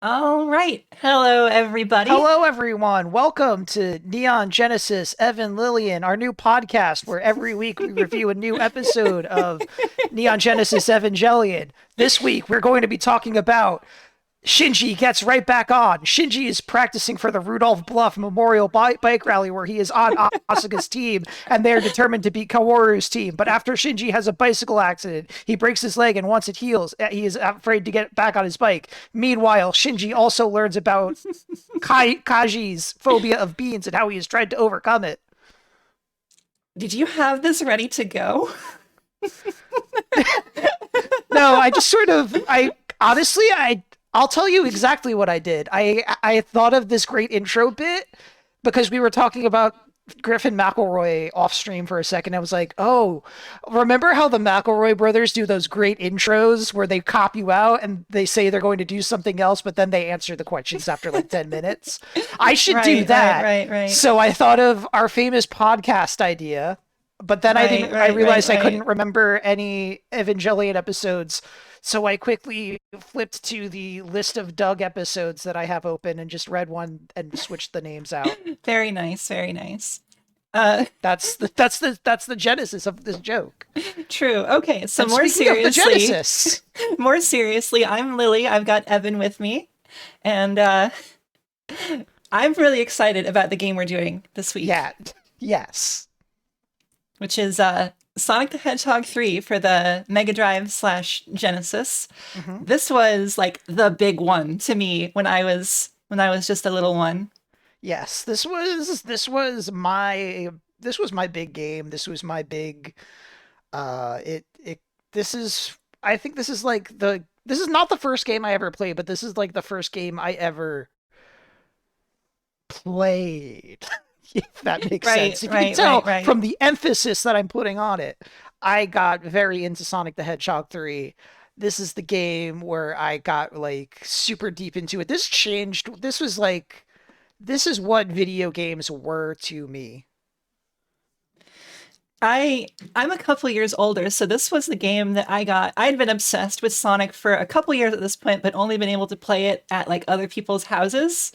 All right. Hello, everybody. Hello, everyone. Welcome to Neon Genesis, Evan Lillian, our new podcast where every week we review a new episode of Neon Genesis Evangelion. This week we're going to be talking about Shinji gets right back on. Shinji is practicing for the Rudolph Bluff Memorial Bike Rally where he is on Asuka's team and they're determined to beat Kaworu's team. But after Shinji has a bicycle accident, he breaks his leg and once it heals, he is afraid to get back on his bike. Meanwhile, Shinji also learns about Kaji's phobia of beans and how he has tried to overcome it. Did you have this ready to go? No, I just sort of, I honestly, I'll tell you exactly what I did. I thought of this great intro bit because we were talking about Griffin McElroy off stream for a second. I was like, oh, remember how the McElroy brothers do those great intros where they cop you out and they say they're going to do something else, but then they answer the questions after like 10 minutes? I should do that. Right. So I thought of our famous podcast idea, but then I realized I couldn't remember any Evangelion episodes. So I quickly flipped to the list of Doug episodes that I have open and just read one and switched the names out. Very nice, very nice. That's the genesis of this joke. True. Okay, so And more speaking of the seriously, genesis, more seriously, I'm Lily. I've got Evan with me, and I'm really excited about the game we're doing this week, yeah, yes. which is Sonic the Hedgehog 3 for the Mega Drive / Genesis. hmm This was like the big one to me when I was just a little one. Yes, this was my big game. This was my big it this is I think this is not the first game I ever played, but this is like the first game I ever played. If that makes Right, sense. If you can right, tell right, right. from the emphasis that I'm putting on it, I got very into Sonic the Hedgehog 3. This is the game where I got like super deep into it. This is what video games were to me. I'm a couple years older, so this was the game that I got. I'd been obsessed with Sonic for a couple years at this point, but only been able to play it at like other people's houses.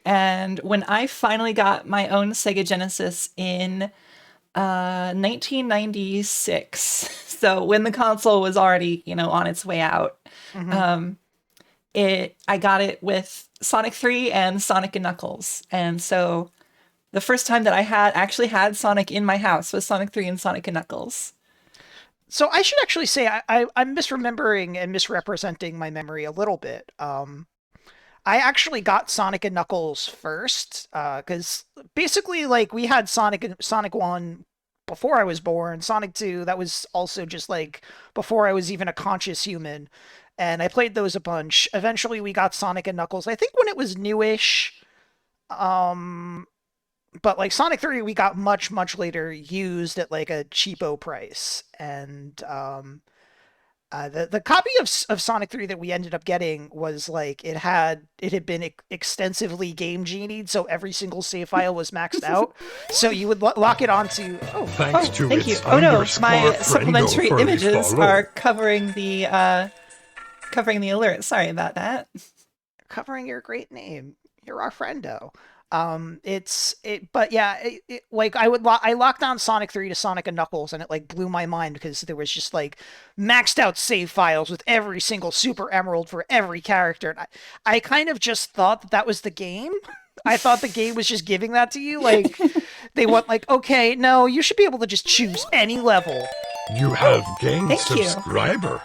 And when I finally got my own Sega Genesis in 1996, so when the console was already, on its way out, hmm um, I got it with Sonic 3 and Sonic and Knuckles. And so the first time that I had actually had Sonic in my house was Sonic 3 and Sonic and Knuckles. So I should actually say I'm misremembering and misrepresenting my memory a little bit. I actually got Sonic and Knuckles first, because basically, like, we had Sonic 1 before I was born, Sonic 2, that was also just like before I was even a conscious human, and I played those a bunch. Eventually, we got Sonic and Knuckles, I think when it was newish, um, but like Sonic 3, we got much, much later used at like a cheapo price, and the copy of Sonic 3 that we ended up getting was like it had been extensively game genied, so every single save file was maxed out. So you would lock it onto Oh, Thanks to thank you. its Oh no, my underscore friendo supplementary furry images follow. are covering the alert. Sorry about that. covering your great name. You're our friendo. But yeah, like I locked on Sonic 3 to Sonic and Knuckles, and it like blew my mind because there was just like maxed out save files with every single Super Emerald for every character, and I kind of just thought that was the game. I thought the game was just giving that to you, like they want like, okay, no, you should be able to just choose any level. You have gained Thank you. subscriber.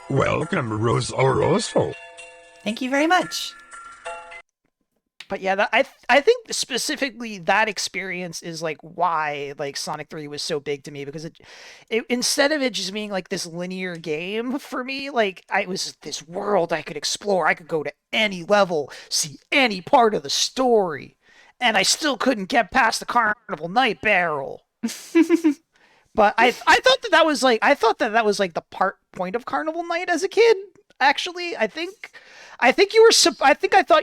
Welcome, Rosoroso. Thank you very much. But yeah, I think specifically that experience is like why like Sonic 3 was so big to me because it instead of it just being like this linear game for me, like I was this world I could explore. I could go to any level, see any part of the story, and I still couldn't get past the Carnival Night barrel. But I thought that was like the point of Carnival Night as a kid. Actually, I thought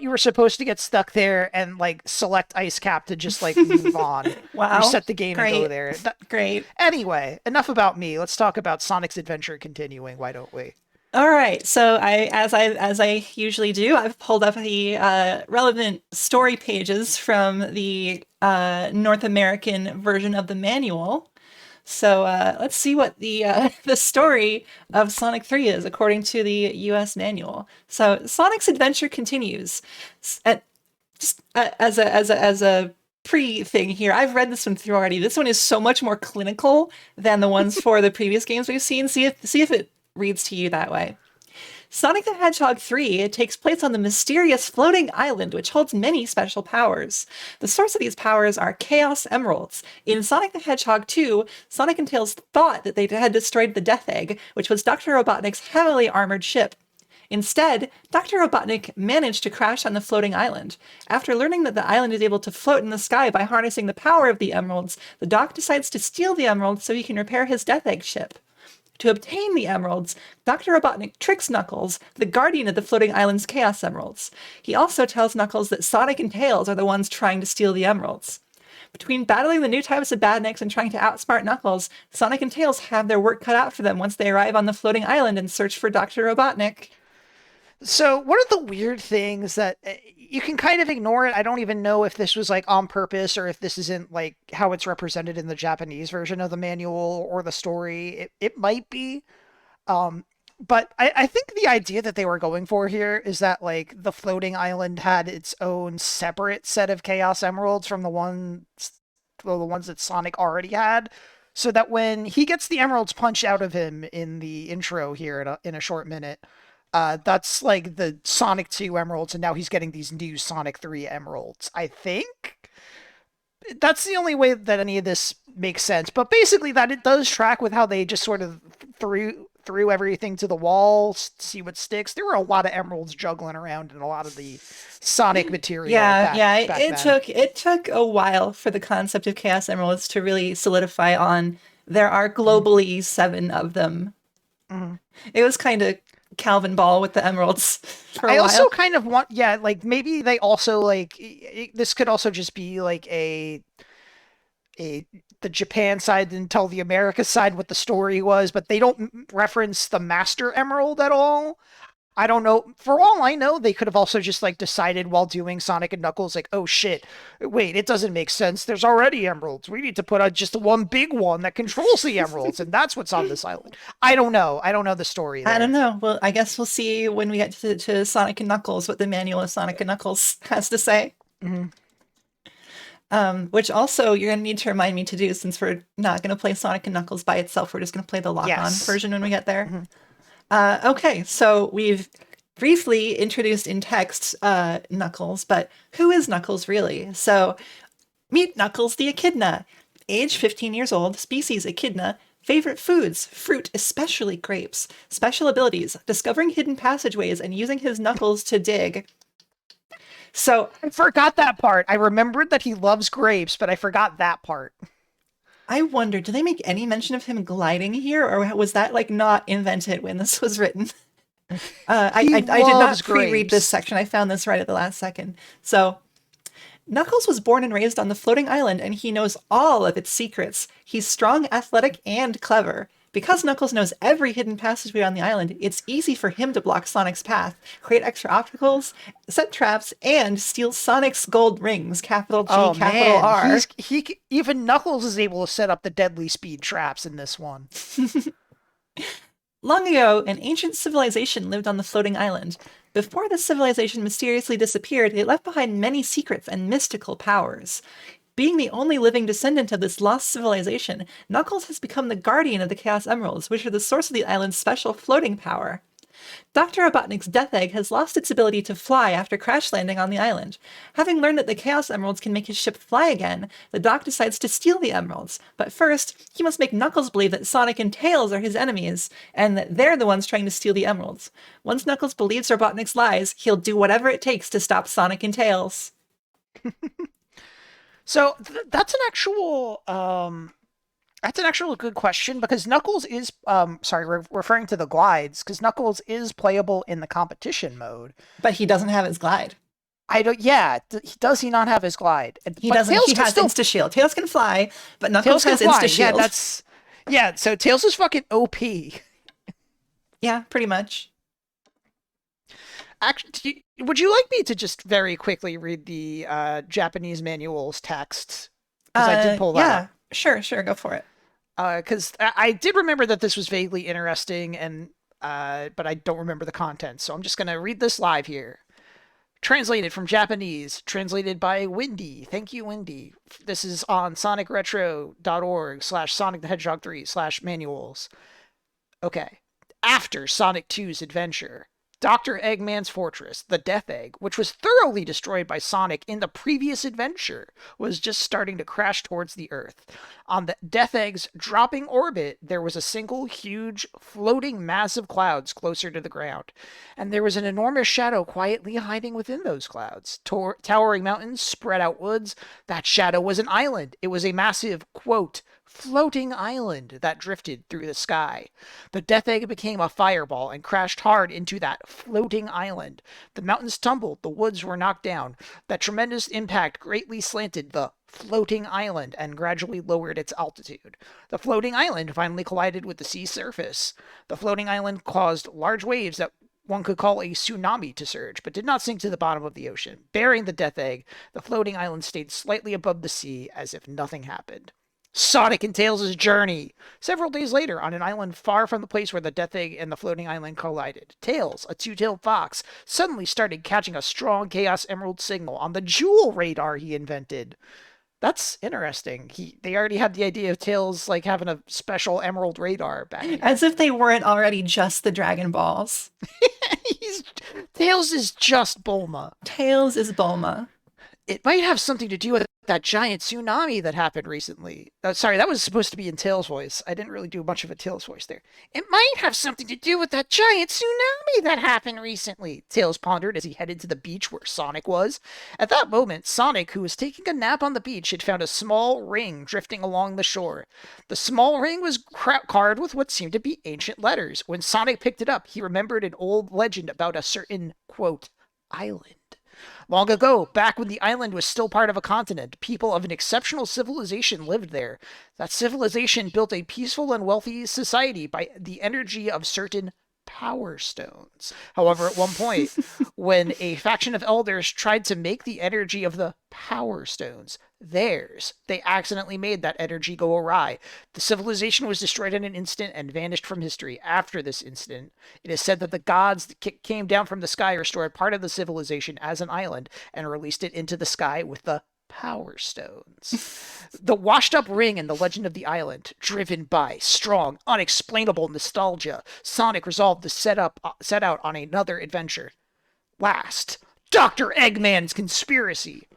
you were supposed to get stuck there and like select ice cap to just like move on, Wow. reset the game and go Great. there. Great. Anyway, enough about me. Let's talk about Sonic's adventure continuing. Why don't we? All right, so as I usually do, I've pulled up the relevant story pages from the North American version of the manual. So let's see what the the story of Sonic 3 is according to the U.S. manual. So Sonic's adventure continues. Just as a pre thing here, I've read this one through already. This one is so much more clinical than the ones for the previous games we've seen. See if it reads to you that way. Sonic the Hedgehog 3 it takes place on the mysterious floating island, which holds many special powers. The source of these powers are Chaos Emeralds. In Sonic the Hedgehog 2, Sonic and Tails thought that they had destroyed the Death Egg, which was Dr. Robotnik's heavily armored ship. Instead, Dr. Robotnik managed to crash on the floating island. After learning that the island is able to float in the sky by harnessing the power of the emeralds, the Doc decides to steal the emeralds so he can repair his Death Egg ship. To obtain the emeralds, Dr. Robotnik tricks Knuckles, the guardian of the floating island's Chaos Emeralds. He also tells Knuckles that Sonic and Tails are the ones trying to steal the emeralds. Between battling the new types of badniks and trying to outsmart Knuckles, Sonic and Tails have their work cut out for them once they arrive on the floating island and search for Dr. Robotnik. So one of the weird things that you can kind of ignore it. I don't even know if this was like on purpose or if this isn't like how it's represented in the Japanese version of the manual or the story. It might be. Um, but I think the idea that they were going for here is that like the floating island had its own separate set of Chaos Emeralds from the ones that Sonic already had. So that when he gets the emeralds punched out of him in the intro here in a short minute, that's like the Sonic 2 emeralds, and now he's getting these new Sonic 3 emeralds. I think that's the only way that any of this makes sense. But basically, that it does track with how they just sort of threw everything to the wall, see what sticks. There were a lot of emeralds juggling around in a lot of the Sonic material. Back it then. took a while for the concept of Chaos Emeralds to really solidify on. There are globally 7 of them. Mm-hmm. It was kind of Calvin Ball with the emeralds for a I while. also kind of want, yeah, like maybe they also like this could also just be like a the Japan side didn't tell the America side what the story was, but they don't reference the Master Emerald at all. I don't know. For all I know, they could have also just like decided while doing Sonic and Knuckles, like, oh shit, wait, it doesn't make sense. There's already emeralds. We need to put out just one big one that controls the emeralds, and that's what's on this island. I don't know. I don't know the story I don't there. know. Well, I guess we'll see when we get to Sonic and Knuckles what the manual of Sonic and Knuckles has to say. Mhm. Which also you're going to need to remind me to do since we're not going to play Sonic and Knuckles by itself. We're just going to play the lock-on Yes. version when we get there. Mhm. Okay, so we've briefly introduced in text Knuckles, but who is Knuckles really? So meet Knuckles the Echidna. Age 15 years old, species Echidna. Favorite foods, fruit, especially grapes. Special abilities, discovering hidden passageways and using his knuckles to dig. So I forgot that part. I remembered that he loves grapes, but I forgot that part. I wonder, do they make any mention of him gliding here, or was that like not invented when this was written? I did not loves pre-read this grapes. section. I found this right at the last second. So Knuckles was born and raised on the floating island, and he knows all of its secrets. He's strong, athletic, and clever. Because Knuckles knows every hidden passageway on the island, it's easy for him to block Sonic's path, create extra obstacles, set traps, and steal Sonic's gold rings, capital G, Oh capital man, R. even Knuckles is able to set up the deadly speed traps in this one. Long ago, an ancient civilization lived on the floating island. Before this civilization mysteriously disappeared, it left behind many secrets and mystical powers. Being the only living descendant of this lost civilization, Knuckles has become the guardian of the Chaos Emeralds, which are the source of the island's special floating power. Dr. Robotnik's Death Egg has lost its ability to fly after crash landing on the island. Having learned that the Chaos Emeralds can make his ship fly again, the Doc decides to steal the emeralds. But first, he must make Knuckles believe that Sonic and Tails are his enemies, and that they're the ones trying to steal the emeralds. Once Knuckles believes Robotnik's lies, he'll do whatever it takes to stop Sonic and Tails. So that's an actual good question because Knuckles is sorry, referring to the glides because Knuckles is playable in the competition mode. But he doesn't have his glide. I don't. Yeah, does he not have his glide? He But doesn't. Tails He can has still Insta Shield. Tails can fly, but Knuckles Tails can has fly. Insta Shield. Yeah, so Tails is fucking OP. Yeah, pretty much. Actually, would you like me to just very quickly read the Japanese manual's text? Because I did pull that Yeah, up. sure, go for it. Because I did remember that this was vaguely interesting, and but I don't remember the content, so I'm just gonna read this live here. Translated from Japanese, translated by Windy. Thank you, Windy. This is on sonicretro.org/Sonic the Hedgehog 3/manuals. Okay. After Sonic 2's adventure, Dr. Eggman's fortress, the Death Egg, which was thoroughly destroyed by Sonic in the previous adventure, was just starting to crash towards the Earth. On the Death Egg's dropping orbit, there was a single huge floating mass of clouds closer to the ground, and there was an enormous shadow quietly hiding within those clouds. Towering mountains, spread out woods. That shadow was an island. It was a massive, quote, floating island that drifted through the sky. The Death Egg became a fireball and crashed hard into that floating island. The mountains tumbled, the woods were knocked down. That tremendous impact greatly slanted the floating island and gradually lowered its altitude. The floating island finally collided with the sea surface. The floating island caused large waves that one could call a tsunami to surge, but did not sink to the bottom of the ocean. Bearing the Death Egg, the floating island stayed slightly above the sea as if nothing happened. Sonic and Tails' journey. Several days later, on an island far from the place where the Death Egg and the floating island collided, Tails, a two-tailed fox, suddenly started catching a strong Chaos Emerald signal on the jewel radar he invented. That's interesting. They already had the idea of Tails like having a special emerald radar back here. As if they weren't already just the Dragon Balls. Tails is just Bulma. Tails is Bulma. It might have something to do with that giant tsunami that happened recently. Sorry, that was supposed to be in Tails' voice. I didn't really do much of a Tails voice there. It might have something to do with that giant tsunami that happened recently, Tails pondered as he headed to the beach where Sonic was. At that moment, Sonic, who was taking a nap on the beach, had found a small ring drifting along the shore. The small ring was carved with what seemed to be ancient letters. When Sonic picked it up, he remembered an old legend about a certain, quote, island. Long ago, back when the island was still part of a continent, people of an exceptional civilization lived there. That civilization built a peaceful and wealthy society by the energy of certain power stones. However, at one point, when a faction of elders tried to make the energy of the power stones theirs, they accidentally made that energy go awry. The civilization was destroyed in an instant and vanished from history. After this incident, it is said that the gods that came down from the sky restored part of the civilization as an island and released it into the sky with the power stones. The washed up ring and the legend of the island, driven by strong, unexplainable nostalgia, Sonic resolved to set out on another adventure. Last, Dr. Eggman's conspiracy.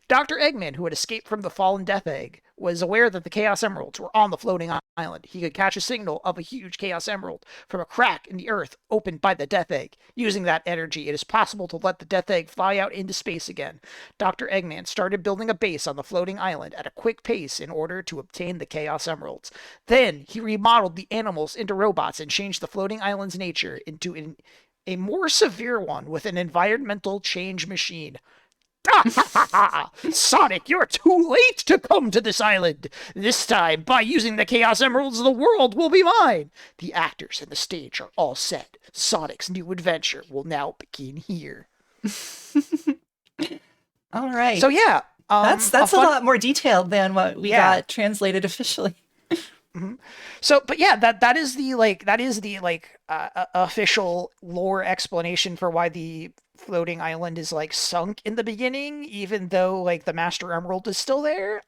Dr. Eggman, who had escaped from the fallen Death Egg, was aware that the Chaos Emeralds were on the floating island. He could catch a signal of a huge Chaos Emerald from a crack in the earth opened by the Death Egg. Using that energy, it is possible to let the Death Egg fly out into space again. Dr. Eggman started building a base on the floating island at a quick pace in order to obtain the Chaos Emeralds. Then, he remodeled the animals into robots and changed the floating island's nature into a more severe one with an environmental change machine. Sonic, you're too late to come to this island. This time, by using the Chaos Emeralds, the world will be mine. The actors and the stage are all set. Sonic's new adventure will now begin here. All right. So yeah, that's a lot more detailed than what we got translated officially. Mm-hmm. So, but yeah, that is the official lore explanation for why the floating island is like sunk in the beginning, even though like the Master Emerald is still there.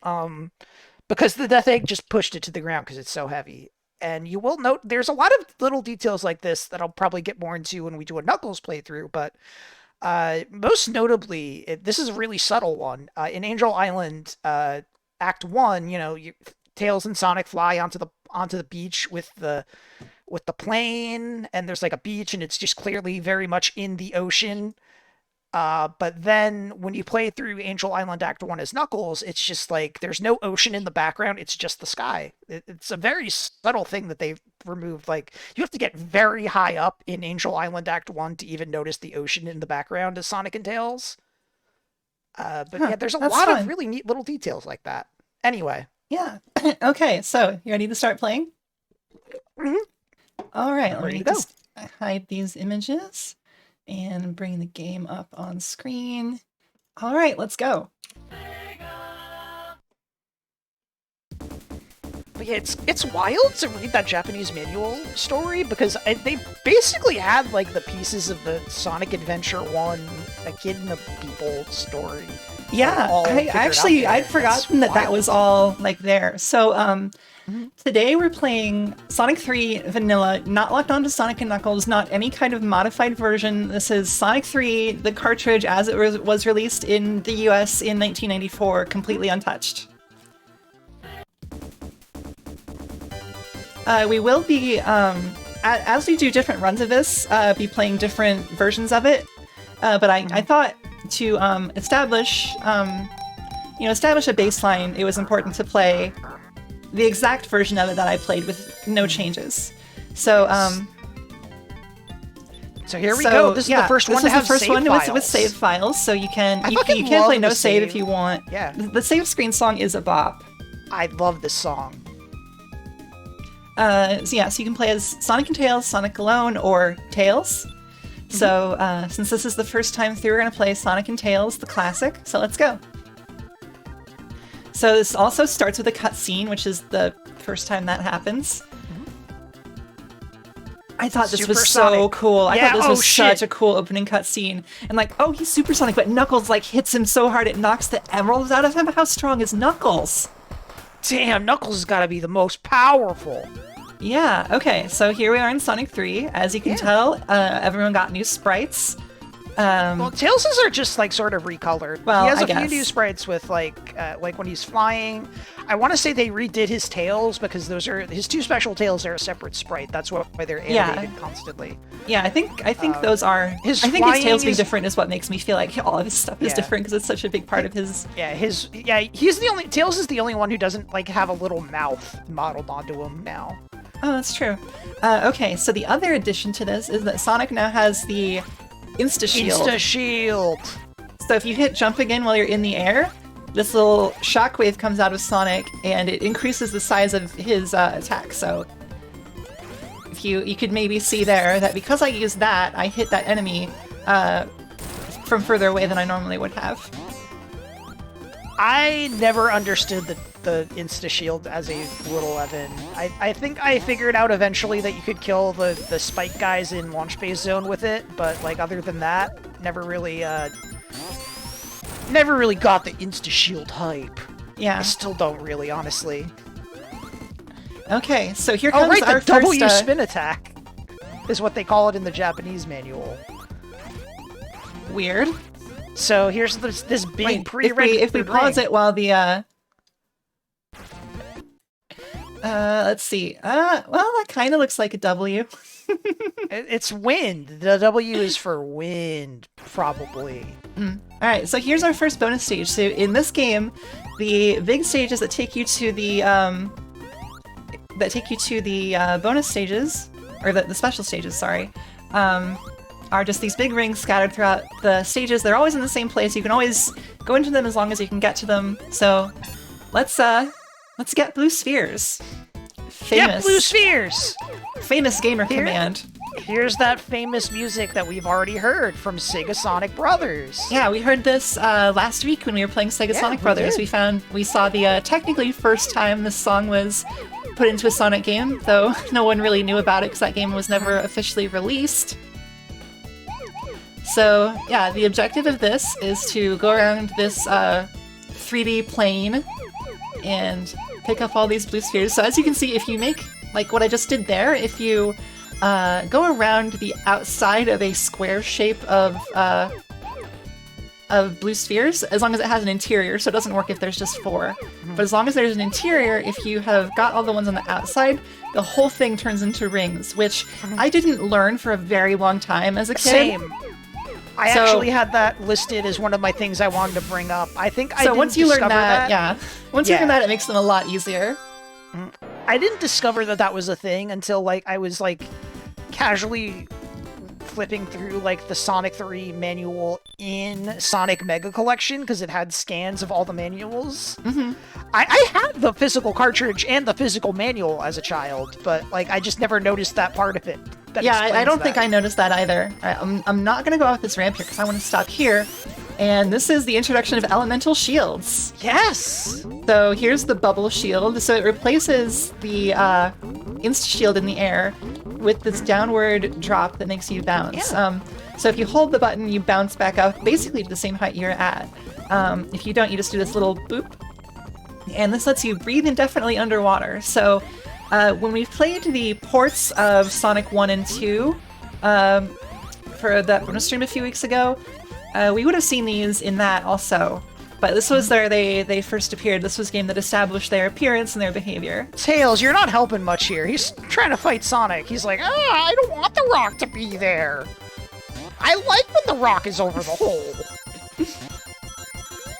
Because the Death Egg just pushed it to the ground because it's so heavy. And you will note there's a lot of little details like this that I'll probably get more into when we do a Knuckles playthrough, but most notably, this is a really subtle one. In Angel Island, Act 1, Tails and Sonic fly onto the beach with the plane, and there's like a beach, and it's just clearly very much in the ocean. But then when you play through Angel Island Act 1 as Knuckles, it's just like there's no ocean in the background, it's just the sky. It's a very subtle thing that they've removed. Like, you have to get very high up in Angel Island Act 1 to even notice the ocean in the background as Sonic and Tails. But yeah, there's a lot of really neat little details like that. Anyway. Yeah. Okay, so you ready to start playing? Mm-hmm. All right, let me hide these images and bring the game up on screen. All right, let's go. But yeah, it's wild to read that Japanese manual story because they basically had like the pieces of the Sonic Adventure 1, A Kid and a People story. Yeah, I'd forgotten that was all like there. So today we're playing Sonic 3 Vanilla, not locked onto Sonic & Knuckles, not any kind of modified version. This is Sonic 3, the cartridge as it was released in the US in 1994, completely untouched. We will be, as we do different runs of this, be playing different versions of it. But I thought to establish a baseline, it was important to play the exact version of it that I played with no changes. So, so here we go. This is the first one to have save files. With save files, so you can play no save if you want. Yeah. The save screen song is a bop. I love this song. So you can play as Sonic and Tails, Sonic alone, or Tails. So since this is the first time through, we're going to play Sonic and Tails, the classic. So let's go. So this also starts with a cutscene, which is the first time that happens. I thought this was so cool. I thought this was such a cool opening cutscene. And like, oh, he's Supersonic, but Knuckles like hits him so hard it knocks the emeralds out of him. How strong is Knuckles? Damn, Knuckles has got to be the most powerful. Yeah, okay, so here we are in Sonic 3. As you can tell, everyone got new sprites. Well, Tails' are just, like, sort of recolored. Well, he has a few new sprites with, like when he's flying. I want to say they redid his tails, because those are... His two special tails are a separate sprite. That's why they're animated constantly. Yeah, I think those are... his tails being different is what makes me feel like all of his stuff is different, because it's such a big part of his... he's the only... Tails is the only one who doesn't, like, have a little mouth modeled onto him now. Oh, that's true. Okay, so the other addition to this is that Sonic now has the Insta-Shield. Insta-Shield! So if you hit jump again while you're in the air, this little shockwave comes out of Sonic, and it increases the size of his attack. So if you could maybe see there that because I used that, I hit that enemy from further away than I normally would have. I never understood the Insta-Shield as a little Evan. I think I figured out eventually that you could kill the spike guys in Launch Base Zone with it, but like other than that, never really got the Insta-Shield hype. Yeah. I still don't really, honestly. Okay, so here comes our the W spin attack is what they call it in the Japanese manual. Weird. So here's this big pre-rendered if we pause it while the let's see. Well, that kind of looks like a W. It's wind. The W is for wind, probably. All right, so here's our first bonus stage. So in this game, the big stages that take you to the bonus stages, or the special stages, sorry, are just these big rings scattered throughout the stages. They're always in the same place. You can always go into them as long as you can get to them. So let's get blue spheres. Famous. Yeah, blue spheres! Famous gamer command. Here's that famous music that we've already heard from Sega Sonic Brothers. Yeah, we heard this last week when we were playing Sega Sonic Brothers. We saw the technically first time this song was put into a Sonic game, though no one really knew about it because that game was never officially released. So, yeah, the objective of this is to go around this 3D plane and pick up all these blue spheres. So as you can see, if you make, like what I just did there, if you go around the outside of a square shape of blue spheres, as long as it has an interior, so it doesn't work if there's just 4. But as long as there's an interior, if you have got all the ones on the outside, the whole thing turns into rings, which I didn't learn for a very long time as a kid. Same. I actually had that listed as one of my things I wanted to bring up. I think I didn't once you learn that, once you learn that, it makes them a lot easier. I didn't discover that was a thing until like I was like casually flipping through like the Sonic 3 manual in Sonic Mega Collection because it had scans of all the manuals. I had the physical cartridge and the physical manual as a child, but like I just never noticed that part of it. Yeah, I explains don't think that. I noticed that either. I'm not going to go off this ramp here because I want to stop here. And this is the introduction of elemental shields. Yes! So here's the bubble shield. So it replaces the insta shield in the air with this downward drop that makes you bounce. Yeah. So if you hold the button, you bounce back up basically to the same height you're at. If you don't, you just do this little boop. And this lets you breathe indefinitely underwater. So when we played the ports of Sonic 1 and 2 for that bonus stream a few weeks ago, we would have seen these in that also. But this was where they first appeared. This was a game that established their appearance and their behavior. Tails, you're not helping much here. He's trying to fight Sonic. He's like, I don't want the rock to be there. I like when the rock is over the hole.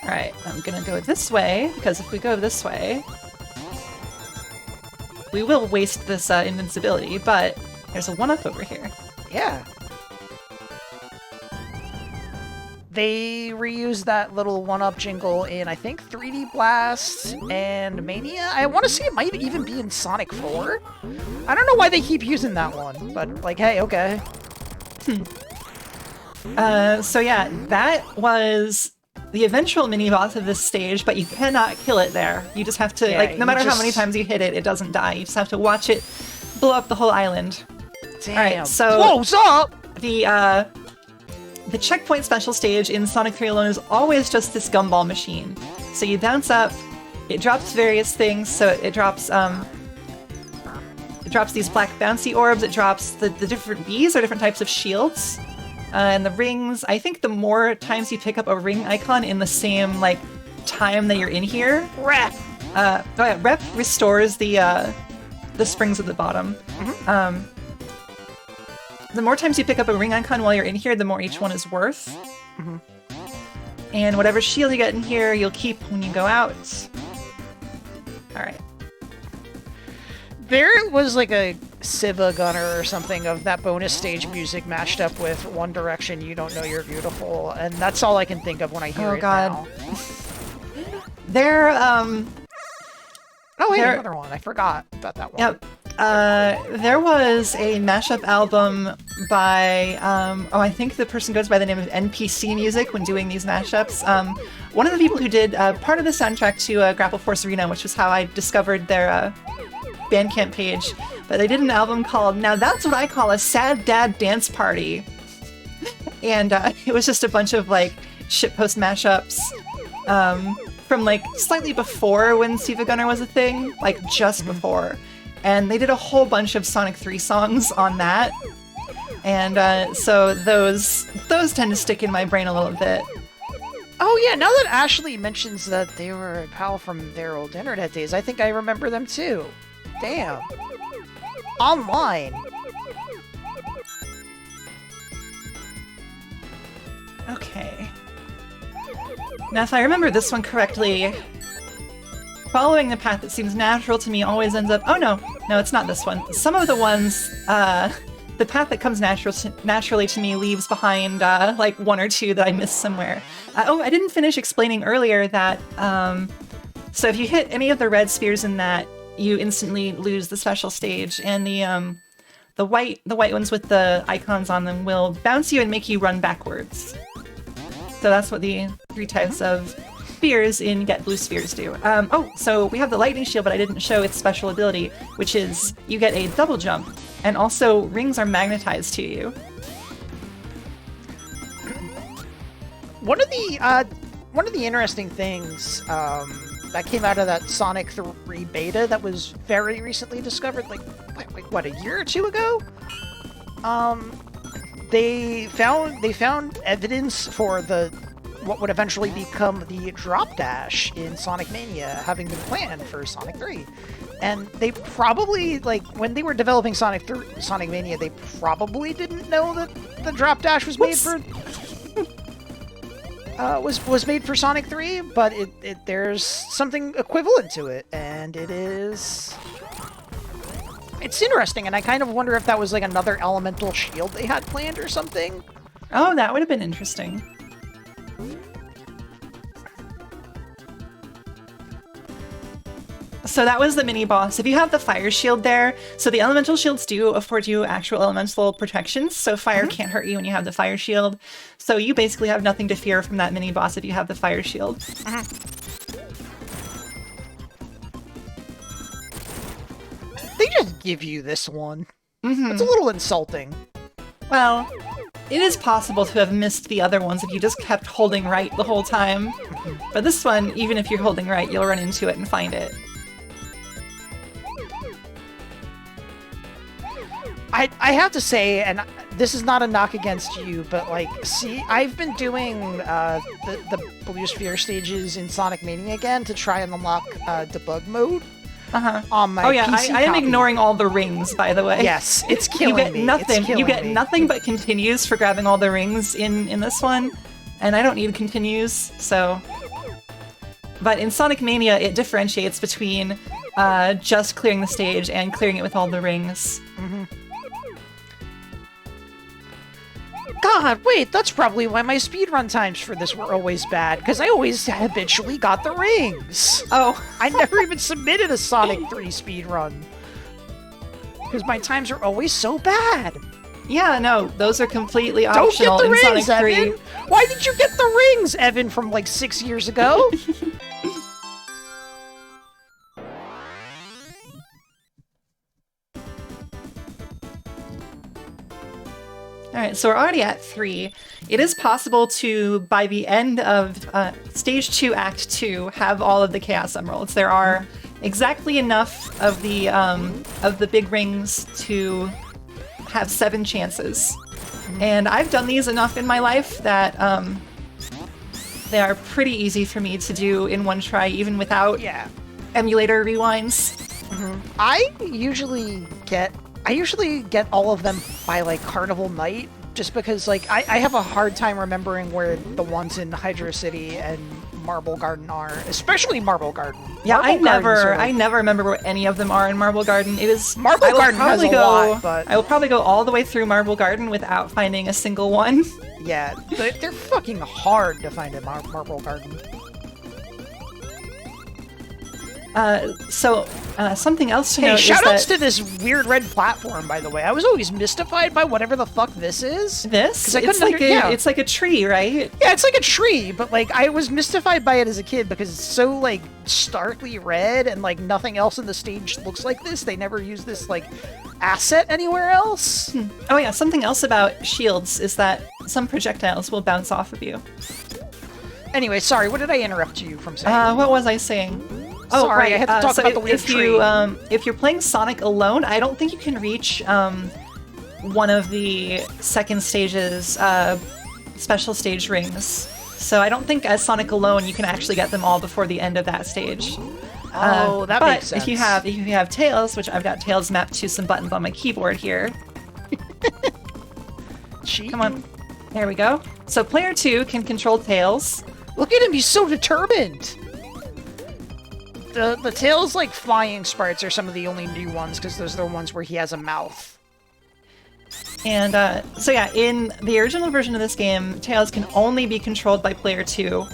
Alright, I'm gonna go this way, because if we go this way, we will waste this invincibility, but there's a 1-up over here. Yeah. They reused that little 1-up jingle in, I think, 3D Blast and Mania. I want to say it might even be in Sonic 4. I don't know why they keep using that one, but, like, hey, okay. So yeah, that was the eventual mini-boss of this stage, but you cannot kill it there. You just have to, Yeah, like, no matter you how many just- times you hit it, it doesn't die. You just have to watch it blow up the whole island. Damn. Alright, so- Close up! The checkpoint special stage in Sonic 3 alone is always just this gumball machine. So you bounce up, it drops various things, so it drops these black bouncy orbs, it drops the different bees or different types of shields. And the rings, I think the more times you pick up a ring icon in the same, like, time that you're in here, Rep! Rep restores the springs at the bottom. The more times you pick up a ring icon while you're in here, the more each one is worth. And whatever shield you get in here, you'll keep when you go out. Alright. There was like a Siva Gunner or something of that bonus stage music mashed up with One Direction, You Don't Know You're Beautiful, and that's all I can think of when I hear Oh, it God. now. There, Oh, wait, There- another one. I forgot about that one. Yep. There was a mashup album by, I think the person goes by the name of NPC Music when doing these mashups. One of the people who did part of the soundtrack to Grapple Force Arena, which was how I discovered their Bandcamp page. But they did an album called Now That's What I Call a Sad Dad Dance Party. And it was just a bunch of, like, shitpost mashups from, like, slightly before when Siva Gunner was a thing, like, just before. And they did a whole bunch of Sonic 3 songs on that. And so those tend to stick in my brain a little bit. Oh, yeah, now that Ashley mentions that they were a pal from their old internet days, I think I remember them too. Damn. Online. Okay. Now, if I remember this one correctly, following the path that seems natural to me always ends up... Oh, no, it's not this one. Some of the ones, the path that comes naturally to me leaves behind, like, one or two that I missed somewhere. I didn't finish explaining earlier that, so if you hit any of the red spheres in that, you instantly lose the special stage, and the white ones with the icons on them will bounce you and make you run backwards. So that's what the 3 types of spheres in Get Blue Spheres do. So we have the lightning shield, but I didn't show its special ability, which is you get a double jump, and also rings are magnetized to you. One of the interesting things that came out of that Sonic 3 beta that was very recently discovered, like what, a year or two ago? They found evidence for what would eventually become the drop dash in Sonic Mania having been planned for Sonic 3. And they probably, like, when they were developing Sonic Mania, they probably didn't know that the drop dash was made for was made for Sonic 3, but there's something equivalent to it, and it's interesting, and I kind of wonder if that was like another elemental shield they had planned or something. Oh, that would have been interesting. So that was the mini boss. If you have the fire shield there, so the elemental shields do afford you actual elemental protections, so fire can't hurt you when you have the fire shield. So you basically have nothing to fear from that mini boss if you have the fire shield. They just give you this one. It's a little insulting. Well, it is possible to have missed the other ones if you just kept holding right the whole time. But this one, even if you're holding right, you'll run into it and find it. I have to say, and this is not a knock against you, but like, see, I've been doing the Blue Sphere stages in Sonic Mania again to try and unlock debug mode on my PC I am copy. ignoring all the rings, by the way. Yes, it's killing you get me. nothing. It's killing You get me. nothing but continues for grabbing all the rings in this one, and I don't need continues. So, but in Sonic Mania, it differentiates between just clearing the stage and clearing it with all the rings. God, wait, that's probably why my speedrun times for this were always bad, because I always habitually got the rings. Oh, I never even submitted a Sonic 3 speedrun. Because my times are always so bad. yeah, no, those are completely Don't optional get the in rings, Sonic 3. Evan! Why did you get the rings, Evan, from like 6 years ago? Alright, so we're already at 3. It is possible to, by the end of Stage 2, Act 2, have all of the Chaos Emeralds. There are exactly enough of the big rings to have 7 chances. And I've done these enough in my life that they are pretty easy for me to do in one try, even without emulator rewinds. I usually get all of them by like Carnival Knight, just because like I have a hard time remembering where the ones in Hydrocity and Marble Garden are, especially Marble Garden. Yeah, Marble I never remember where any of them are in Marble Garden. It is Marble Garden has a lot, but I will probably go all the way through Marble Garden without finding a single one. yeah, they're fucking hard to find in Marble Garden. Something else to Hey, note is that shoutouts to this weird red platform, by the way. I was always mystified by whatever the fuck this is. this, 'Cause I it's couldn't like yeah. it's like a tree, right? Yeah, it's like a tree, but like I was mystified by it as a kid because it's so like starkly red and like nothing else in the stage looks like this. They never use this like asset anywhere else. Oh yeah, something else about shields is that some projectiles will bounce off of you. Anyway, sorry, what did I interrupt you from saying? What was I saying? Oh, Sorry, right. I had to talk so about the weird if tree. if you're playing Sonic alone, I don't think you can reach one of the second stage's special stage rings. So I don't think as Sonic alone you can actually get them all before the end of that stage. That but makes sense. if you have Tails, which I've got Tails mapped to some buttons on my keyboard here. Cheat. Come on. There we go. So player 2 can control Tails. Look at him, he's so determined. The Tails like flying sprites are some of the only new ones because those are the ones where he has a mouth. And so yeah, in the original version of this game, Tails can only be controlled by player 2.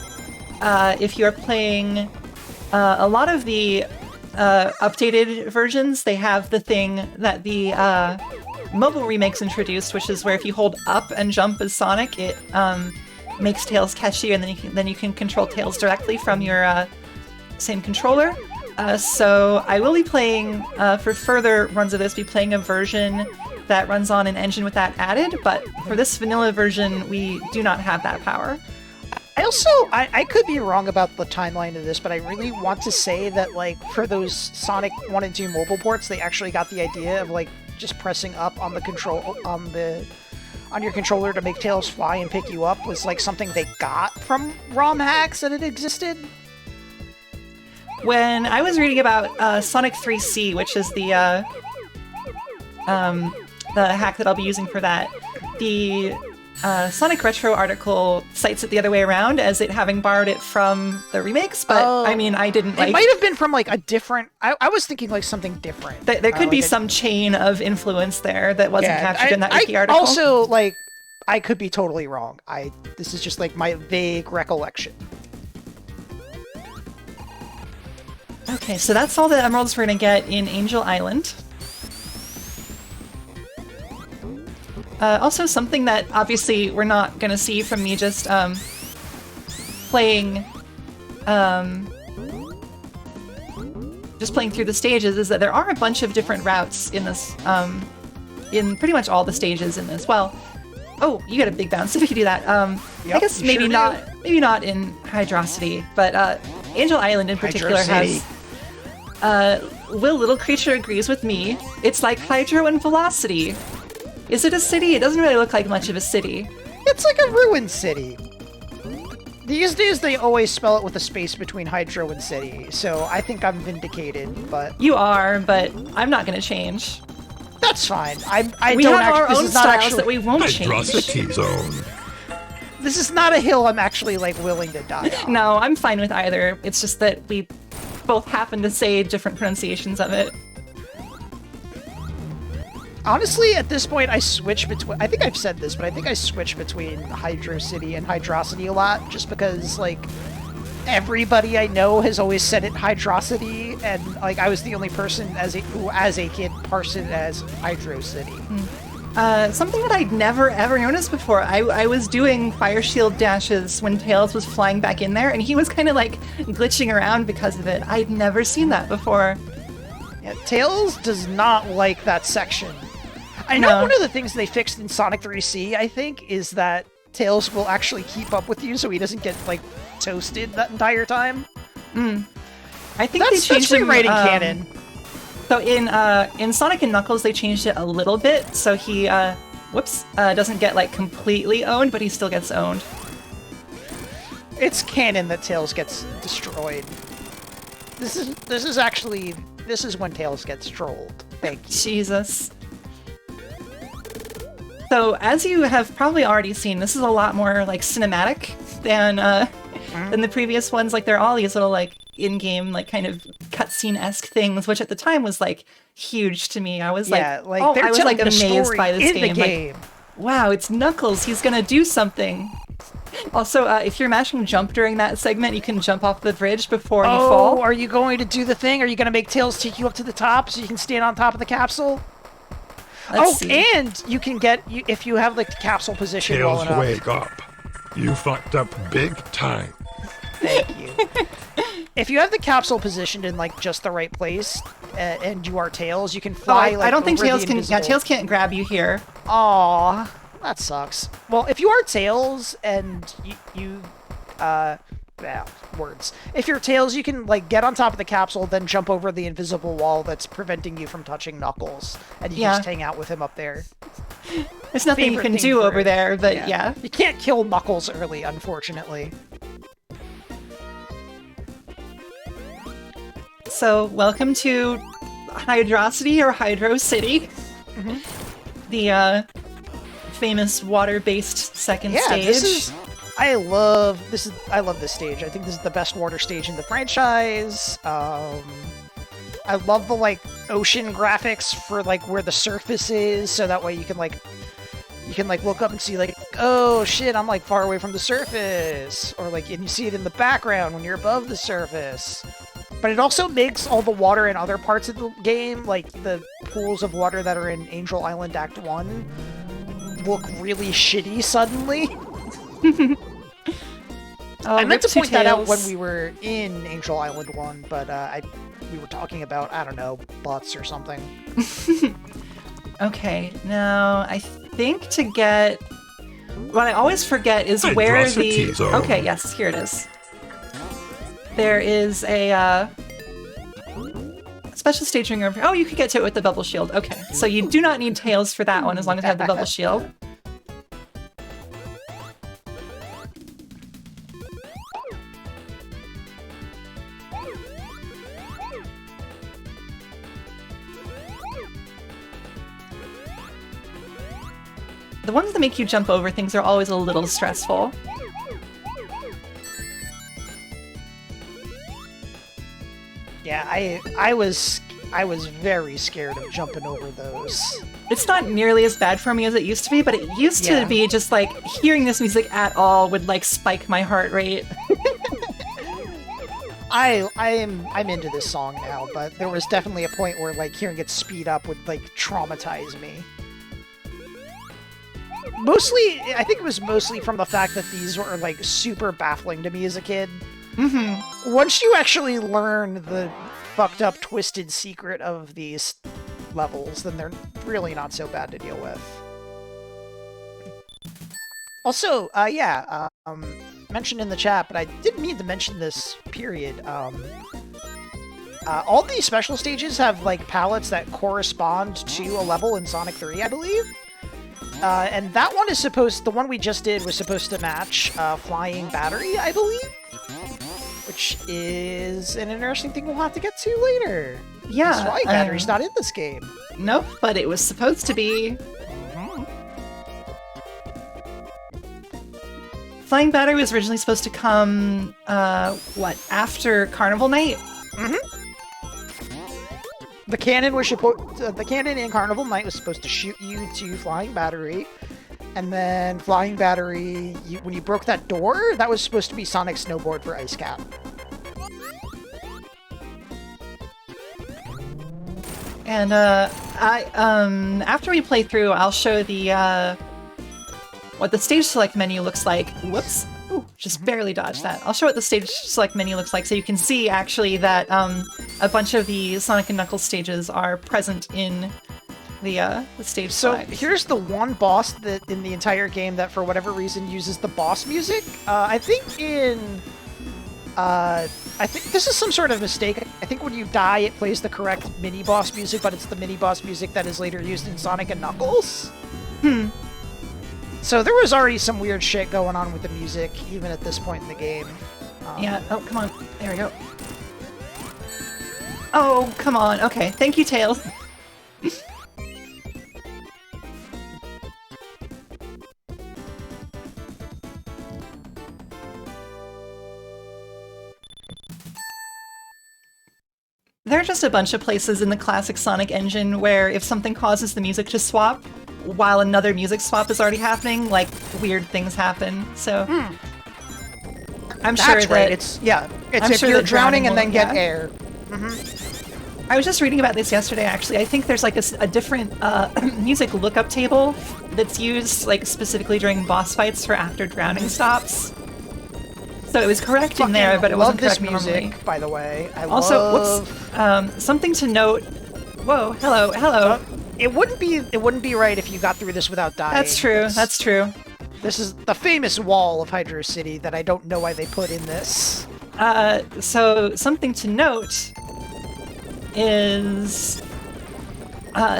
If you're playing a lot of the updated versions, they have the thing that the mobile remakes introduced, which is where if you hold up and jump as Sonic, it makes Tails catch you, and then you can control Tails directly from your same controller. So I will be playing, for further runs of this, be playing a version that runs on an engine with that added, but for this vanilla version, we do not have that power. I could be wrong about the timeline of this, but I really want to say that, like, for those Sonic 1 and 2 mobile ports, they actually got the idea of, like, just pressing up on the control, on your controller to make Tails fly and pick you up was, like, something they got from ROM hacks that it existed. When I was reading about Sonic 3C, which is the hack that I'll be using for that, the Sonic Retro article cites it the other way around as it having borrowed it from the remakes, but I mean, I didn't like... It might have been from, like, a different... I was thinking, like, something different. There could be like some chain of influence there that wasn't captured in that wiki article. Also, like, I could be totally wrong. This is just, like, my vague recollection. Okay, so that's all the emeralds we're gonna get in Angel Island. Also, something that obviously we're not gonna see from me just playing through the stages is that there are a bunch of different routes in this, in pretty much all the stages in this. Well, oh, you get a big bounce if you do that. Yep, I guess maybe not in Hydrocity, but Angel Island in particular has. Will Little Creature agrees with me. It's like Hydro and Velocity. Is it a city? It doesn't really look like much of a city. It's like a ruined city. These days, they always spell it with a space between Hydro and City, so I think I'm vindicated, but... You are, but I'm not going to change. That's fine. We have our own styles that we won't change. Hydrocity Zone. This is not a hill I'm actually, like, willing to die on. No, I'm fine with either. It's just that we both happen to say different pronunciations of it. Honestly, at this point, I switch between... I think I've said this, but I think I switch between Hydrocity and Hydrocity a lot, just because, like, everybody I know has always said it Hydrocity, and, like, I was the only person who, as a kid, parsed it as Hydrocity. Something that I'd never ever noticed before, I was doing fire shield dashes when Tails was flying back in there, and he was kind of, like, glitching around because of it. I'd never seen that before. Yeah, Tails does not like that section. I know one of the things they fixed in Sonic 3C, I think, is that Tails will actually keep up with you so he doesn't get, like, toasted that entire time. I think they changed that's rewriting canon. So in Sonic and Knuckles, they changed it a little bit, so he, doesn't get, like, completely owned, but he still gets owned. It's canon that Tails gets destroyed. This is when Tails gets trolled. Thank you. Jesus. So, as you have probably already seen, this is a lot more, like, cinematic than the previous ones. Like, they're all these little, like, in-game, like, kind of cutscene-esque things, which at the time was, like, huge to me. I was like, I was like amazed by this game. Like, wow, it's Knuckles. He's gonna do something. Also, if you're mashing jump during that segment, you can jump off the bridge before you fall. Oh, are you going to do the thing? Are you going to make Tails take you up to the top so you can stand on top of the capsule? Let's see. And you can get, if you have, like, the capsule position well Tails, enough. wake up. You fucked up big time. Thank you. If you have the capsule positioned in, like, just the right place, and you are Tails, you can fly, I don't think Tails can... invisible... Yeah, Tails can't grab you here. Aww. That sucks. Well, if you are Tails and words. If you're Tails, you can, like, get on top of the capsule, then jump over the invisible wall that's preventing you from touching Knuckles, and you can just hang out with him up there. There's nothing you can do over there, but yeah. You can't kill Knuckles early, unfortunately. So, welcome to Hydrocity or Hydro City. The, famous water-based second stage. I love this stage. I think this is the best water stage in the franchise. I love the, like, ocean graphics for, like, where the surface is, so that way you can look up and see, like, oh shit, I'm, like, far away from the surface, or, like, and you see it in the background when you're above the surface. But it also makes all the water in other parts of the game, like the pools of water that are in Angel Island Act 1, look really shitty suddenly. I meant to point that out when we were in Angel Island 1, but we were talking about, I don't know, butts or something. Okay, now I think to get... What I always forget is where the... Zone. Okay, yes, here it is. There is a special staging room. Oh, you could get to it with the bubble shield. Okay, so you do not need Tails for that one as long as you have the bubble shield. The ones that make you jump over things are always a little stressful. Yeah, I was very scared of jumping over those. It's not nearly as bad for me as it used to be, but it used to be just like hearing this music at all would like spike my heart rate. I'm into this song now, but there was definitely a point where like hearing it speed up would like traumatize me. Mostly, I think it was mostly from the fact that these were like super baffling to me as a kid. Mm-hmm. Once you actually learn the fucked up, twisted secret of these levels, then they're really not so bad to deal with. Also, mentioned in the chat, but I didn't mean to mention this, period. All these special stages have, like, palettes that correspond to a level in Sonic 3, I believe. And that one is the one we just did was supposed to match Flying Battery, I believe? Which is an interesting thing we'll have to get to later. Yeah. Flying Battery's not in this game. Nope, but it was supposed to be. Flying Battery was originally supposed to come, after Carnival Night? The cannon in Carnival Night was supposed to shoot you to Flying Battery, and then Flying Battery, when you broke that door, that was supposed to be Sonic Snowboard for Ice Cap. And after we play through, I'll show the what the stage select menu looks like. Whoops. Ooh, just barely dodged that. I'll show what the stage select menu looks like so you can see actually that a bunch of the Sonic and Knuckles stages are present in the stage select. So here's the one boss that in the entire game that for whatever reason uses the boss music. I think this is some sort of mistake. I think when you die, it plays the correct mini-boss music, but it's the mini-boss music that is later used in Sonic and Knuckles. So there was already some weird shit going on with the music, even at this point in the game. Yeah, oh, come on. There we go. Oh, come on. Okay, thank you, Tails. There are just a bunch of places in the classic Sonic engine where if something causes the music to swap, while another music swap is already happening, like, weird things happen, so... I'm That's sure right. that... It's if sure you're that drowning and will- then get yeah. air. I was just reading about this yesterday, actually. I think there's, like, a different music lookup table that's used, like, specifically during boss fights for after drowning stops. So it was correct in there, but it wasn't this correct music, normally. by the way. I Also, love... whoops, something to note... Whoa, hello. It wouldn't be right if you got through this without dying. That's true, that's true. This is the famous wall of Hydrocity that I don't know why they put in this. So something to note is...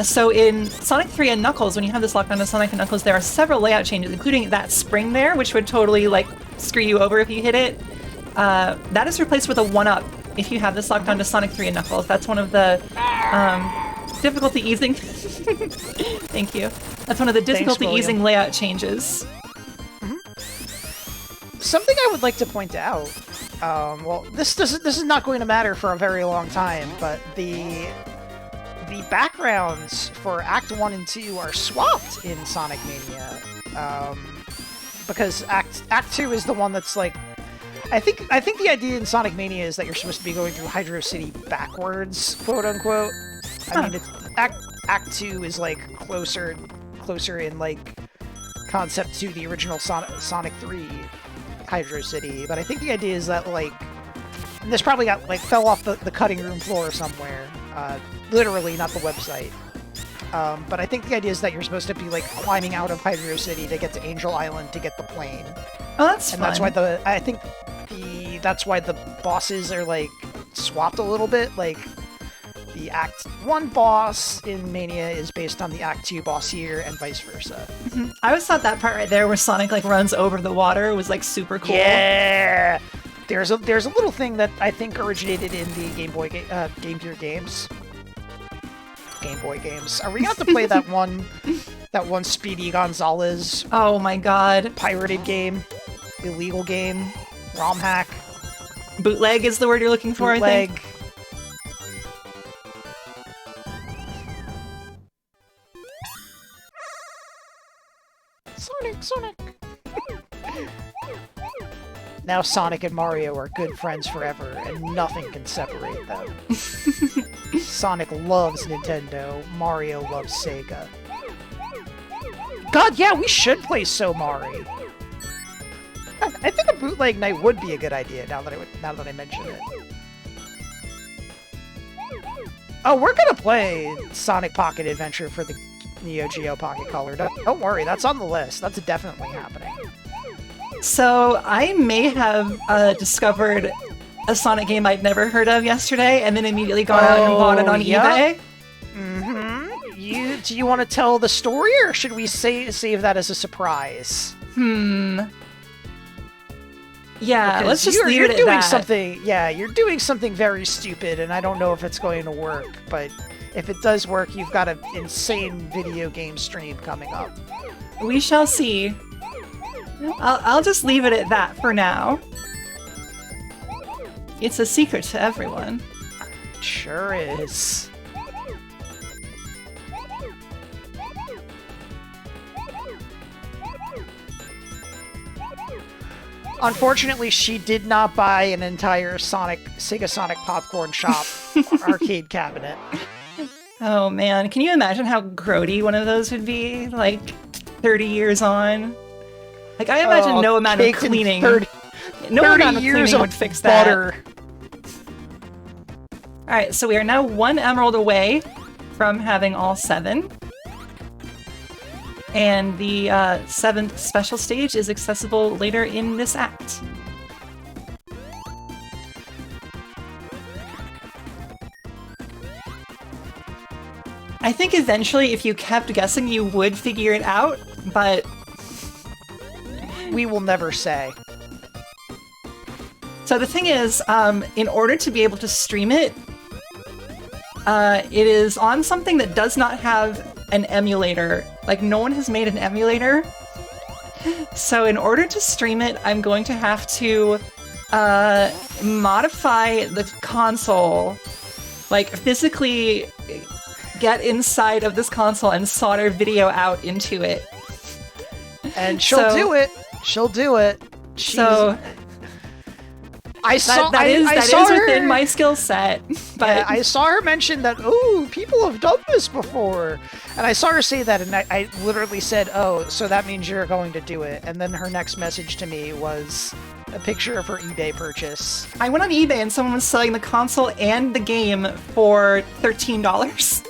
so in Sonic 3 and Knuckles, when you have this locked onto Sonic and Knuckles, there are several layout changes, including that spring there, which would totally, like, screw you over if you hit it. That is replaced with a 1-up if you have this locked onto Sonic 3 and Knuckles. That's one of the difficulty easing... Thank you. That's one of the difficulty easing layout changes. Something I would like to point out, well, this is not going to matter for a very long time, but the backgrounds for Act 1 and 2 are swapped in Sonic Mania, because Act 2 is the one that's like, I think the idea in Sonic Mania is that you're supposed to be going through Hydrocity backwards, quote unquote. I mean, it's Act 2 is like closer in like concept to the original Sonic 3 Hydrocity, but I think the idea is that like, and this probably got like fell off the cutting room floor somewhere, literally, not the website. But I think the idea is that you're supposed to be like climbing out of Hydrocity to get to Angel Island to get the plane. Oh, that's And fun. that's why that's why the bosses are like swapped a little bit. Like the Act 1 boss in Mania is based on the Act 2 boss here, and vice versa. I always thought that part right there where Sonic, like, runs over the water was, like, super cool. Yeah, there's a little thing that I think originated in the Game Gear games. Game Boy games. Are we gonna have to play that one Speedy Gonzalez Oh my god. pirated game, illegal game, ROM hack, Bootleg is the word you're looking for, I bootleg? think. Sonic. Now Sonic and Mario are good friends forever, and nothing can separate them. Sonic loves Nintendo, Mario loves Sega. God, yeah, we should play So Mari. I think a bootleg night would be a good idea now that I mention it. Oh, we're gonna play Sonic Pocket Adventure for the Neo Geo Pocket Color. Don't worry, that's on the list. That's definitely happening. So I may have discovered a Sonic game I'd never heard of yesterday, and then immediately gone out and bought it on eBay. Do you want to tell the story, or should we save that as a surprise? Yeah, because let's just leave it at that. You're doing something very stupid, and I don't know if it's going to work, but if it does work, you've got an insane video game stream coming up. We shall see. I'll just leave it at that for now. It's a secret to everyone. It sure is. Unfortunately, she did not buy an entire Sega Sonic popcorn shop arcade cabinet. Oh man, can you imagine how grody one of those would be, like, 30 years on? Like, I imagine no amount of cleaning. 30 amount of years would fix that. Alright, so we are now 1 emerald away from having all 7. And the 7th special stage is accessible later in this act. I think eventually, if you kept guessing, you would figure it out, but... we will never say. So the thing is, in order to be able to stream it, it is on something that does not have an emulator. Like, no one has made an emulator. So in order to stream it, I'm going to have to modify the console, like physically get inside of this console and solder video out into it. And she'll do it. She'll do it. So I saw that is within my skill set. But yeah, I saw her mention that, oh, people have done this before. And I saw her say that, and I literally said, oh, so that means you're going to do it. And then her next message to me was a picture of her eBay purchase. I went on eBay and someone was selling the console and the game for $13.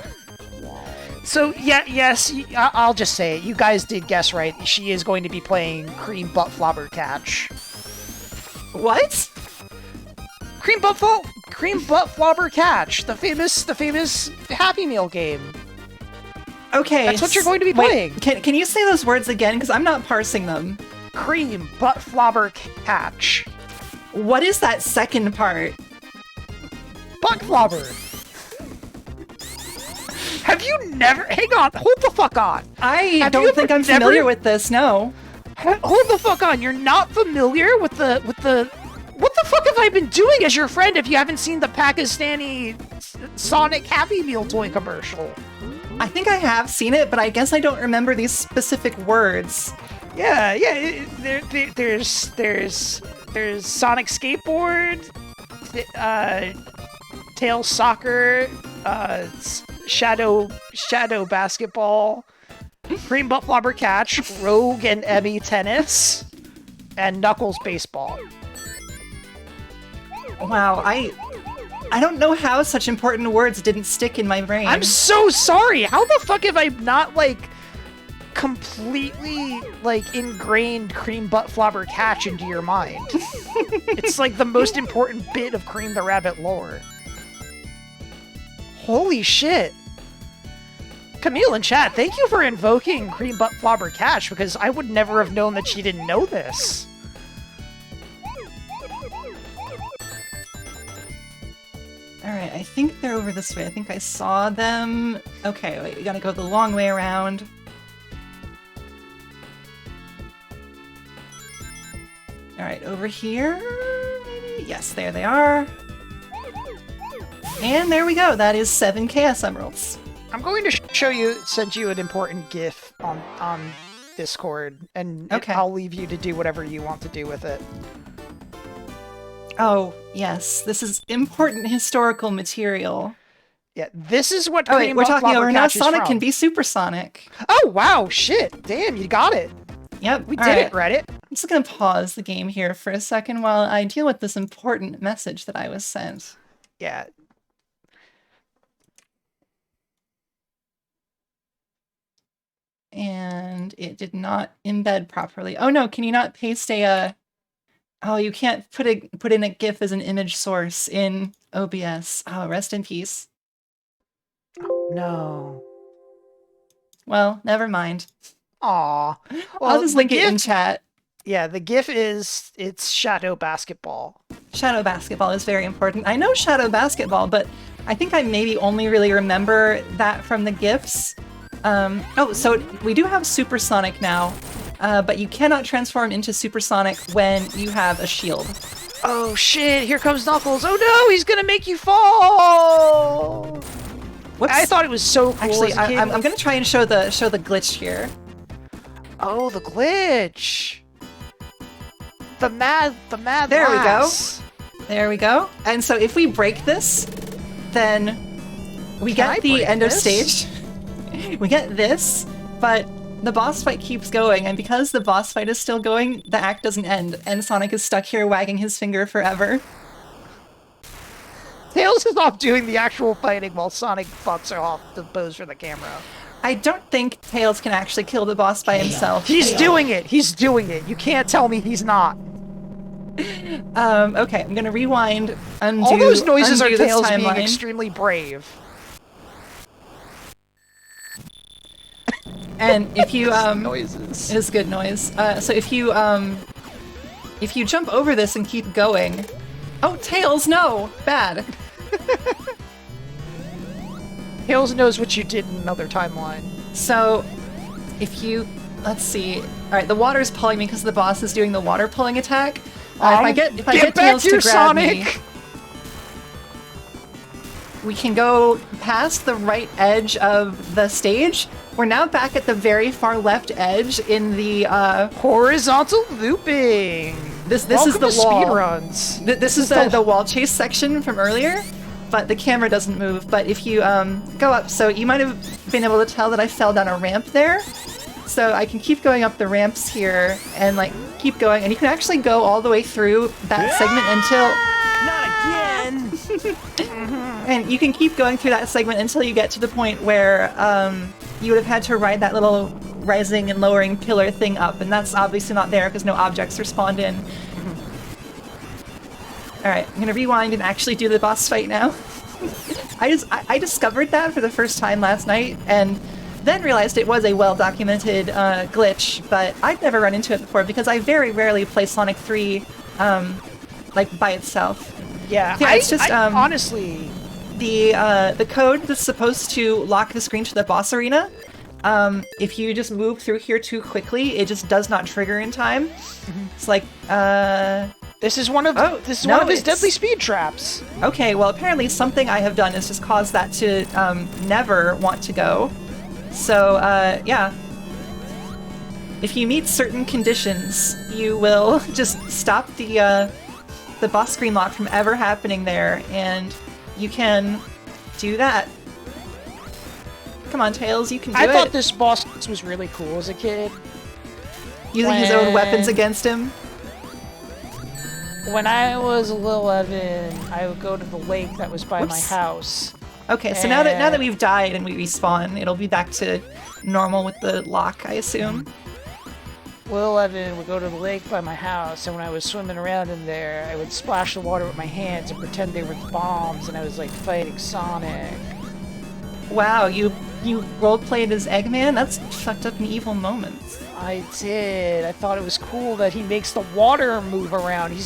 So, yes, I'll just say it. You guys did guess right. She is going to be playing Cream Butt Flobber Catch. What? Cream Butt Flobber Catch, the famous Happy Meal game. Okay. That's what you're going to be playing. Can you say those words again? Because I'm not parsing them. Cream Butt Flobber Catch. What is that second part? Butt Flobber. Have you never... Hang on, hold the fuck on. I don't think I'm familiar with this, no. Hold the fuck on, you're not familiar with the... What the fuck have I been doing as your friend if you haven't seen the Pakistani Sonic Happy Meal toy commercial? I think I have seen it, but I guess I don't remember these specific words. Yeah. There's Sonic Skateboard, Tails Soccer, Shadow Basketball, Cream Butt Flobber Catch, Rogue and Emmy Tennis, and Knuckles Baseball. Wow, I don't know how such important words didn't stick in my brain. I'm so sorry! How the fuck have I not, completely, ingrained Cream Butt Flobber Catch into your mind? It's, the most important bit of Cream the Rabbit lore. Holy shit! Camille in chat, thank you for invoking Cream Butt Flobber Catch, because I would never have known that she didn't know this. Alright, I think they're over this way. I think I saw them. Okay, wait, we gotta go the long way around. Alright, over here, maybe? Yes, there they are. And there we go, that is 7 Chaos Emeralds. I'm going to send you an important GIF on Discord, and okay. I'll leave you to do whatever you want to do with it. Oh, yes. This is important historical material. Yeah, this is what Oh, wait, Cream we're Buff talking over now. Blobbercatch is Sonic from. can be Supersonic. Oh, wow, shit. Damn, you got it. Yep. We all did right. it, Reddit. I'm just going to pause the game here for a second while I deal with this important message that I was sent. Yeah. And it did not embed properly. Oh no, can you not paste a... Oh, you can't put in a GIF as an image source in OBS. Oh, rest in peace. No. Well, never mind. Aw. Well, I'll just link it in GIF, chat. yeah, the GIF is, it's Shadow Basketball. Shadow Basketball is very important. I know Shadow Basketball, but I think I maybe only really remember that from the GIFs. Oh, so we do have Supersonic now, but you cannot transform into Supersonic when you have a shield. Oh shit, here comes Knuckles. Oh no, he's gonna make you fall! Whoops. I thought it was so cool. Actually, as a kid. I'm gonna try and show the glitch here. Oh, the glitch. The mad There we go. lass. There we go. And so if we break this, then we Can I get the break end of this? stage. We get this, but the boss fight keeps going, and because the boss fight is still going, the act doesn't end, and Sonic is stuck here wagging his finger forever. Tails is off doing the actual fighting while Sonic fucks her off to pose for the camera. I don't think Tails can actually kill the boss by himself. He's doing it! He's doing it! You can't tell me he's not. Okay, I'm gonna rewind, undo, All those noises are undo this Tails being timeline. extremely brave. And if you Noises. it is good noise. So if you jump over this and keep going, oh Tails, no, bad. Tails knows what you did in another timeline. So if you let's see, all right, the water's pulling me because the boss is doing the water pulling attack. If I get back Tails here, to grab me, Sonic! we can go past the right edge of the stage. We're now back at the very far left edge in the Horizontal looping. this Welcome is the to wall. Speedruns. This is the wall chase section from earlier, but the camera doesn't move. But if you go up, so you might have been able to tell that I fell down a ramp there. So I can keep going up the ramps here and like keep going, and you can actually go all the way through that segment until Not again! and you can keep going through that segment until you get to the point where you would have had to ride that little rising and lowering pillar thing up, and that's obviously not there because no objects are spawned in. Alright, I'm gonna rewind and actually do the boss fight now. I discovered that for the first time last night, and then realized it was a well-documented glitch, but I'd never run into it before because I very rarely play Sonic 3 like by itself. Yeah, It's just honestly, the code that's supposed to lock the screen to the boss arena. If you just move through here too quickly, it just does not trigger in time. It's like this is one of one of his deadly speed traps. okay, well apparently something I have done is just caused that to never want to go. So yeah, if you meet certain conditions, you will just stop the boss screen lock from ever happening there, and you can do that. Come on, Tails, you can do it. I thought this boss was really cool as a kid. Using his own weapons against him. When I was a little Evan, I would go to the lake that was by my Whoops. house. Okay, so now that we've died and we respawn, it'll be back to normal with the lock, I assume. Little Evan would go to the lake by my house, and when I was swimming around in there, I would splash the water with my hands and pretend they were bombs, and I was like fighting Sonic. Wow, you role-played as Eggman? That's fucked up and evil moments. I did. I thought it was cool that he makes the water move around. You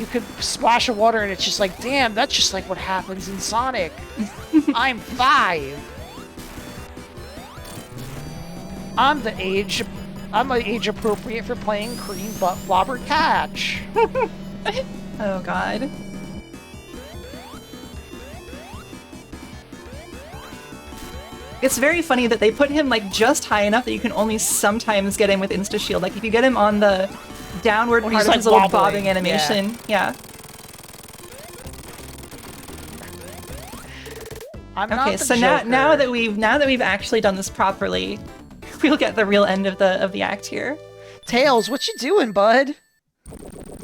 could splash of water and it's just like, damn, that's just like what happens in Sonic. I'm 5. I'm age appropriate for playing Cream Butt Blobbercatch. Oh god. It's very funny that they put him like just high enough that you can only sometimes get him with insta shield. Like if you get him on the downward When part he's, of like, his little wobbling, bobbing animation. Yeah. I'm not Okay, the so Joker. now that we've actually done this properly, we'll get the real end of the act here. Tails, what you doing, bud?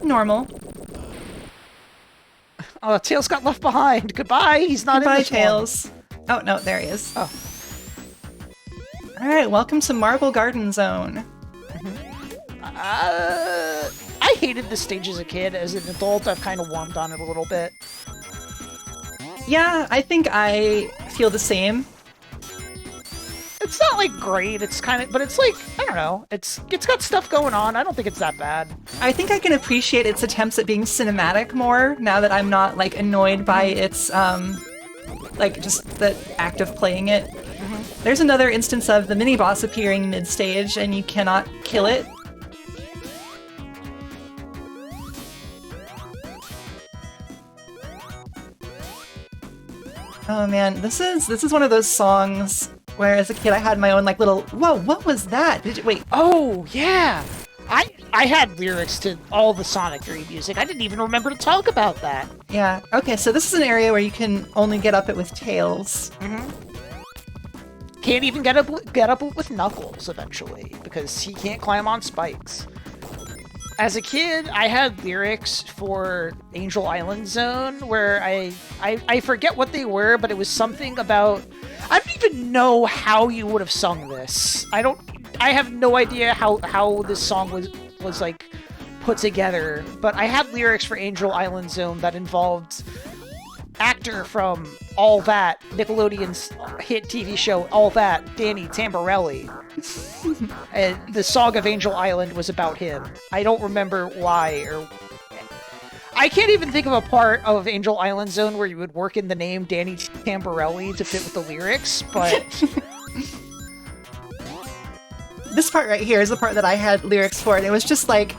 Normal. Oh, Tails got left behind. Goodbye. He's not in Goodbye, this one. Tails. Oh no, there he is. Oh. All right, welcome to Marble Garden Zone. I hated this stage as a kid. As an adult, I've kind of warmed on it a little bit. Yeah, I think I feel the same. It's not like great. It's kind of, but it's like, I don't know. It's got stuff going on. I don't think it's that bad. I think I can appreciate its attempts at being cinematic more now that I'm not like annoyed by its like just the act of playing it. There's another instance of the mini boss appearing mid-stage and you cannot kill it. Oh man, this is one of those songs where as a kid I had my own like little, whoa, what was that? Did you, wait. Oh, yeah. I had lyrics to all the Sonic 3 music. I didn't even remember to talk about that. Yeah, okay, so this is an area where you can only get up it with Tails. Can't even get up with Knuckles eventually because he can't climb on spikes. As a kid, I had lyrics for Angel Island Zone where I forget what they were, but it was something about, I don't even know how you would have sung this. I have no idea how this song was like put together, but I had lyrics for Angel Island Zone that involved actor from All That, Nickelodeon's hit TV show All That, Danny Tamborelli. And the song of Angel Island was about him. I don't remember why, or I can't even think of a part of Angel Island Zone where you would work in the name Danny Tamborelli to fit with the lyrics, but this part right here is the part that I had lyrics for, and it was just like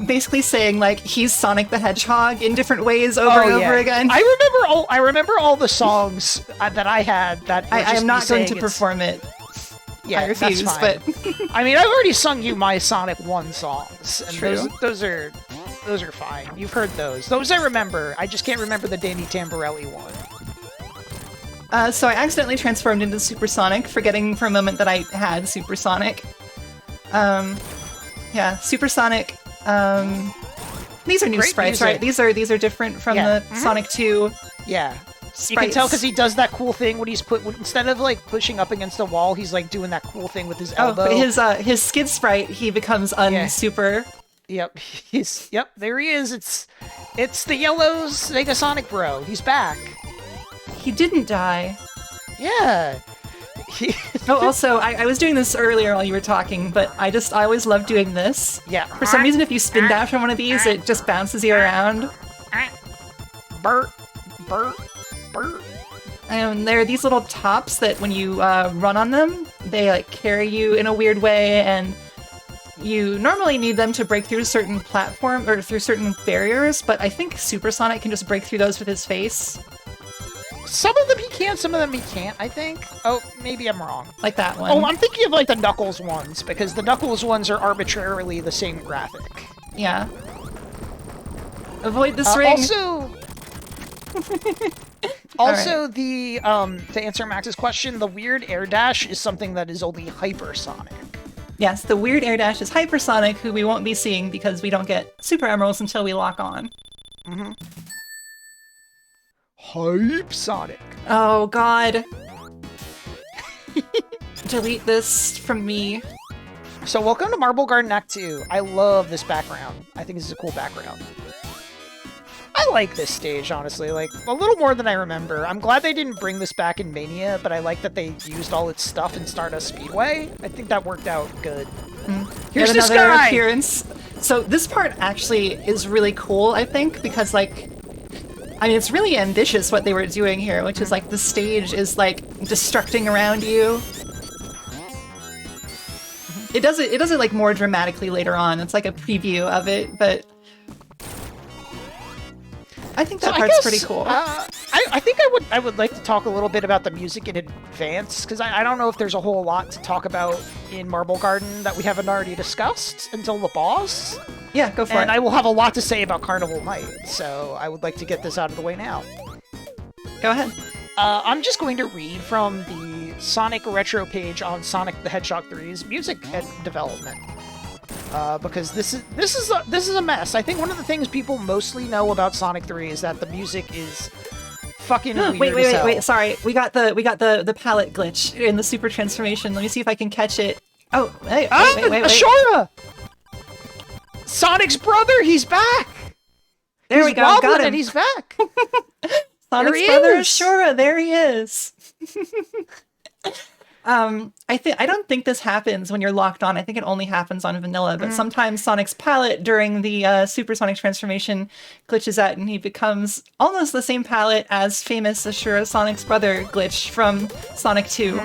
basically saying like he's Sonic the Hedgehog in different ways over and over again. I remember all the songs that I had. That I am not going to it's- perform it. Yeah, I refuse. that's But fine. I mean, I've already sung you my Sonic 1 songs, and True. those are fine. You've heard those. Those I remember. I just can't remember the Danny Tamborelli one. so I accidentally transformed into Supersonic, forgetting for a moment that I had Supersonic. Yeah, Supersonic. These are new Great sprites, music. right? These are different from Yeah. the Sonic 2. Yeah. Sprites. You can tell because he does that cool thing when instead of like pushing up against the wall, he's like doing that cool thing with his elbow. Oh, but his skid sprite, he becomes unsuper. Yep. Yep, there he is. It's the yellow Sega Sonic bro. He's back. He didn't die. Yeah. Oh, also, I was doing this earlier while you were talking, but I always love doing this. Yeah. For some reason, if you spin dash on one of these, it just bounces you around. Burt. Burt. Burt. And there are these little tops that when you run on them, they like carry you in a weird way, and you normally need them to break through certain platform or through certain barriers, but I think Supersonic can just break through those with his face. Some of them he can, some of them he can't, I think. Oh, maybe I'm wrong. Like that one. Oh, I'm thinking of like the Knuckles ones, because the Knuckles ones are arbitrarily the same graphic. Yeah. Avoid this ring. Also, Right. to answer Max's question, the weird air dash is something that is only hypersonic. Yes, the weird air dash is Hypersonic, who we won't be seeing because we don't get Super Emeralds until we lock on. Hype Sonic. Oh god. Delete this from me. So welcome to Marble Garden Act 2. I love this background. I think this is a cool background. I like this stage, honestly, like, a little more than I remember. I'm glad they didn't bring this back in Mania, but I like that they used all its stuff in Stardust Speedway. I think that worked out good. Here's Yet this another guy! appearance. So this part actually is really cool, I think, because like, I mean, it's really ambitious what they were doing here, which is like the stage is like destructing around you. It does it like more dramatically later on. It's like a preview of it, but I think that part's pretty cool. I I think I would like to talk a little bit about the music in advance, because I don't know if there's a whole lot to talk about in Marble Garden that we haven't already discussed until the boss. Yeah, go for it. And I will have a lot to say about Carnival Knight, so I would like to get this out of the way now. Go ahead. I'm just going to read from the Sonic Retro page on Sonic the Hedgehog 3's music and development. Because this is a mess. I think one of the things people mostly know about Sonic 3 is that the music is fucking weird as hell. Wait, sorry. We got the palette glitch in the super transformation. Let me see if I can catch it. Oh, wait. Ashura! Sonic's brother, he's back! There we go, got wobbling him. And he's back! Sonic's brother Ashura, there he is. I don't think this happens when you're locked on. I think it only happens on vanilla, but sometimes Sonic's palette during the Supersonic transformation glitches out and he becomes almost the same palette as famous Ashura Sonic's brother glitch from Sonic 2.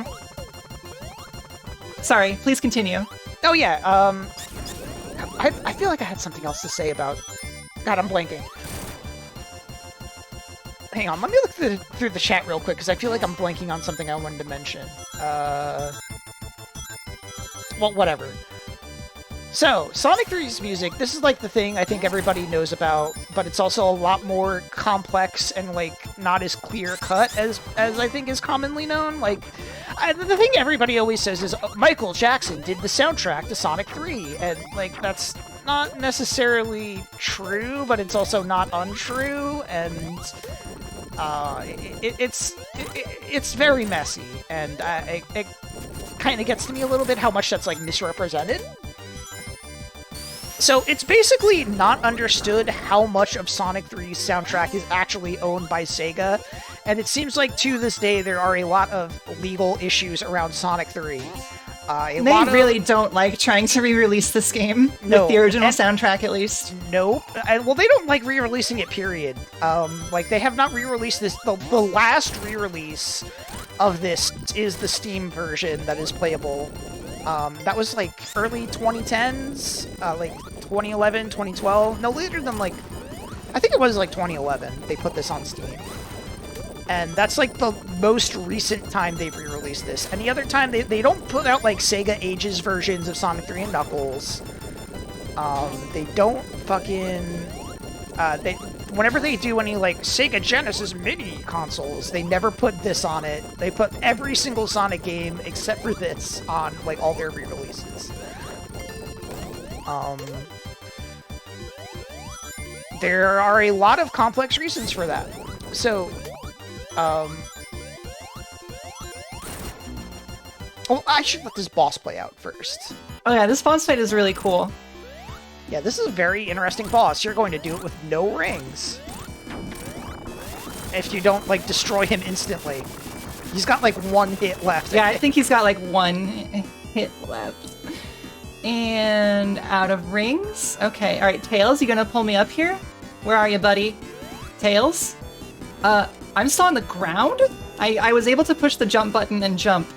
Sorry, please continue. Oh yeah, I feel like I had something else to say about... God, I'm blanking. Hang on, let me look through the chat real quick, because I feel like I'm blanking on something I wanted to mention. Well, whatever. So, Sonic 3's music, this is like the thing I think everybody knows about, but it's also a lot more complex and like not as clear-cut as I think is commonly known. Like, the thing everybody always says is, Michael Jackson did the soundtrack to Sonic 3, and like, that's not necessarily true, but it's also not untrue, and it's very messy, and it kind of gets to me a little bit how much that's like misrepresented. So it's basically not understood how much of Sonic 3's soundtrack is actually owned by Sega, and it seems like to this day there are a lot of legal issues around Sonic 3. They really don't like trying to re-release this game with the original soundtrack, at least. Nope. Well, they don't like re-releasing it, period. Like, they have not re-released this. The last re-release of this is the Steam version that is playable. That was, like, early 2010s? Like, 2011, 2012? No, later than, like... I think it was, like, 2011 they put this on Steam. And that's, like, the most recent time they've re-released this. Any other time, they don't put out, like, Sega Ages versions of Sonic 3 and Knuckles. They don't fucking... whenever they do any, like, Sega Genesis mini consoles, they never put this on it. They put every single Sonic game, except for this, on, like, all their re-releases. There are a lot of complex reasons for that. So... well, I should let this boss play out first. Oh yeah, this boss fight is really cool. Yeah, this is a very interesting boss. You're going to do it with no rings. If you don't, like, destroy him instantly. He's got, like, one hit left. Yeah, I think he's got, like, one hit left. And out of rings. Okay, alright, Tails, you gonna pull me up here? Where are you, buddy? Tails? I'm still on the ground? I was able to push the jump button and jump.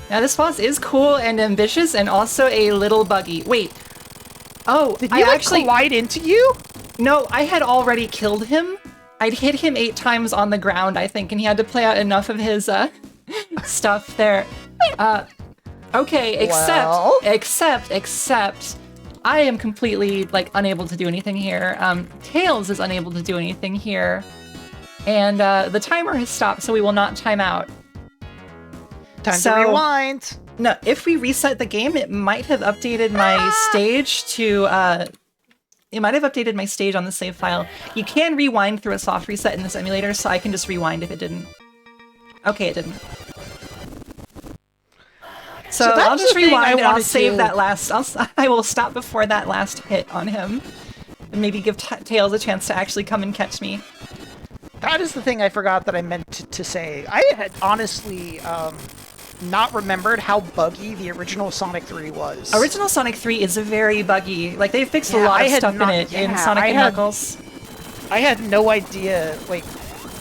Now this boss is cool and ambitious and also a little buggy. Wait. Oh, did he actually collide into you? No, I had already killed him. I'd hit him 8 times on the ground, I think, and he had to play out enough of his stuff there. Okay, except I am completely, like, unable to do anything here. Tails is unable to do anything here. And the timer has stopped, so we will not time out. Time to rewind. No, if we reset the game, it might have updated my stage to... it might have updated my stage on the save file. You can rewind through a soft reset in this emulator, so I can just rewind if it didn't. Okay, it didn't. So I'll just rewind and I'll save that last... I will stop before that last hit on him. And maybe give Tails a chance to actually come and catch me. That is the thing I forgot that I meant to say. I had honestly not remembered how buggy the original Sonic 3 was. Original Sonic 3 is very buggy. Like, they fixed a lot of stuff in it in Sonic and Knuckles. I had no idea, like...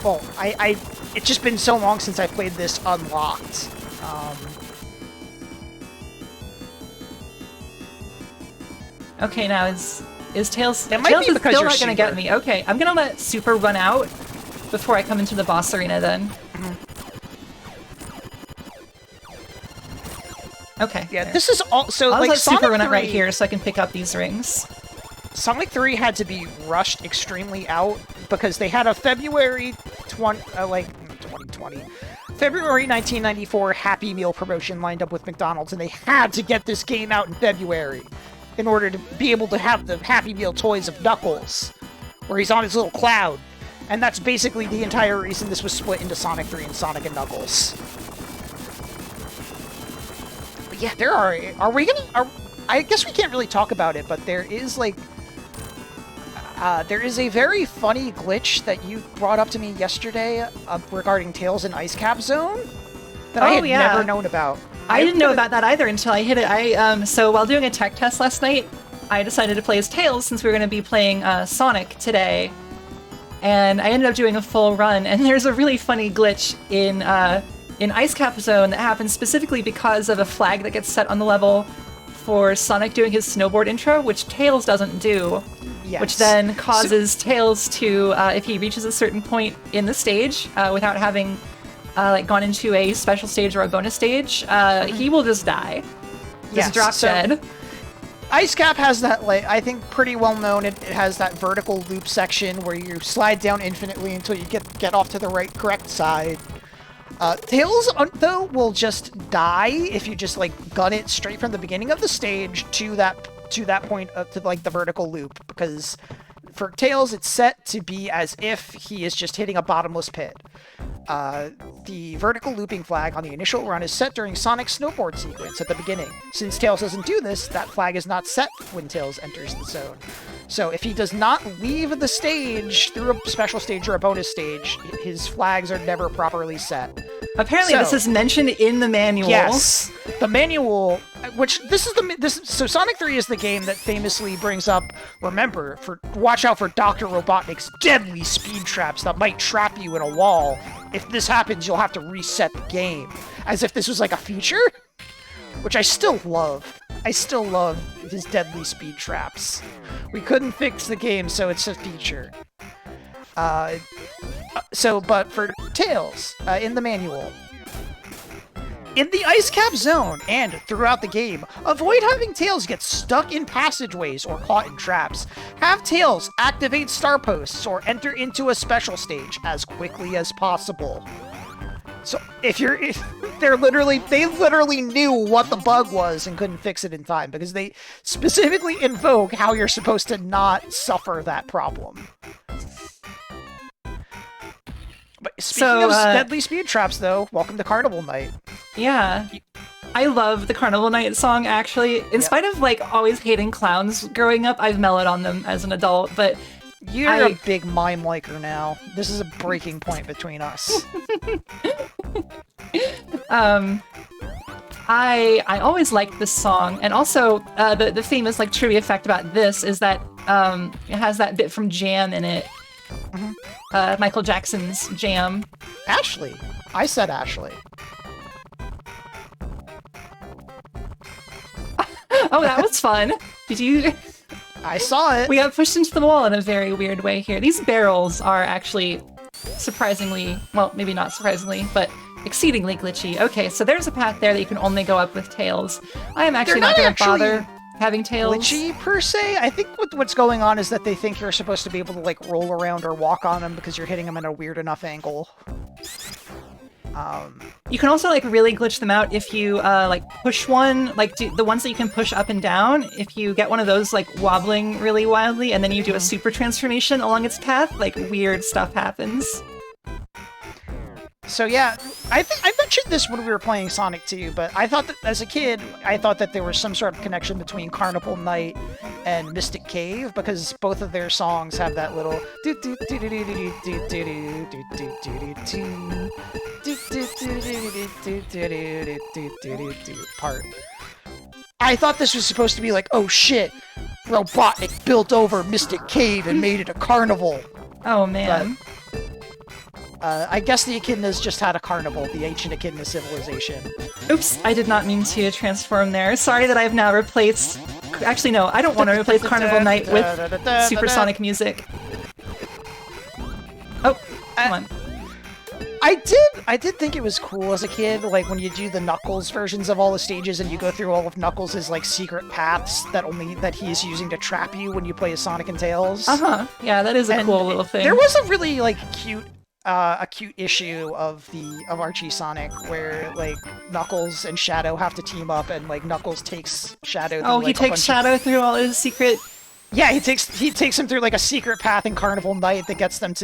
Well, it's just been so long since I played this unlocked. Okay, now is Tails... It might Tails be is because still you're not gonna get me. Okay, I'm gonna let Super run out. before I come into the boss arena then. Okay. Yeah, there. this is all. So I'll like let Sonic Super run 3, it right here so I can pick up these rings. Sonic 3 had to be rushed extremely out because they had a February 2020, February 1994 Happy Meal promotion lined up with McDonald's, and they had to get this game out in February in order to be able to have the Happy Meal toys of Knuckles, where he's on his little cloud. And that's basically the entire reason this was split into Sonic 3 and Sonic and Knuckles. But yeah, there are we gonna... I guess we can't really talk about it, but there is, like... there is a very funny glitch that you brought up to me yesterday regarding Tails in Ice Cap Zone that I had never known about. I didn't know about that either until I hit it. So while doing a tech test last night, I decided to play as Tails since we were going to be playing Sonic today. And I ended up doing a full run, and there's a really funny glitch in Ice Cap Zone that happens specifically because of a flag that gets set on the level for Sonic doing his snowboard intro, which Tails doesn't do. Yes. Which then causes Tails to, if he reaches a certain point in the stage without having gone into a special stage or a bonus stage, he will just die. Just drop dead. Ice Cap has that, like, I think pretty well known. It has that vertical loop section where you slide down infinitely until you get off to the correct side. Tails, though, will just die if you just, like, gun it straight from the beginning of the stage to that point to, like, the vertical loop, because for Tails it's set to be as if he is just hitting a bottomless pit. The vertical looping flag on the initial run is set during Sonic's snowboard sequence at the beginning. Since Tails doesn't do this, that flag is not set when Tails enters the zone. So if he does not leave the stage through a special stage or a bonus stage, his flags are never properly set. Apparently this is mentioned in the manual. Yes, the manual, which so Sonic 3 is the game that famously brings up, remember, watch out for Dr. Robotnik's deadly speed traps that might trap you in a wall. If this happens, you'll have to reset the game. As if this was like a feature, which I still love. I still love his deadly speed traps. We couldn't fix the game, so it's a feature. But for Tails, in the manual, in the Ice Cap Zone and throughout the game, avoid having Tails get stuck in passageways or caught in traps. Have Tails activate star posts or enter into a special stage as quickly as possible. So they literally knew what the bug was and couldn't fix it in time because they specifically invoke how you're supposed to not suffer that problem. But speaking of deadly speed traps, though, welcome to Carnival Night. Yeah. I love the Carnival Night song, actually. In spite of, like, always hating clowns growing up, I've mellowed on them as an adult, but... You're a big mime liker now. This is a breaking point between us. I always liked this song, and also the famous, like, trivia fact about this is that it has that bit from Jam in it. Mm-hmm. Michael Jackson's Jam. Ashley. I said Ashley. Oh, that was fun. Did you... I saw it. We got pushed into the wall in a very weird way here. These barrels are actually surprisingly, well, maybe not surprisingly, but exceedingly glitchy. Okay, so there's a path there that you can only go up with Tails. I am actually not going to bother having Tails. Glitchy, per se? I think what's going on is that they think you're supposed to be able to, like, roll around or walk on them because you're hitting them at a weird enough angle. You can also, like, really glitch them out if you, like, push one, like, the ones that you can push up and down, if you get one of those, like, wobbling really wildly, and then you do a super transformation along its path, like, weird stuff happens. So yeah, I mentioned this when we were playing Sonic 2, but I thought that, as a kid, I thought that there was some sort of connection between Carnival Night and Mystic Cave, because both of their songs have that little part. I thought this was supposed to be like, oh shit, Robotnik built over Mystic Cave and made it a carnival. Oh man. But, I guess the echidnas just had a carnival, the ancient echidna civilization. Oops, I did not mean to transform there. Sorry that I have now replaced... Actually, no, I don't want to replace Carnival Night with Supersonic music. Oh, Come on. I did think it was cool as a kid, like when you do the Knuckles versions of all the stages and you go through all of Knuckles' like secret paths that he's using to trap you when you play as Sonic and Tails. Yeah, that is a cool little thing. There was a really like cute issue of Archie Sonic where like Knuckles and Shadow have to team up and like Knuckles takes Shadow through, he takes Shadow through all his secret. Yeah, he takes him through like a secret path in Carnival Knight that gets them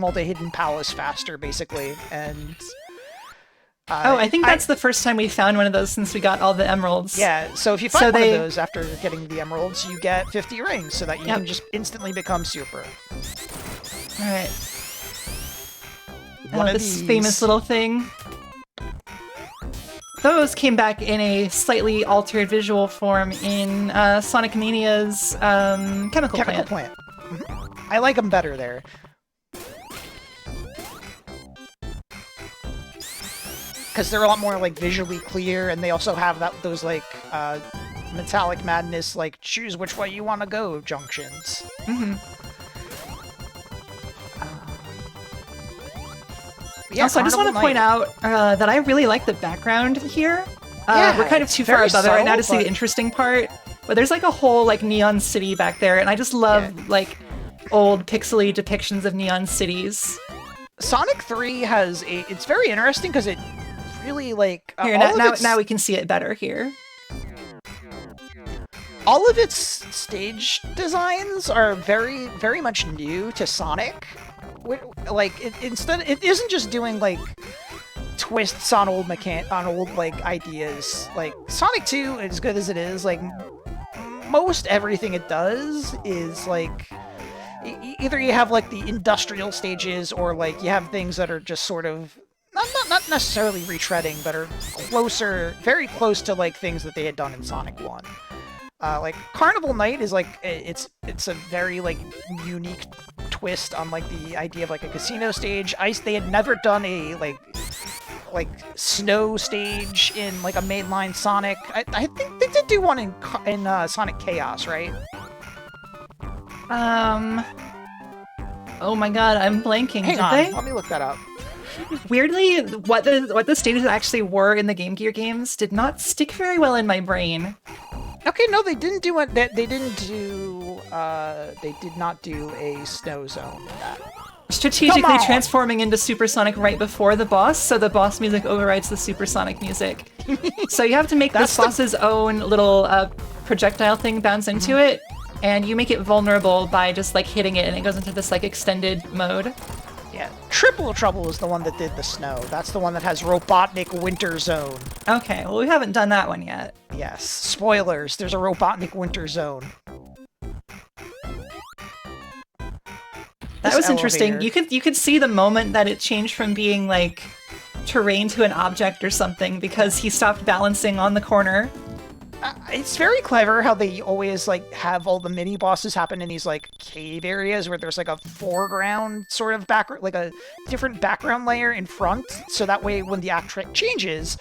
all to Hidden Palace faster, basically. And I think that's the first time we found one of those since we got all the emeralds. Yeah, so if you find one of those after getting the emeralds, you get 50 rings so that you can just instantly become super. All right. This famous little thing. Those came back in a slightly altered visual form in Sonic Mania's Chemical Plant. Mm-hmm. I like them better there. Because they're a lot more like visually clear, and they also have those like Metallic Madness, like choose which way you want to go junctions. Mm-hmm. Yeah, also, I just want to point out that I really like the background here. Yeah, we're kind of too far above it right now to see the interesting part, but there's like a whole like neon city back there, and I just love like old pixely depictions of neon cities. Sonic 3 it's very interesting because it really like here now we can see it better here. All of its stage designs are very, very much new to Sonic. Like it isn't just doing like twists on old like ideas. Like Sonic 2, as good as it is, like most everything it does is like either you have like the industrial stages or like you have things that are just sort of not necessarily retreading, but are very close to like things that they had done in Sonic 1. Like Carnival Knight is like it's a very like unique twist on like the idea of like a casino stage. They had never done a like snow stage in like a mainline Sonic. I think they did do one in Sonic Chaos, right? Oh my god, I'm blanking. Hang on, let me look that up. Weirdly, what the stages actually were in the Game Gear games did not stick very well in my brain. Okay, no, they didn't do it. They did not do a snow zone in that. Strategically transforming into Supersonic right before the boss, so the boss music overrides the Supersonic music. So you have to make this boss's own little projectile thing bounce into it, and you make it vulnerable by just like hitting it, and it goes into this like extended mode. Yeah, Triple Trouble is the one that did the snow. That's the one that has Robotnik Winter Zone. Okay, well we haven't done that one yet. Yes, spoilers. There's a Robotnik Winter Zone. That was interesting. You could see the moment that it changed from being like terrain to an object or something because he stopped balancing on the corner. It's very clever how they always like have all the mini bosses happen in these like cave areas where there's like a foreground sort of background, like a different background layer in front, so that way when the act changes,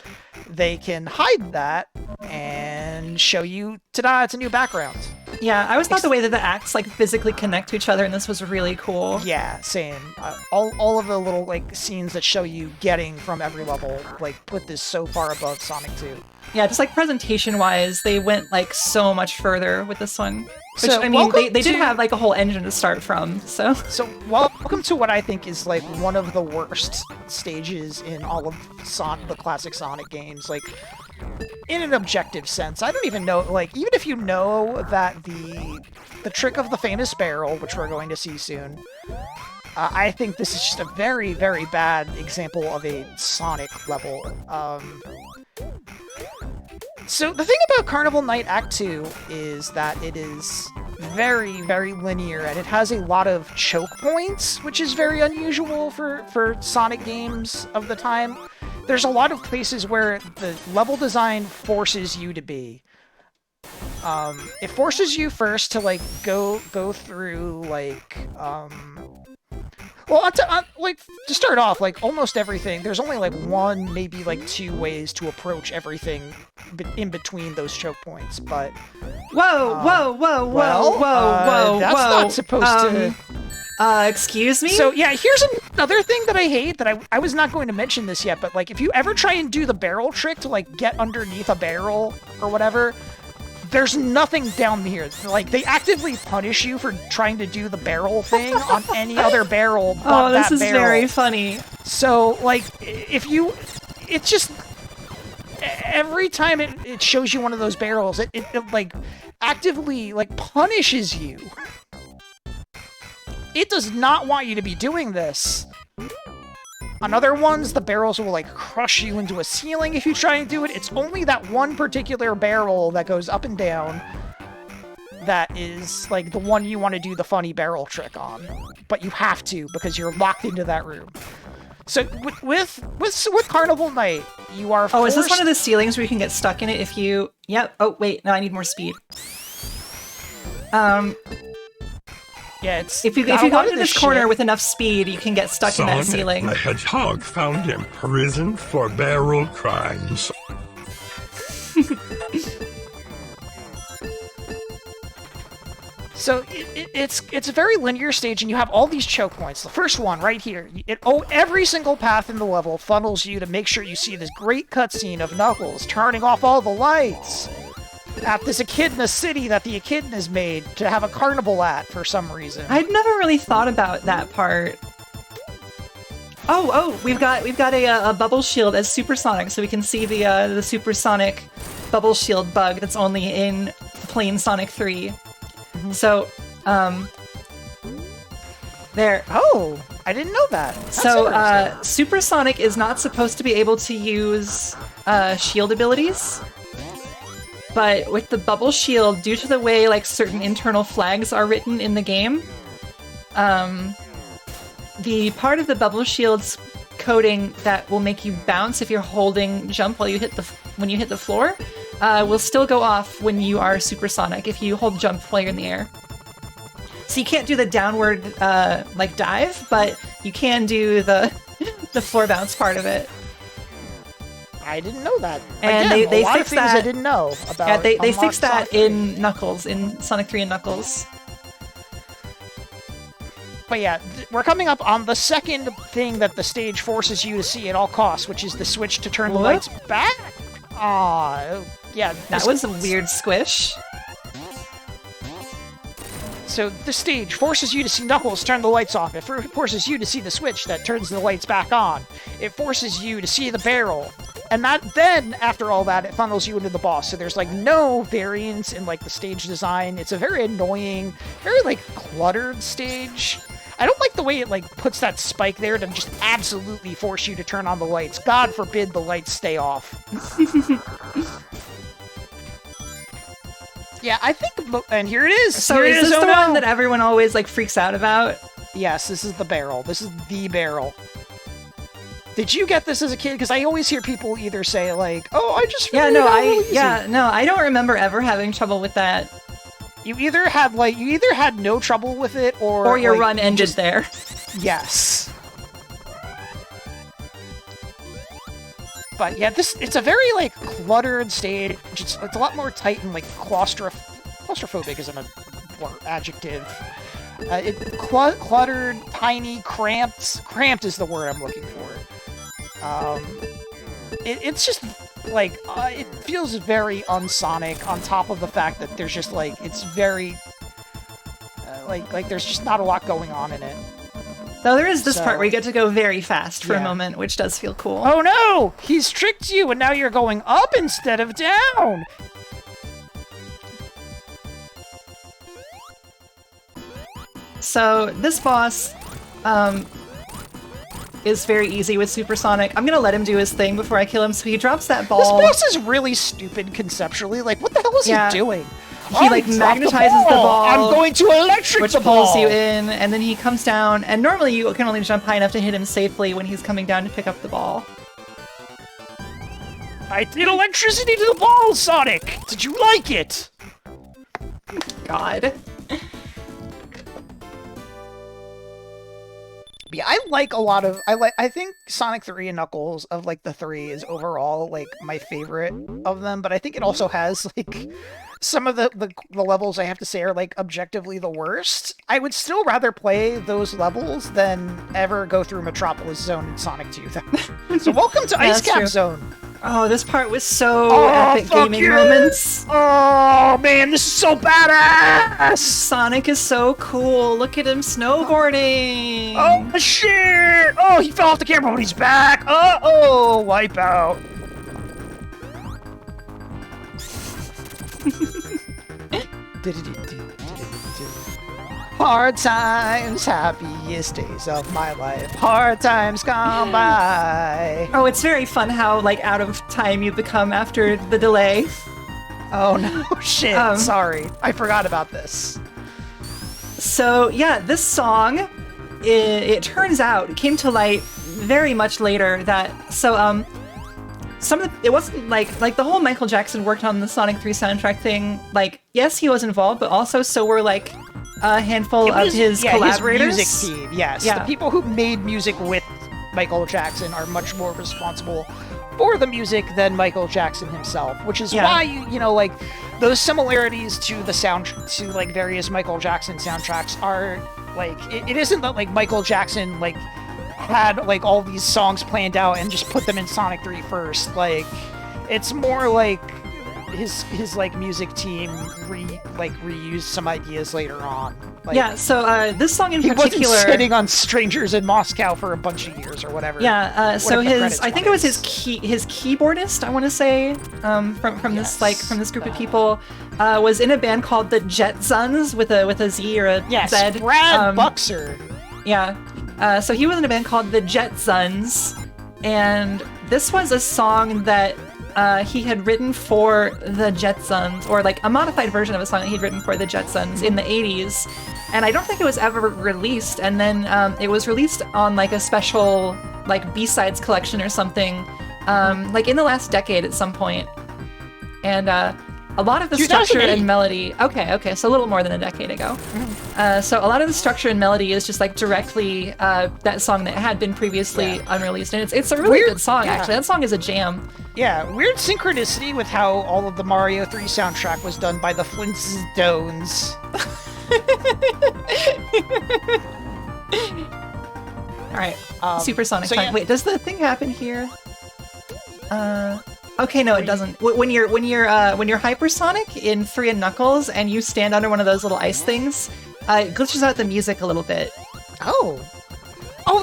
they can hide that and show you, ta-da, it's a new background. Yeah, I always thought the way that the acts like physically connect to each other, and this was really cool. Yeah, same. All of the little like scenes that show you getting from every level like put this so far above Sonic 2. Yeah, just like presentation-wise, they went like so much further with this one. Which, So, I mean, they welcome did to- have like a whole engine to start from, so... So, welcome to what I think is like one of the worst stages in all of the classic Sonic games. Like, in an objective sense, I don't even know. Like, even if you know that the trick of the famous barrel, which we're going to see soon, I think this is just a very, very bad example of a Sonic level. So the thing about Carnival Knight Act 2 is that it is very, very linear, and it has a lot of choke points, which is very unusual for Sonic games of the time. There's a lot of places where the level design forces you to be. It forces you first to like go through like well, to start off, like almost everything, there's only like one, maybe like two ways to approach everything in between those choke points. But Whoa! that's not supposed to. Excuse me? So yeah, here's another thing that I hate that I was not going to mention this yet, but like if you ever try and do the barrel trick to like get underneath a barrel or whatever, there's nothing down here. Like they actively punish you for trying to do the barrel thing on any other barrel but Oh, this that is barrel. very funny. So like it's just every time it shows you one of those barrels, it like actively like punishes you. It does not want you to be doing this. On other ones, the barrels will like crush you into a ceiling if you try and do it. It's only that one particular barrel that goes up and down that is like the one you want to do the funny barrel trick on. But you have to because you're locked into that room. So with Carnival Knight, you are Oh, is this forced- one of the ceilings where you can get stuck in it if you... Yep. Oh, wait. No, I need more speed. Yeah, it's If you got go a lot into of this shit. corner with enough speed, you can get stuck in that Sonic ceiling. the Hedgehog found in prison for barrel crimes. So it's a very linear stage, and you have all these choke points. The first one right here, every single path in the level funnels you to make sure you see this great cutscene of Knuckles turning off all the lights at this echidna city that the echidnas made to have a carnival at for some reason. I'd never really thought about that part. Oh, we've got a bubble shield as Supersonic, so we can see the Supersonic bubble shield bug that's only in plain Sonic 3. So, there. Oh, I didn't know that. That's So, interesting. Supersonic is not supposed to be able to use shield abilities. But with the bubble shield, due to the way like certain internal flags are written in the game, the part of the bubble shield's coding that will make you bounce if you're holding jump while you hit when you hit the floor will still go off when you are supersonic if you hold jump while you're in the air. So you can't do the downward like dive, but you can do the the floor bounce part of it. I didn't know that. And Again, they a lot of fixed things that. I didn't know about. Yeah, they Unlocked fixed that Sonic 3. in Knuckles, in Sonic 3 and Knuckles. But yeah, we're coming up on the second thing that the stage forces you to see at all costs, which is the switch to turn the What? lights back. Aw, yeah. That was a weird squish. So the stage forces you to see Knuckles turn the lights off. It forces you to see the switch that turns the lights back on. It forces you to see the barrel. And then, after all that, it funnels you into the boss. So there's, like, no variance in, like, the stage design. It's a very annoying, very, like, cluttered stage. I don't like the way it, like, puts that spike there to just absolutely force you to turn on the lights. God forbid the lights stay off. Yeah, I think... And here it is! So Here it is this oh the no! one that everyone always like freaks out about? Yes, this is the barrel. This is the barrel. Did you get this as a kid? Because I always hear people either say, like, oh, I just Yeah, figured no, it out real easy. I don't remember ever having trouble with that. You either had no trouble with it, Or your like, run you ended just- there. Yes. But yeah, it's a very, like, cluttered stage. It's a lot more tight and, like, claustrophobic isn't a adjective. Cluttered, tiny, cramped. Cramped is the word I'm looking for. It's just, like, it feels very unsonic on top of the fact that there's just, like, it's very, like there's just not a lot going on in it. Though there is this So- part where you get to go very fast for a Yeah. moment, which does feel cool. Oh no! He's tricked you, and now you're going up instead of down! So this boss is very easy with Supersonic. I'm gonna let him do his thing before I kill him. So he drops that This ball. boss is really stupid conceptually. Like, what the hell is Yeah. he doing? He, like, dropped magnetizes the ball, I'm going to electric which the pulls ball! you in, and then he comes down. And normally you can only jump high enough to hit him safely when he's coming down to pick up the ball. I did electricity to the ball, Sonic! Did you like it? God. But Yeah, I like a lot of I think Sonic 3 and Knuckles of like the three is overall like my favorite of them, but I think it also has like some of the levels I have to say are like objectively the worst. I would still rather play those levels than ever go through Metropolis Zone in Sonic 2 though. So welcome to Ice Cap Zone. Oh, this part was so epic gaming moments. Oh man, this is so badass! Sonic is so cool. Look at him snowboarding. Oh shit! Oh, he fell off the camera, but he's back. Oh, wipe out. Hard times, happiest days of my life. Hard times gone by. Oh, it's very fun how like out of time you become after the delay. Oh no, shit, sorry. I forgot about this. So yeah, this song, it turns out, came to light very much later that, some of the, it wasn't like the whole Michael Jackson worked on the Sonic 3 soundtrack thing, like, yes, he was involved, but also so were like a handful of his collaborators. His music team, yes. Yeah. The people who made music with Michael Jackson are much more responsible for the music than Michael Jackson himself, which is why you know, like, those similarities to the to like various Michael Jackson soundtracks are like it isn't that like Michael Jackson like had like all these songs planned out and just put them in Sonic 3 first. Like, it's more like his like music team reused some ideas later on. Like, yeah, so this song in particular, he wasn't sitting on Strangers in Moscow for a bunch of years or whatever. Yeah, so I think it was his keyboardist, I want to say, from this group of people, was in a band called the Jetsons with a Z or a Z. Brad Buxer. Yeah, so he was in a band called the Jetsons, and this was a song that he had written for the Jetsons, or like a modified version of a song that he'd written for the Jetsons in the 80s, and I don't think it was ever released, and then it was released on like a special like B-sides collection or something, like in the last decade at some point. And a lot of the structure and melody, okay, so a little more than a decade ago. So a lot of the structure and melody is just like directly that song that had been previously unreleased, and it's a really good song, actually. That song is a jam. Yeah, weird synchronicity with how all of the Mario 3 soundtrack was done by the Flintstones. Alright, Supersonic time. Wait, does the thing happen here? Okay, no, it doesn't. When you're hypersonic in 3 and Knuckles and you stand under one of those little ice things, it glitches out the music a little bit. Oh,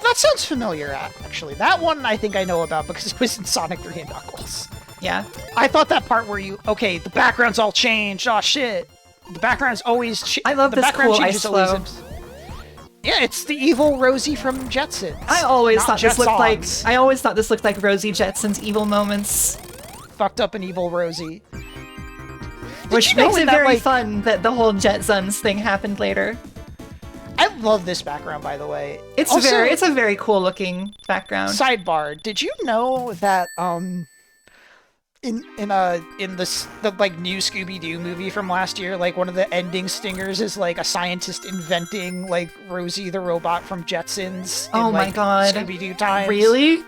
that sounds familiar, actually. That one I think I know about because it was in Sonic 3 and Knuckles. Yeah. I thought that part where the background's all changed. Oh, shit. The background's always I love this cool ice flow. Yeah, it's the evil Rosie from Jetsons. I always thought this looked like Rosie Jetson's evil moments. Fucked up and evil Rosie. Which makes it very fun that the whole Jetsons thing happened later. I love this background, by the way. It's a very cool looking background. Sidebar: did you know that in the like new Scooby-Doo movie from last year, like one of the ending stingers is like a scientist inventing like Rosie the robot from Jetsons. Oh my god! Scooby-Doo times. Really?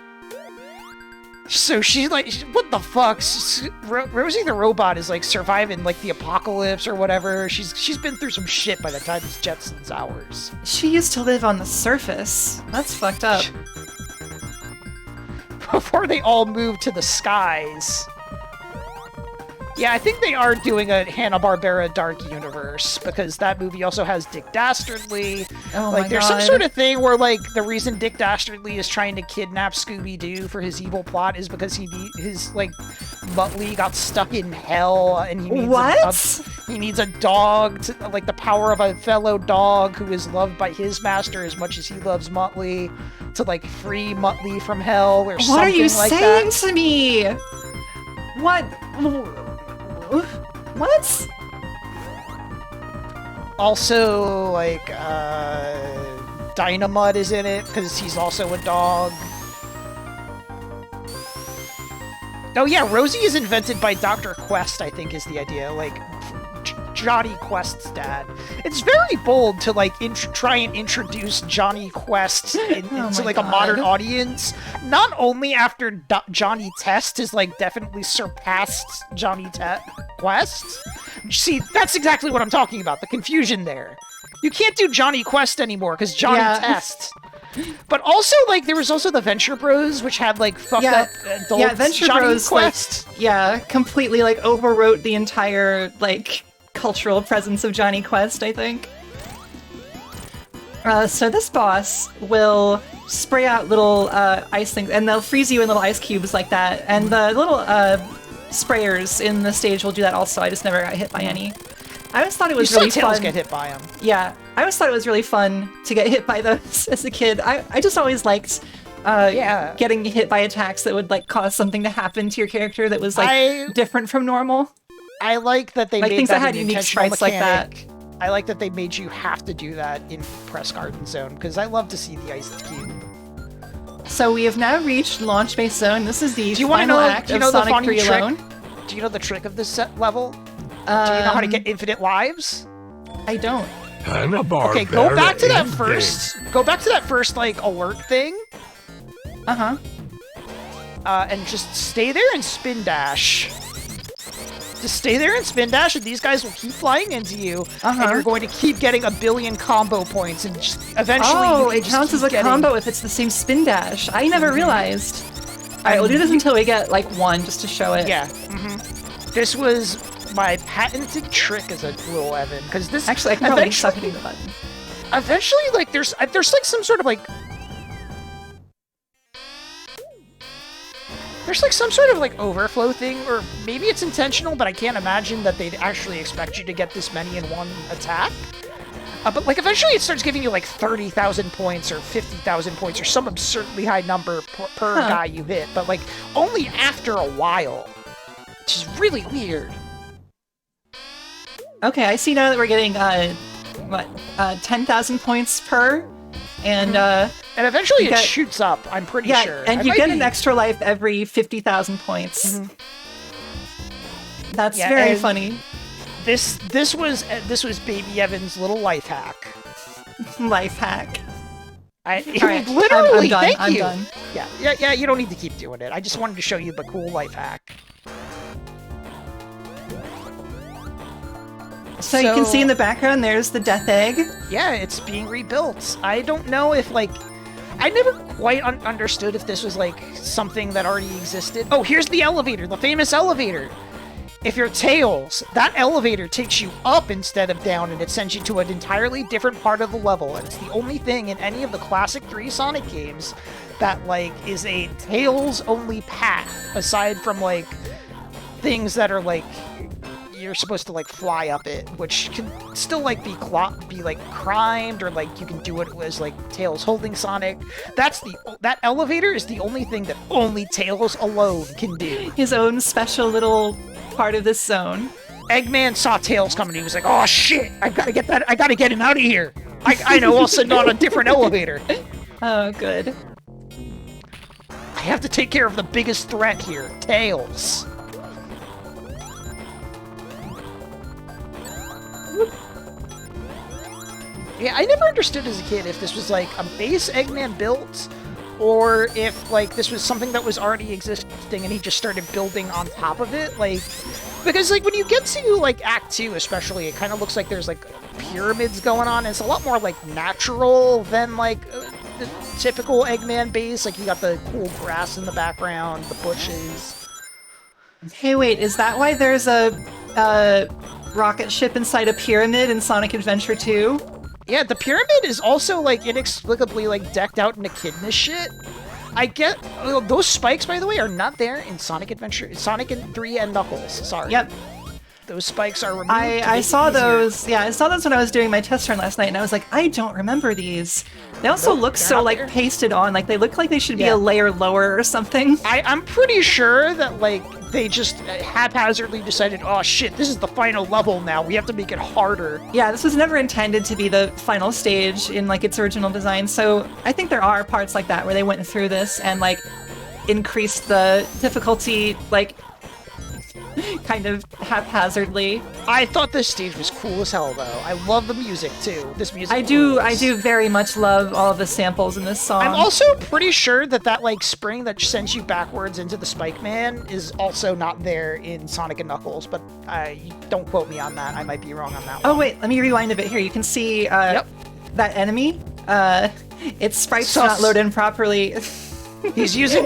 So she's like, what the fuck? Rosie the robot is like surviving like the apocalypse or whatever. She's been through some shit by the time it's Jetsons hours. She used to live on the surface. That's fucked up. Before they all moved to the skies. Yeah, I think they are doing a Hanna-Barbera Dark Universe, because that movie also has Dick Dastardly. Oh like, my there's God. some sort of thing where, like, the reason Dick Dastardly is trying to kidnap Scooby-Doo for his evil plot is because his Muttley got stuck in hell, and he needs he needs a dog, to, like, the power of a fellow dog who is loved by his master as much as he loves Muttley, to, like, free Muttley from hell, or something like that. What are you saying to me? What? What? Also, like, Dynamut is in it, because he's also a dog. Oh yeah, Rosie is invented by Dr. Quest, I think is the idea. Like, Johnny Quest's dad. It's very bold to like try and introduce Johnny Quest into like a modern audience. Not only after Johnny Test has like definitely surpassed Johnny Quest. See, that's exactly what I'm talking about. The confusion there. You can't do Johnny Quest anymore because Johnny Test. But also, like, there was also the Venture Bros, which had, like, fucked up adult Venture Johnny Bros, Quest. Like, completely, like, overwrote the entire, like, cultural presence of Johnny Quest, I think. So this boss will spray out little ice things, and they'll freeze you in little ice cubes like that, and the little sprayers in the stage will do that also. I just never got hit by any. I always thought it was really fun. Get hit by them. Yeah, I always thought it was really fun to get hit by those as a kid. I just always liked getting hit by attacks that would like cause something to happen to your character that was like different from normal. I like that they like made things that that had an unique intentional sprites like mechanic. that. I like that they made you have to do that in Press Garden Zone because I love to see the ice cube. So we have now reached Launch Base Zone. This is the final act of Sonic 3 alone. Do you know the trick of this set level? Do you know how to get infinite lives? I don't. Okay, go back to that first. Go back to that first like alert thing. And just stay there and spin dash. Just stay there and spin dash, and these guys will keep flying into you, and you're going to keep getting a billion combo points, and just eventually it counts as a combo if it's the same spin dash. I never realized. Alright, we'll do this until we get, like, one, just to show it. Yeah. This was my patented trick as a little Evan, because this... Actually, I can probably suck hitting the button. Eventually, like, there's like, some sort of, like... There's, like, some sort of, like, overflow thing, or maybe it's intentional, but I can't imagine that they'd actually expect you to get this many in one attack. But, like, eventually it starts giving you, like, 30,000 points or 50,000 points or some absurdly high number per guy you hit. But, like, only after a while. Which is really weird. Okay, I see now that we're getting, 10,000 points per, and eventually it shoots up, I'm pretty sure. And you get an extra life every 50,000 points. That's very funny. This was Baby Evan's little life hack. Life hack. Right, literally, I'm done. thank you. Done. Yeah, you don't need to keep doing it. I just wanted to show you the cool life hack. So you can see in the background, there's the Death Egg. Yeah, it's being rebuilt. I don't know if, like... I never quite understood if this was, like, something that already existed. Oh, here's the elevator, the famous elevator! If you're Tails, that elevator takes you up instead of down, and it sends you to an entirely different part of the level, and it's the only thing in any of the classic 3 Sonic games that, like, is a Tails-only path, aside from, like, things that are, like... You're supposed to like fly up it, which can still like be like crimed, or like you can do it as like Tails holding Sonic. That elevator is the only thing that only Tails alone can do. His own special little part of this zone. Eggman saw Tails coming. He was like, "Oh shit! I gotta get that! I gotta get him out of here! I know. I'll send on a different elevator." Oh, good. I have to take care of the biggest threat here, Tails. Yeah, I never understood as a kid if this was like a base Eggman built, or if like this was something that was already existing and he just started building on top of it. Like, because like when you get to like Act 2 especially, it kind of looks like there's like pyramids going on. It's a lot more like natural than like the typical Eggman base. Like you got the cool grass in the background, the bushes. Hey, wait, is that why there's a rocket ship inside a pyramid in Sonic Adventure 2? Yeah, the pyramid is also, like, inexplicably, like, decked out in echidna shit. I get... those spikes, by the way, are not there in Sonic Adventure... Sonic 3 and Knuckles, sorry. Yep. Those spikes are removed. I saw those... Yeah, I saw those when I was doing my test run last night, and I was like, I don't remember these. They also look so, like, pasted on. Like, they look like they should be a layer lower or something. I'm pretty sure that, like, they just haphazardly decided, oh shit, this is the final level now, we have to make it harder. Yeah, this was never intended to be the final stage in, like, its original design, so I think there are parts like that where they went through this and, like, increased the difficulty, like, kind of haphazardly. I thought this stage was cool as hell, though. I love the music too. This music. I do very much love all of the samples in this song. I'm also pretty sure that like spring that sends you backwards into the Spike Man is also not there in Sonic and Knuckles, but don't quote me on that. I might be wrong on that one. Oh wait, let me rewind a bit here. You can see that enemy. Its sprites Sus. not load in properly. He's using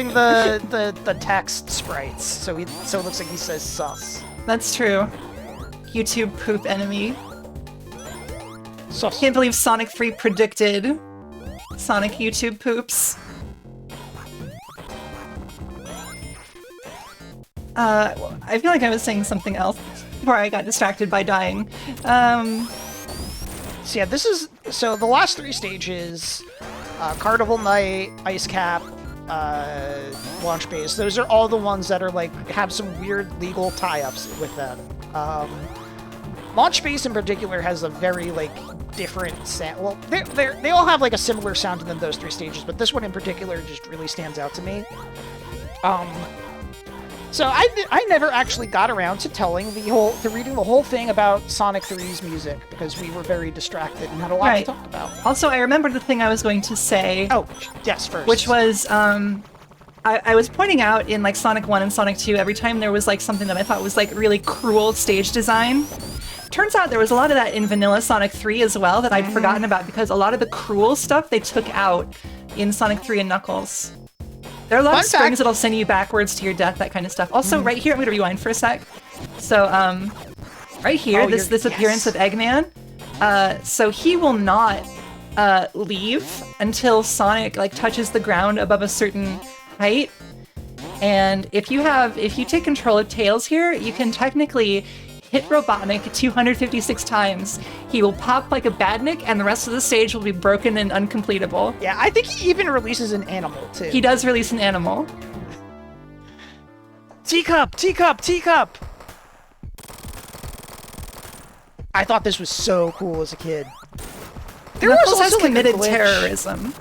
the text sprites, so it looks like he says sus. That's true. YouTube poop enemy. Sus. Can't believe Sonic 3 predicted Sonic YouTube poops. I feel like I was saying something else before I got distracted by dying. So yeah, the last 3 stages, Carnival Knight, Ice Cap, Launch Base, those are all the ones that are like, have some weird legal tie-ups with them. Launch Base in particular has a very like different sound. Well, they all have like a similar sound to them, those 3 stages, but this one in particular just really stands out to me. So I never actually got around to reading the whole thing about Sonic 3's music because we were very distracted and had a lot to talk about. Also, I remembered the thing I was going to say. Oh, yes, first. Which was, I was pointing out in like Sonic 1 and Sonic 2, every time there was like something that I thought was like really cruel stage design. Turns out there was a lot of that in vanilla Sonic 3 as well that I'd forgotten about because a lot of the cruel stuff they took out in Sonic 3 and Knuckles. There are a lot of springs that'll send you backwards to your death, that kind of stuff. Also, right here, I'm going to rewind for a sec. So, right here, this appearance of Eggman. So he will not leave until Sonic like touches the ground above a certain height. And if you take control of Tails here, you can technically hit Robotnik 256 times. He will pop like a badnik, and the rest of the stage will be broken and uncompletable. Yeah, I think he even releases an animal, too. He does release an animal. Teacup! Teacup! Teacup! I thought this was so cool as a kid. Knuckles has committed terrorism.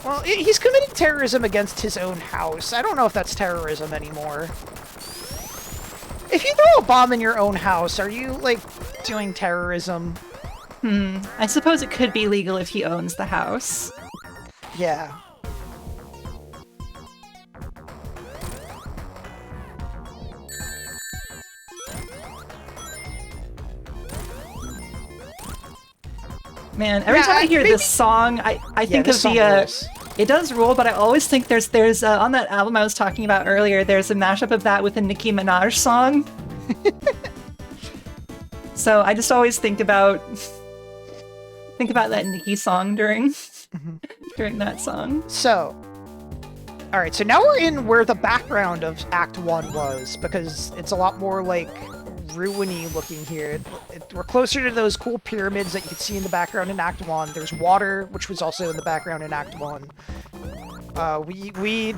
Well, he's committing terrorism against his own house. I don't know if that's terrorism anymore. If you throw a bomb in your own house, are you, like, doing terrorism? I suppose it could be legal if he owns the house. Yeah. Man, every time I hear this song, I think of the... It does rule, but I always think there's on that album I was talking about earlier, there's a mashup of that with a Nicki Minaj song. So I just always think about that Nicki song during that song. So, all right, so now we're in where the background of Act 1 was, because it's a lot more like ruiny looking here. We're closer to those cool pyramids that you could see in the background in Act 1. There's water, which was also in the background in Act 1. We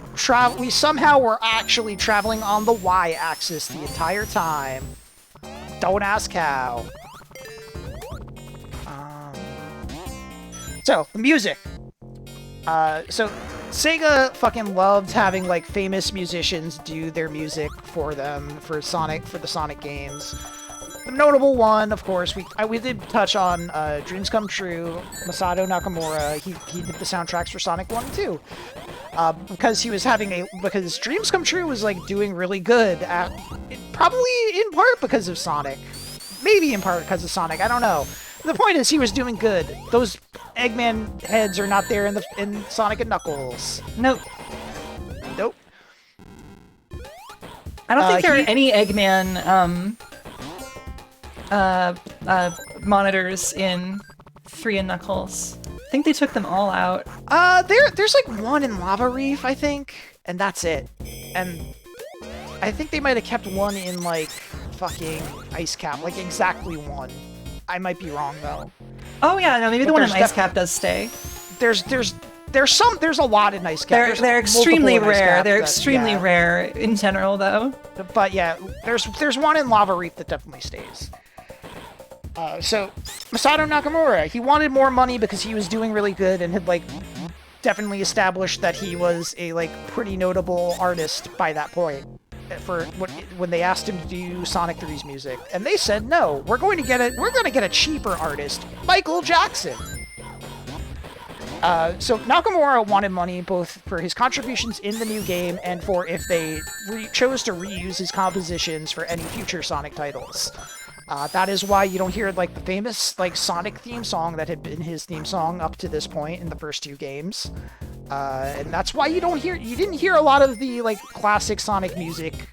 somehow were actually traveling on the Y-axis the entire time. Don't ask how. So, the music. So, Sega fucking loved having, like, famous musicians do their music for them, for the Sonic games. The notable one, of course, we did touch on Dreams Come True, Masado Nakamura. He did the soundtracks for Sonic 1 and 2. Because because Dreams Come True was, like, doing really good, probably in part because of Sonic. Maybe in part because of Sonic, I don't know. The point is, he was doing good. Those Eggman heads are not there in Sonic and Knuckles. Nope. Nope. I don't think there are any Eggman monitors in 3 and Knuckles. I think they took them all out. There's like one in Lava Reef, I think, and that's it. And I think they might have kept one in like fucking Ice Cap, like exactly one. I might be wrong though. Oh yeah, no, maybe the one in Ice Cap does stay. There's a lot in Ice Cap. They're extremely rare. They're extremely rare in general though. But yeah, there's one in Lava Reef that definitely stays. So Masado Nakamura, he wanted more money because he was doing really good and had like definitely established that he was a like pretty notable artist by that point. when they asked him to do Sonic 3's music, and they said no. We're going to get a cheaper artist, Michael Jackson. So Nakamura wanted money both for his contributions in the new game and for if they chose to reuse his compositions for any future Sonic titles. That is why you don't hear like the famous like Sonic theme song that had been his theme song up to this point in the first two games, and that's why you didn't hear a lot of the like classic Sonic music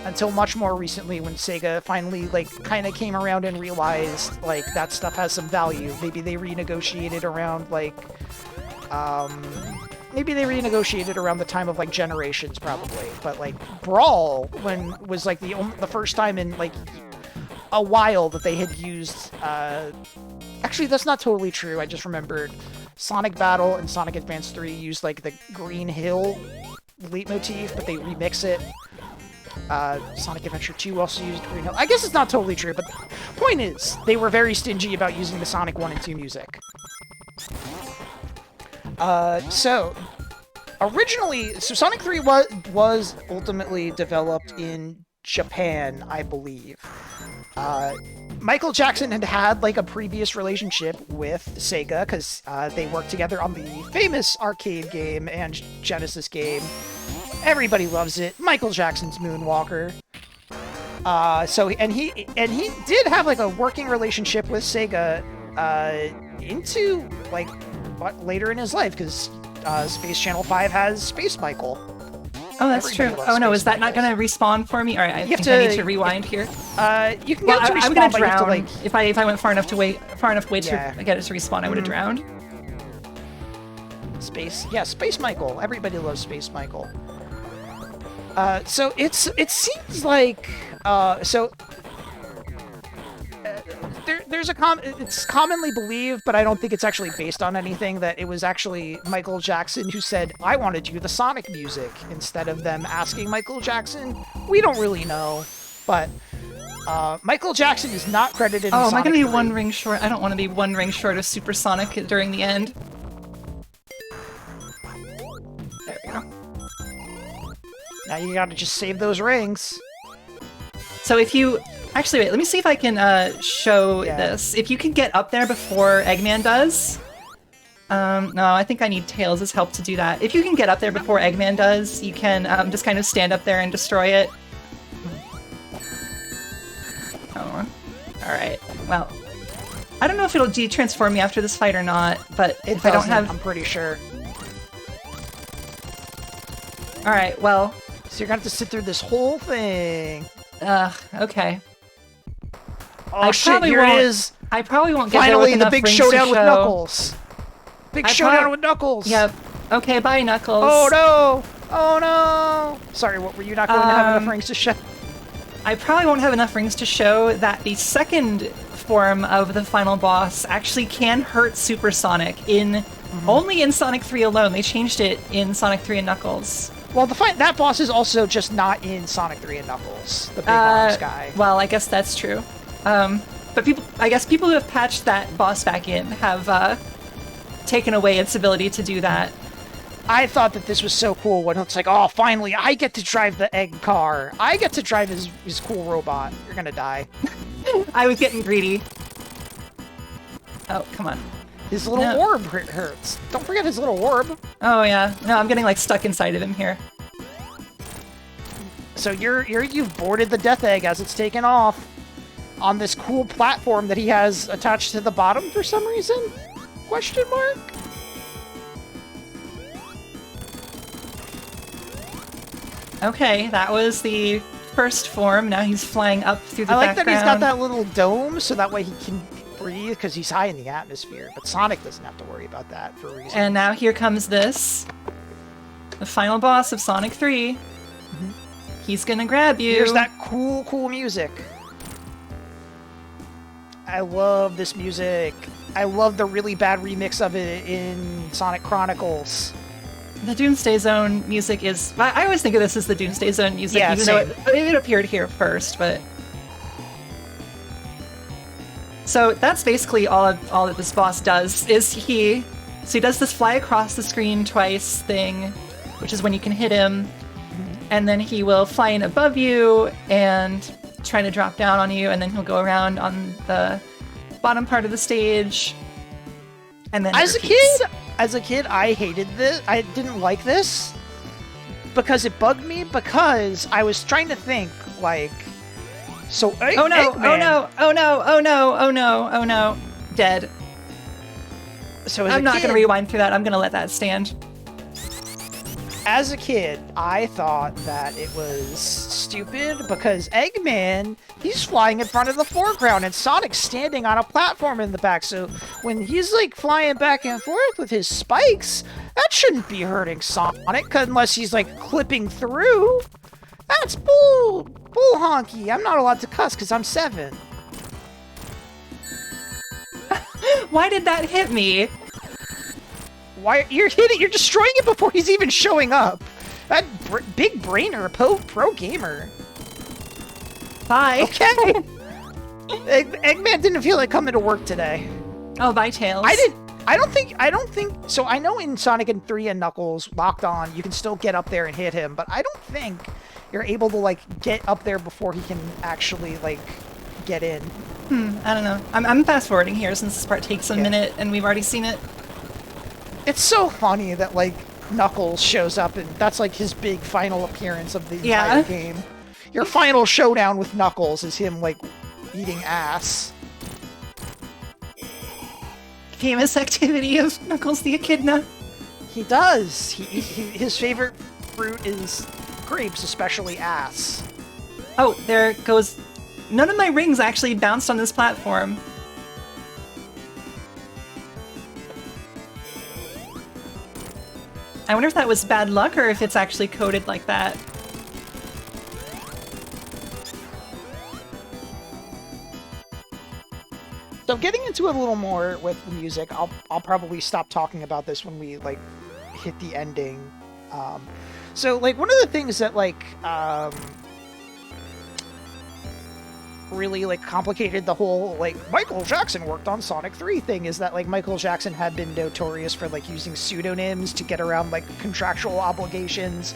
until much more recently when Sega finally like kind of came around and realized like that stuff has some value. Maybe they renegotiated around like the time of like Generations probably, but like Brawl was like the first time in like a while that they had used actually that's not totally true. I just remembered Sonic Battle and Sonic Advance 3 used like the Green Hill leitmotif, but they remix it. Sonic Adventure 2 also used Green Hill. I guess it's not totally true, but the point is, they were very stingy about using the Sonic 1 and 2 music. So Sonic 3 was ultimately developed in Japan, I believe. Michael Jackson had like a previous relationship with Sega because they worked together on the famous arcade game and Genesis game. Everybody loves it. Michael Jackson's Moonwalker. He did have like a working relationship with Sega into like later in his life because Space Channel 5 has Space Michael. Oh, that's true. Oh no, is that not going to respawn for me? All right, I think I need to rewind here. You can get it to respawn, I'm going to but you have drown. to, like... If I went far enough to wait to get it to respawn, I would have drowned. Space Michael. Everybody loves Space Michael. So it seems like it's commonly believed, but I don't think it's actually based on anything, that it was actually Michael Jackson who said, I want to do the Sonic music, instead of them asking Michael Jackson. We don't really know, but Michael Jackson is not credited in Sonic am I going to be 3. one ring short? I don't want to be one ring short of Supersonic during the end. There we go. Now you gotta just save those rings. So if you... Actually, wait, let me see if I can show this. If you can get up there before Eggman does... no, I think I need Tails' help to do that. If you can get up there before Eggman does, you can just kind of stand up there and destroy it. Oh, alright. Well, I don't know if it'll de-transform me after this fight or not, but if I don't have... I'm pretty sure. Alright, well... So you're gonna have to sit through this whole thing. Okay. Oh shit, here it is! I probably won't get Finally, there with the big rings showdown to with show. Knuckles! Big showdown with Knuckles! Yep. Okay, bye, Knuckles. Oh no! Oh no! Sorry, what were you not going to have enough rings to show? I probably won't have enough rings to show that the second form of the final boss actually can hurt Supersonic in only in Sonic 3 alone. They changed it in Sonic 3 and Knuckles. Well, that boss is also just not in Sonic 3 and Knuckles, the big arms guy. Well, I guess that's true. But people who have patched that boss back in have taken away its ability to do that. I thought that this was so cool when it's like, oh, finally, I get to drive the egg car. I get to drive his cool robot. You're gonna die. I was getting greedy. Oh, come on. His little orb hurts. Don't forget his little orb. Oh yeah. No, I'm getting like stuck inside of him here. So you've boarded the death egg as it's taken off on this cool platform that he has attached to the bottom for some reason? Question mark? Okay, that was the first form. Now he's flying up through the background. I like that he's got that little dome so that way he can breathe because he's high in the atmosphere, but Sonic doesn't have to worry about that for a reason. And now here comes this. The final boss of Sonic 3. He's gonna grab you. Here's that cool music. I love this music. I love the really bad remix of it in Sonic Chronicles. The Doomsday Zone music is... I always think of this as the Doomsday Zone music, even though it appeared here first, but... So that's basically all that this boss does, is he does this fly across the screen twice thing, which is when you can hit him, and then he will fly in above you and try to drop down on you, and then he'll go around on the bottom part of the stage. And then as a kid, I hated this. I didn't like this because it bugged me because I was trying to think like, so oh no, Eggman, oh no, oh no, oh no, oh no, oh no, dead. So I'm not going to rewind through that. I'm going to let that stand. As a kid, I thought that it was stupid because Eggman, he's flying in front of the foreground and Sonic's standing on a platform in the back. So when he's like flying back and forth with his spikes, that shouldn't be hurting Sonic unless he's like clipping through. That's bull honky. I'm not allowed to cuss because I'm 7. Why did that hit me? Why you're hitting? You're destroying it before he's even showing up. That big brainer, pro gamer. Bye. Okay. Eggman didn't feel like coming to work today. Oh, bye, Tails. I don't think so. I know in Sonic and 3 and Knuckles locked on, you can still get up there and hit him, but I don't think you're able to like get up there before he can actually like get in. I don't know. I'm fast forwarding here since this part takes a minute and we've already seen it. It's so funny that like Knuckles shows up and that's like his big final appearance of the entire game. Your final showdown with Knuckles is him like eating ass. Famous activity of Knuckles the Echidna. He does. His favorite fruit is grapes, especially ass. Oh, there goes... None of my rings actually bounced on this platform. I wonder if that was bad luck or if it's actually coded like that. So getting into it a little more with the music, I'll probably stop talking about this when we like hit the ending. So like one of the things that like really like complicated the whole like Michael Jackson worked on Sonic 3 thing is that like Michael Jackson had been notorious for like using pseudonyms to get around like contractual obligations.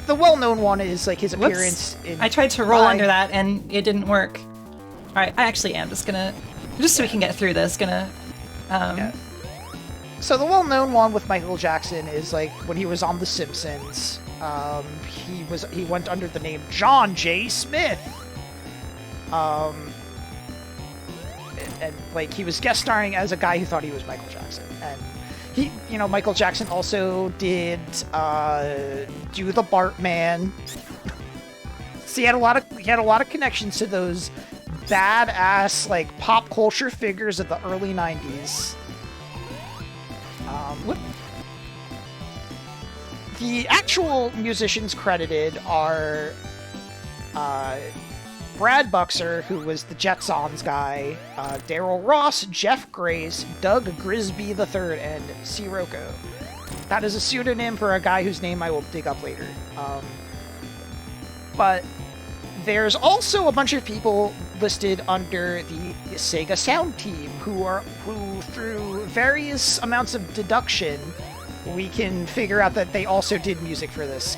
The well-known one is like his appearance in I tried to roll under that and it didn't work. All right, I actually am just gonna, just so we can get through this, So the well-known one with Michael Jackson is like when he was on The Simpsons, he went under the name John J. Smith. And like he was guest starring as a guy who thought he was Michael Jackson, and he, you know, Michael Jackson also did do the Bartman. So he had a lot of connections to those badass like pop culture figures of the early 90s. The actual musicians credited are Brad Buxer, who was the Jetsons guy, Daryl Ross, Jeff Grace, Doug Grisby III, and Sirocco. That is a pseudonym for a guy whose name I will dig up later. But there's also a bunch of people listed under the Sega Sound team who through various amounts of deduction, we can figure out that they also did music for this.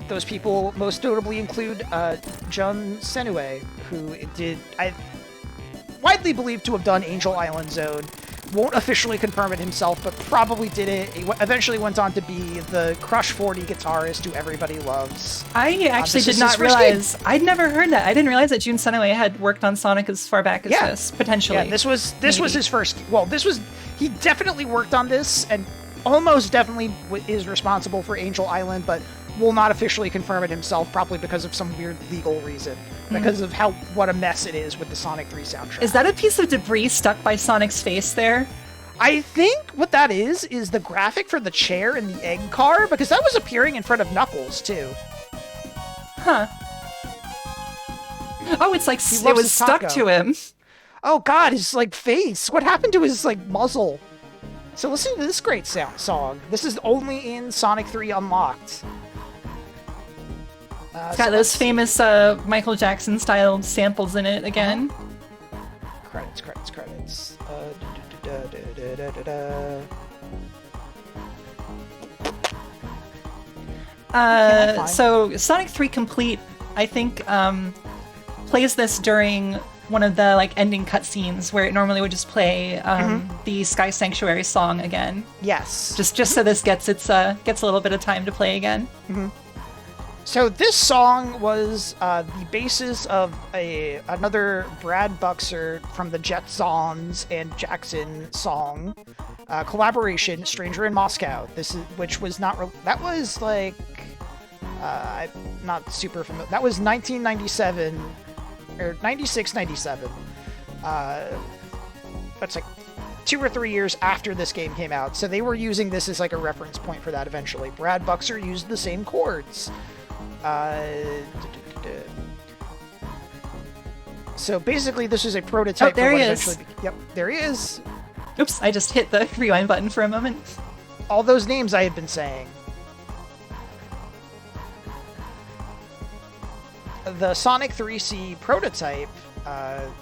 Those people most notably include Jun Senue, who widely believed to have done Angel Island Zone. Won't officially confirm it himself, but probably did it. He eventually went on to be the Crush 40 guitarist who everybody loves. I actually did not realize. I'd never heard that. I didn't realize that Jun Senue had worked on Sonic as far back as this, potentially. Yeah, this was his first. Well, he definitely worked on this, and almost definitely is responsible for Angel Island, but will not officially confirm it himself, probably because of some weird legal reason. Because of what a mess it is with the Sonic 3 soundtrack. Is that a piece of debris stuck by Sonic's face there? I think what that is the graphic for the chair in the egg car, because that was appearing in front of Knuckles, too. Huh. Oh, it's like it was stuck to him. Oh god, his like face. What happened to his like muzzle? So listen to this great song. This is only in Sonic 3 Unlocked. It's got those famous Michael Jackson style samples in it again. Credits. find? So Sonic 3 Complete, I think, plays this during one of the like ending cutscenes where it normally would just play the Sky Sanctuary song again. Yes. Just so this gets a little bit of time to play again. So this song was the basis of another Brad Buxer from the Jetsons and Jackson song collaboration, "Stranger in Moscow." Which was not that was like I'm not super familiar. That was 1997 or 96, 97. That's like 2 or 3 years after this game came out. So they were using this as like a reference point for that eventually. Brad Buxer used the same chords. So basically, this is a prototype. Oh, there for what he is. eventually Yep, there he is. Oops, I just hit the rewind button for a moment. All those names I had been saying. The Sonic 3C prototype,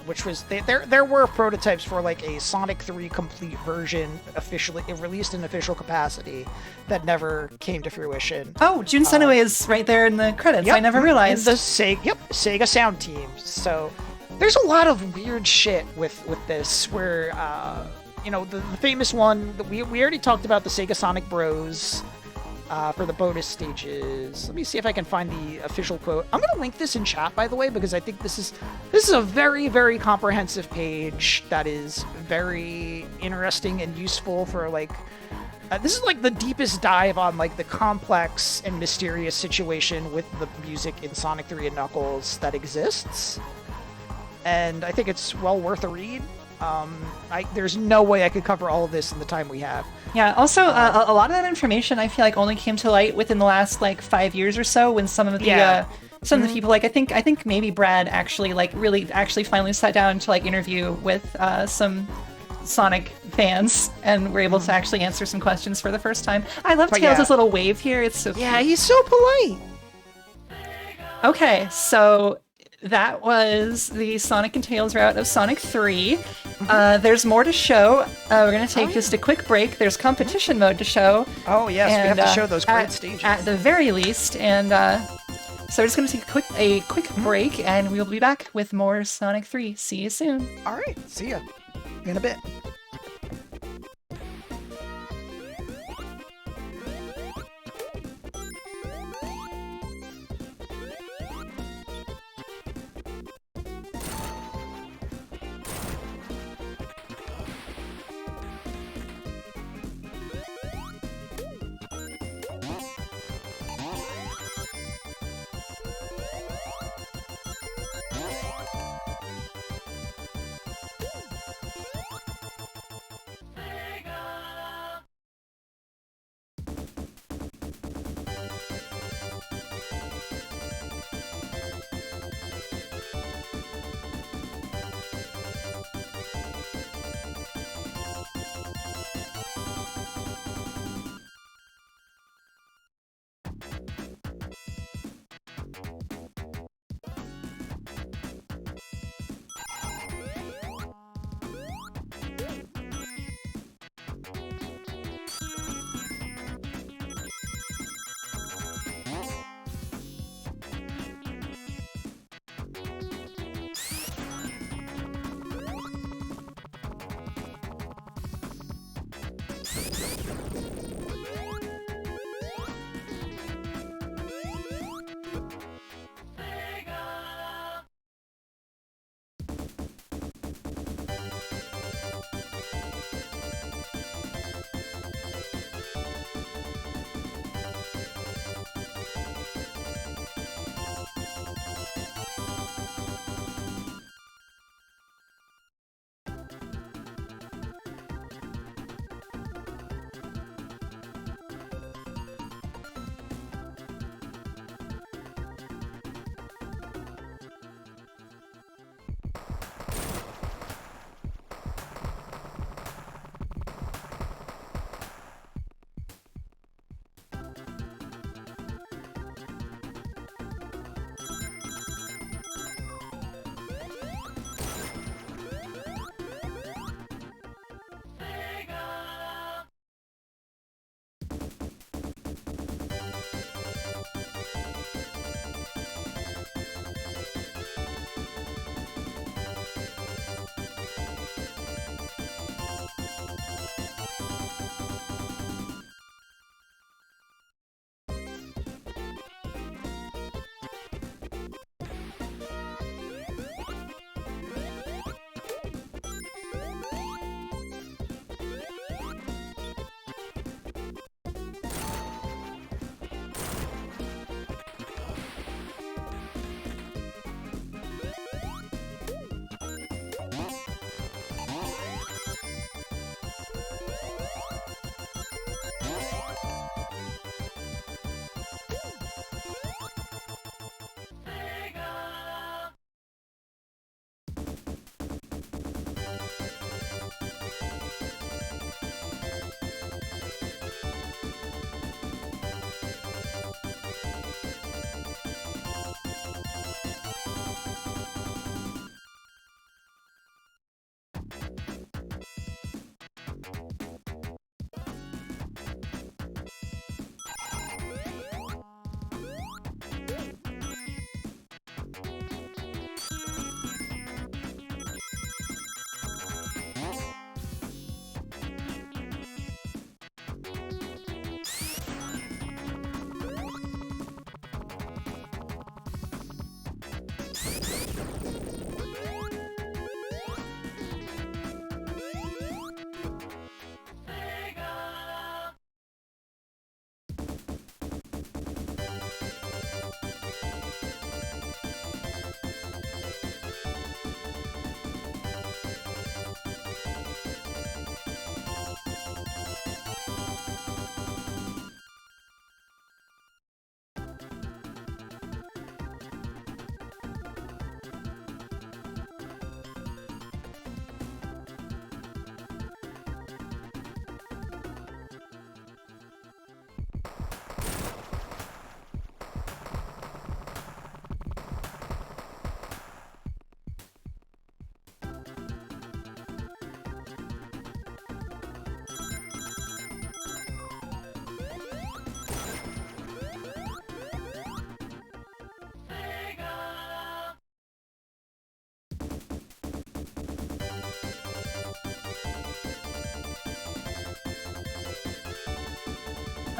which was there were prototypes for like a Sonic 3 complete version officially released in official capacity that never came to fruition. Oh, Jun Senue is right there in the credits. Yep, I never realized. The Sega Sound Team. So there's a lot of weird shit with this where the famous one that we already talked about, the Sega Sonic Bros. For the bonus stages. Let me see if I can find the official quote. I'm going to link this in chat, by the way, because I think this is a very, very comprehensive page that is very interesting and useful for like. This is like the deepest dive on like the complex and mysterious situation with the music in Sonic 3 and Knuckles that exists, and I think it's well worth a read. There's no way I could cover all of this in the time we have. Yeah, also, a lot of that information I feel like only came to light within the last like 5 years or so when some of the some of the people like I think maybe Brad actually like really actually finally sat down to like interview with some Sonic fans and were able to actually answer some questions for the first time. I love Tails' little wave here. It's so cute. He's so polite. Okay, so that was the Sonic and Tails route of Sonic 3. There's more to show. We're going to take just a quick break. There's competition mode to show. Oh, yes, and, we have to show those great stages. At the very least. And so we're just going to take a quick break, and we'll be back with more Sonic 3. See you soon. All right, see ya in a bit.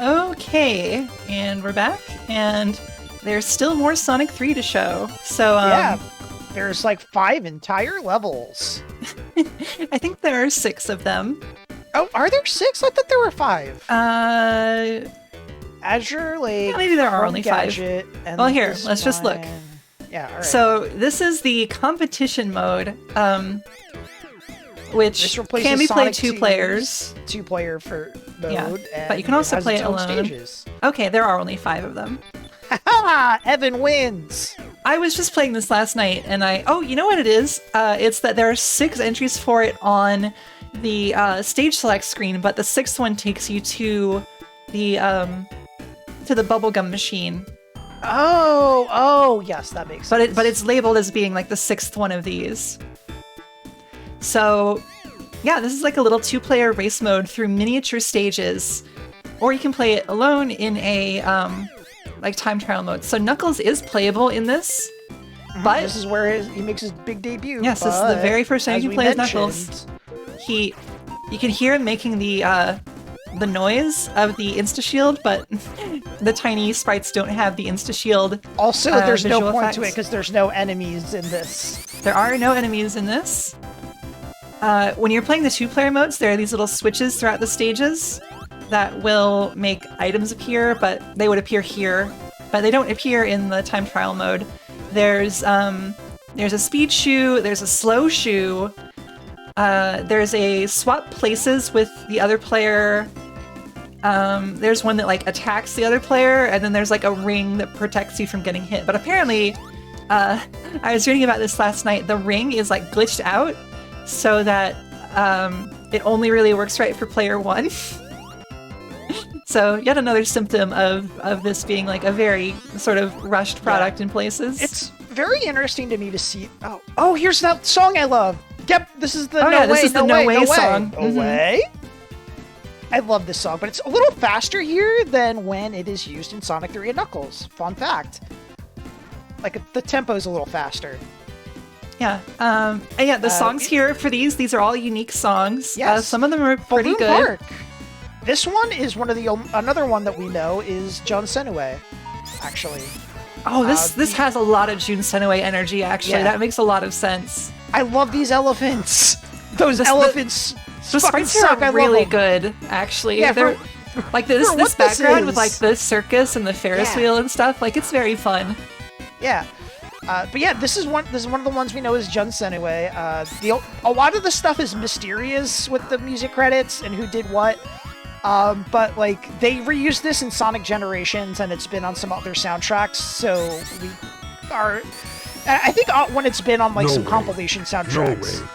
Okay, and we're back, and there's still more Sonic 3 to show. So, Yeah, there's like 5 entire levels. I think there are 6 of them. Oh, are there 6? I thought there were 5. Azure Lake. Maybe there are Home only 5. Gadget, and Well, here, this let's just look. one. Yeah, all right. So this is the competition mode, which This replaces can be played Sonic 2 2's players. 2-player for mode. Yeah, and but you can also has play its it own alone. Stages. Okay, there are only 5 of them. Ha! Evan wins. I was just playing this last night, and oh, you know what it is? It's that there are 6 entries for it on the stage select screen, but the 6th one takes you to the bubblegum machine. Oh, yes, that makes sense. But it's labeled as being like the 6th one of these. So, yeah, this is like a little 2-player race mode through miniature stages, or you can play it alone in a like time trial mode. So Knuckles is playable in this, but this is where he makes his big debut. yes, this is the very first time you can play as Knuckles. You can hear him making the noise of the insta shield, but the tiny sprites don't have the insta shield. Also, there's no visual point to it effects. because there's no enemies in this. There are no enemies in this. When you're playing the 2-player modes, there are these little switches throughout the stages that will make items appear, but they would appear here, but they don't appear in the time trial mode. There's a speed shoe, there's a slow shoe, there's a swap places with the other player. There's one that like attacks the other player, and then there's like a ring that protects you from getting hit. But apparently, I was reading about this last night, the ring is like glitched out so that it only really works right for player 1. So yet another symptom of this being like a very sort of rushed product in places. It's very interesting to me to see. Oh, here's that song I love. Yep, this is the this is the No Way song. No Way. I love this song, but it's a little faster here than when it is used in Sonic 3 and Knuckles. Fun fact. Like the tempo is a little faster. Yeah. And yeah, the songs here for these are all unique songs. Yes. Some of them are pretty Balloon good. Park. This one is another one that we know is Jun Senue, actually. Oh, this has a lot of Jun Senue energy, actually. Yeah. That makes a lot of sense. I love these elephants. Those elephants The fucking sprites here suck. I are love really them. good, actually. Yeah, They're like this for what this background with is. like the circus and the Ferris wheel and stuff. Like it's very fun. Yeah. But yeah, this is one of the ones we know is Jun Senue. A lot of the stuff is mysterious with the music credits and who did what. But like they reused this in Sonic Generations, and it's been on some other soundtracks. So we are, I think, when it's been on like No some way. compilation soundtracks.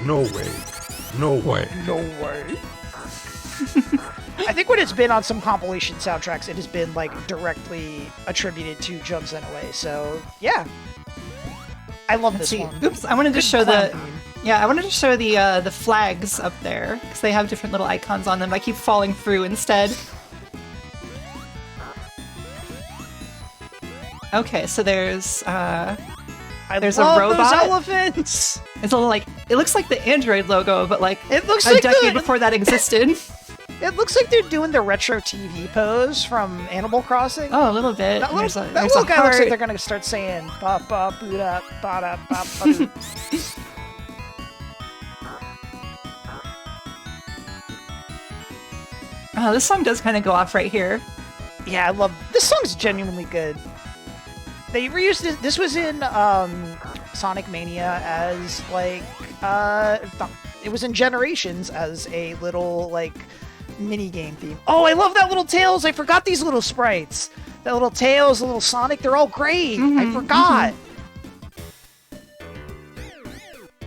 No way. No way. No way. I think when it's been on some compilation soundtracks, it has been like directly attributed to Jun Senue. So yeah, I love this one. Oops, I wanted to Good show clown the theme. I wanted to show the flags up there because they have different little icons on them. I keep falling through instead. Okay, so there's I there's love a robot. Those elephants. It's a little like it looks like the Android logo, but like It looks a like decade the- before that existed. It looks like they're doing the retro TV pose from Animal Crossing. Oh, a little bit. That There's little a guy heart. looks like they're gonna start saying ba ba boo da ba da ba ba doo. Oh, this song does kind of go off right here. Yeah, I love this song's genuinely good. They reused it. This was in Sonic Mania as like it was in Generations as a little like mini game theme. Oh, I love that little Tails. I forgot these little sprites. That little Tails, the little Sonic, they're all great. I forgot.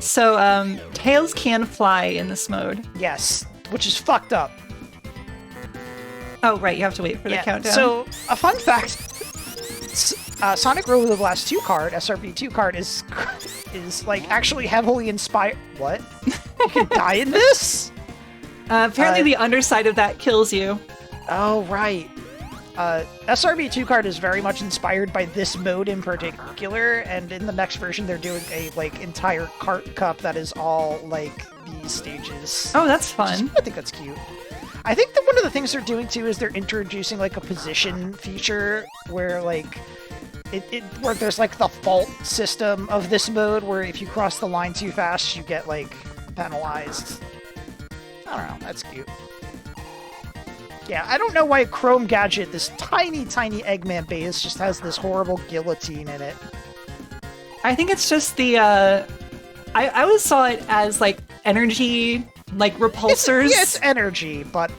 So Tails can fly in this mode. Yes, which is fucked up. Oh, right, you have to wait for the countdown. So, a fun fact, Sonic Road of the Blast 2 card, SRB2 card, is like actually heavily inspired. What? You can die in this? Apparently the underside of that kills you. Oh, right. SRB2 card is very much inspired by this mode in particular, and in the next version they're doing a like entire cart cup that is all like these stages. Oh, that's fun. I think that's cute. I think that one of the things they're doing too is they're introducing like a position feature where like where there's like the fault system of this mode where if you cross the line too fast you get like penalized. I don't know, that's cute. Yeah, I don't know why Chrome Gadget, this tiny Eggman base, just has this horrible guillotine in it. I think it's just the I always saw it as like energy like repulsors. It's energy, but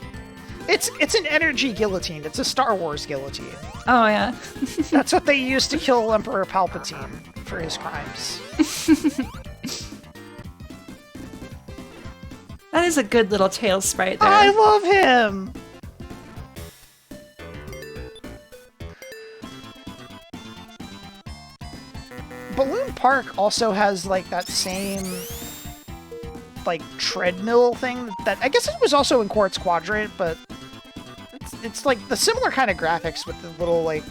it's an energy guillotine. It's a Star Wars guillotine. Oh yeah. That's what they used to kill Emperor Palpatine for his crimes. That is a good little Tails sprite there. I love him! Balloon Park also has like that same like treadmill thing that I guess it was also in Quartz Quadrant, but it's like the similar kind of graphics with the little like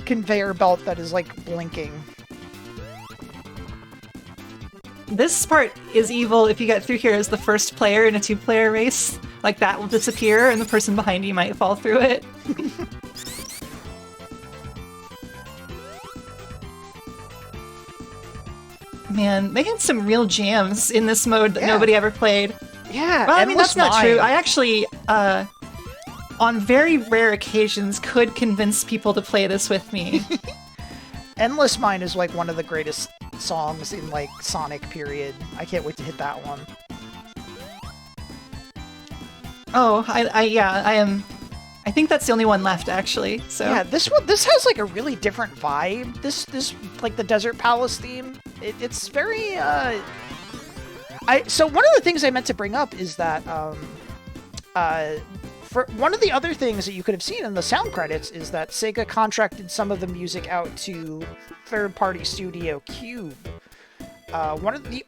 conveyor belt that is like blinking. This part is evil if you get through here as the first player in a 2-player race. Like that will disappear and the person behind you might fall through it. Man, they had some real jams in this mode that nobody ever played. Yeah, well, I mean, that's not Mine. true. I actually, on very rare occasions, could convince people to play this with me. Endless Mine is like one of the greatest songs in like Sonic period. I can't wait to hit that one. Oh, I am. I think that's the only one left, actually. So yeah, this has like a really different vibe. This like the Desert Palace theme. It's very. So one of the things I meant to bring up is that for one of the other things that you could have seen in the sound credits is that Sega contracted some of the music out to third-party studio Cube. One of the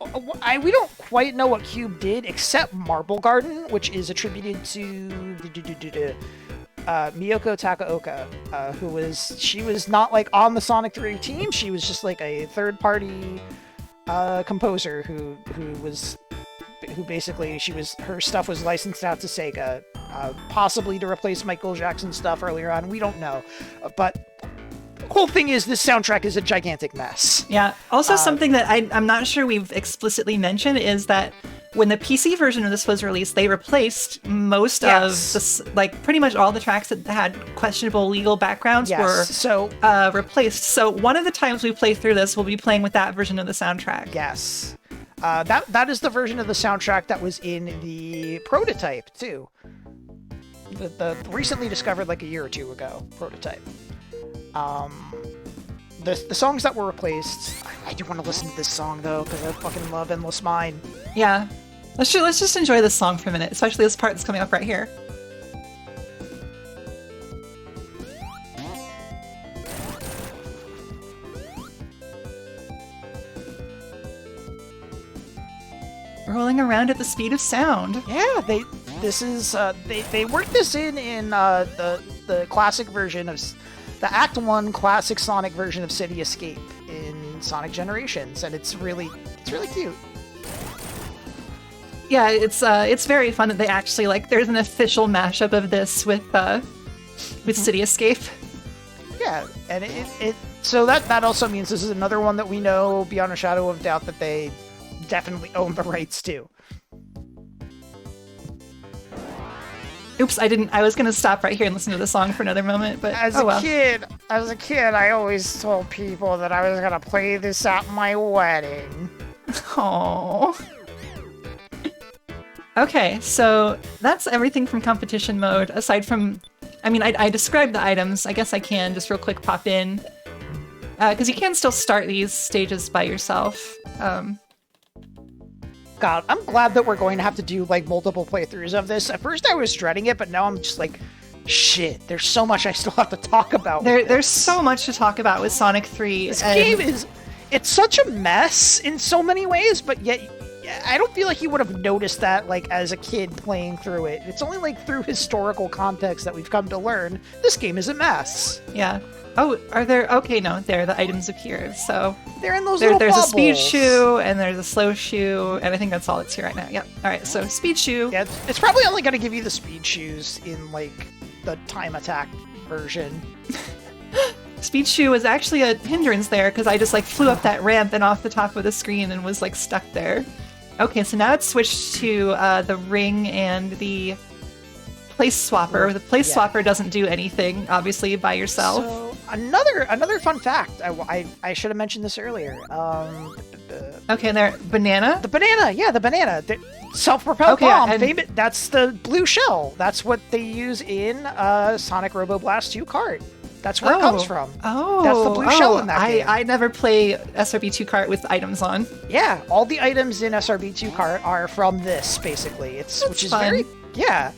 we don't quite know what Cube did except Marble Garden, which is attributed to Miyoko Takaoka, she was not like on the Sonic 3 team. She was just like a third-party composer who basically her stuff was licensed out to Sega, possibly to replace Michael Jackson's stuff earlier on. We don't know, but whole thing is this soundtrack is a gigantic mess. Yeah. Also, something that I'm not sure we've explicitly mentioned is that when the PC version of this was released, they replaced most of the, like pretty much all the tracks that had questionable legal backgrounds were replaced. So one of the times we play through this, we'll be playing with that version of the soundtrack. Yes. That is the version of the soundtrack that was in the prototype too. The recently discovered like a year or two ago prototype. The songs that were replaced, I do want to listen to this song though because I fucking love Endless Mine. Yeah. Let's just enjoy this song for a minute, especially this part that's coming up right here. Rolling around at the speed of sound. Yeah, they worked this in the classic version of the Act 1 classic Sonic version of City Escape in Sonic Generations, and it's really cute. Yeah, it's very fun that they actually, like, there's an official mashup of this with City Escape. Yeah, and so that also means this is another one that we know beyond a shadow of doubt that they definitely own the rights to. Oops, I was gonna stop right here and listen to the song for another moment, but As a kid, I always told people that I was gonna play this at my wedding. Oh. Okay, so that's everything from competition mode. Aside from, I mean, I described the items. I guess I can just real quick pop in, because you can still start these stages by yourself. God, I'm glad that we're going to have to do, like, multiple playthroughs of this. At first I was dreading it, but now I'm just like, shit, there's so much I still have to talk about. There's so much to talk about with Sonic 3. This game it's such a mess in so many ways, but yet I don't feel like you would have noticed that, like, as a kid playing through it. It's only, like, through historical context that we've come to learn this game is a mess. Yeah. Oh, are there? Okay, no, there the items appear. So they're in those little there's bubbles. a speed shoe and there's a slow shoe, and I think that's all that's here right now. Yep. All right, so speed shoe. Yeah, it's probably only going to give you the speed shoes in, like, the time attack version. Speed shoe was actually a hindrance there because I just, like, flew up that ramp and off the top of the screen and was, like, stuck there. Okay, so now it's switched to the ring and the place swapper. The place swapper doesn't do anything, obviously, by yourself. So another fun fact. I should have mentioned this earlier. Okay, there, banana. The banana. The self-propelled bomb. That's the blue shell. That's what they use in Sonic Robo Blast 2 Kart. That's where it comes from. Oh, that's the blue shell in that game. I never play SRB2 Kart with items on. Yeah, all the items in SRB2 Kart are from this, basically. Which is fun. Yeah.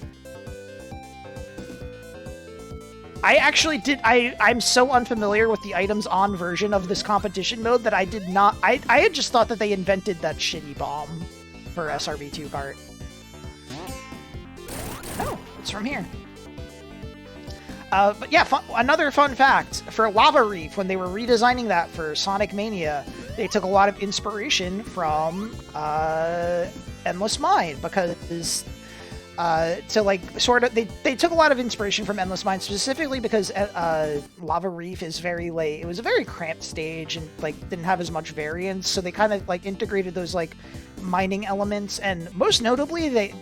I actually did. I'm so unfamiliar with the items on version of this competition mode that I did not. I had just thought that they invented that shitty bomb for SRB2 Kart. Oh, it's from here. But yeah, another fun fact for Lava Reef, when they were redesigning that for Sonic Mania, they took a lot of inspiration from Endless Mine because. To, like, sort of, they took a lot of inspiration from Endless Mine, specifically because Lava Reef is very, like, it was a very cramped stage and, like, didn't have as much variance, so they kind of, like, integrated those, like, mining elements, and most notably,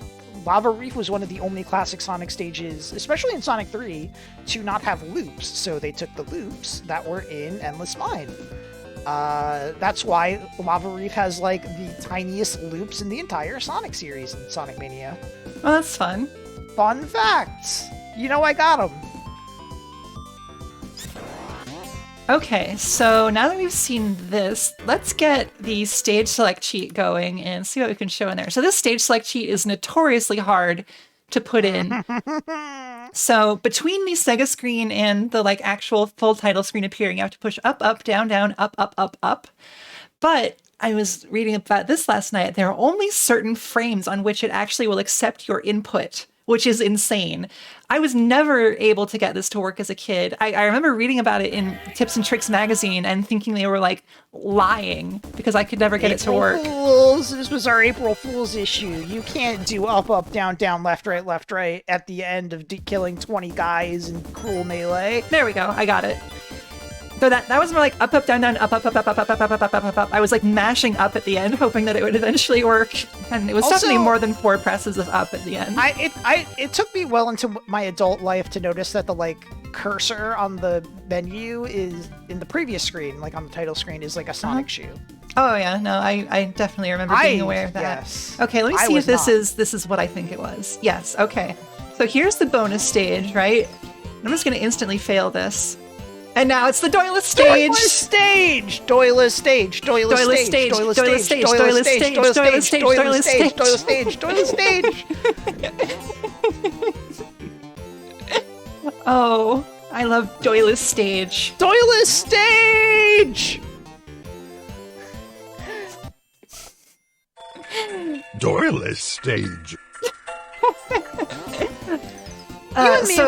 Lava Reef was one of the only classic Sonic stages, especially in Sonic 3, to not have loops, so they took the loops that were in Endless Mine. That's why Lava Reef has, like, the tiniest loops in the entire Sonic series in Sonic Mania. Well, that's fun. Fun facts! You know I got them. Okay, so now that we've seen this, let's get the stage select cheat going and see what we can show in there. So this stage select cheat is notoriously hard to put in. So between the Sega screen and the, like, actual full title screen appearing, you have to push up, up, down, down, up, up, up, up. But I was reading about this last night. There are only certain frames on which it actually will accept your input, which is insane. I was never able to get this to work as a kid. I remember reading about it in Tips and Tricks magazine and thinking they were, like, lying because I could never get it to work. Fools. This was our April Fool's issue. You can't do up, up, down, down, left, right at the end of killing 20 guys in Cruel Melee. There we go. I got it. So that was more like up, up, down, down, up, up, up, up, up, up, up, up, up, up, up, up. I was, like, mashing up at the end, hoping that it would eventually work. And it was definitely more than 4 presses of up at the end. It took me well into my adult life to notice that the, like, cursor on the menu is in the previous screen, like on the title screen, is like a Sonic shoe. Oh yeah, no, I definitely remember being aware of that. Yes. Okay, let me see if this is what I think it was. Yes, okay. So here's the bonus stage, right? I'm just gonna instantly fail this. And now it's the doyless stage! Doyless stage! Oh, I love doyless stage. Doyless stage! Doyless stage. You and me,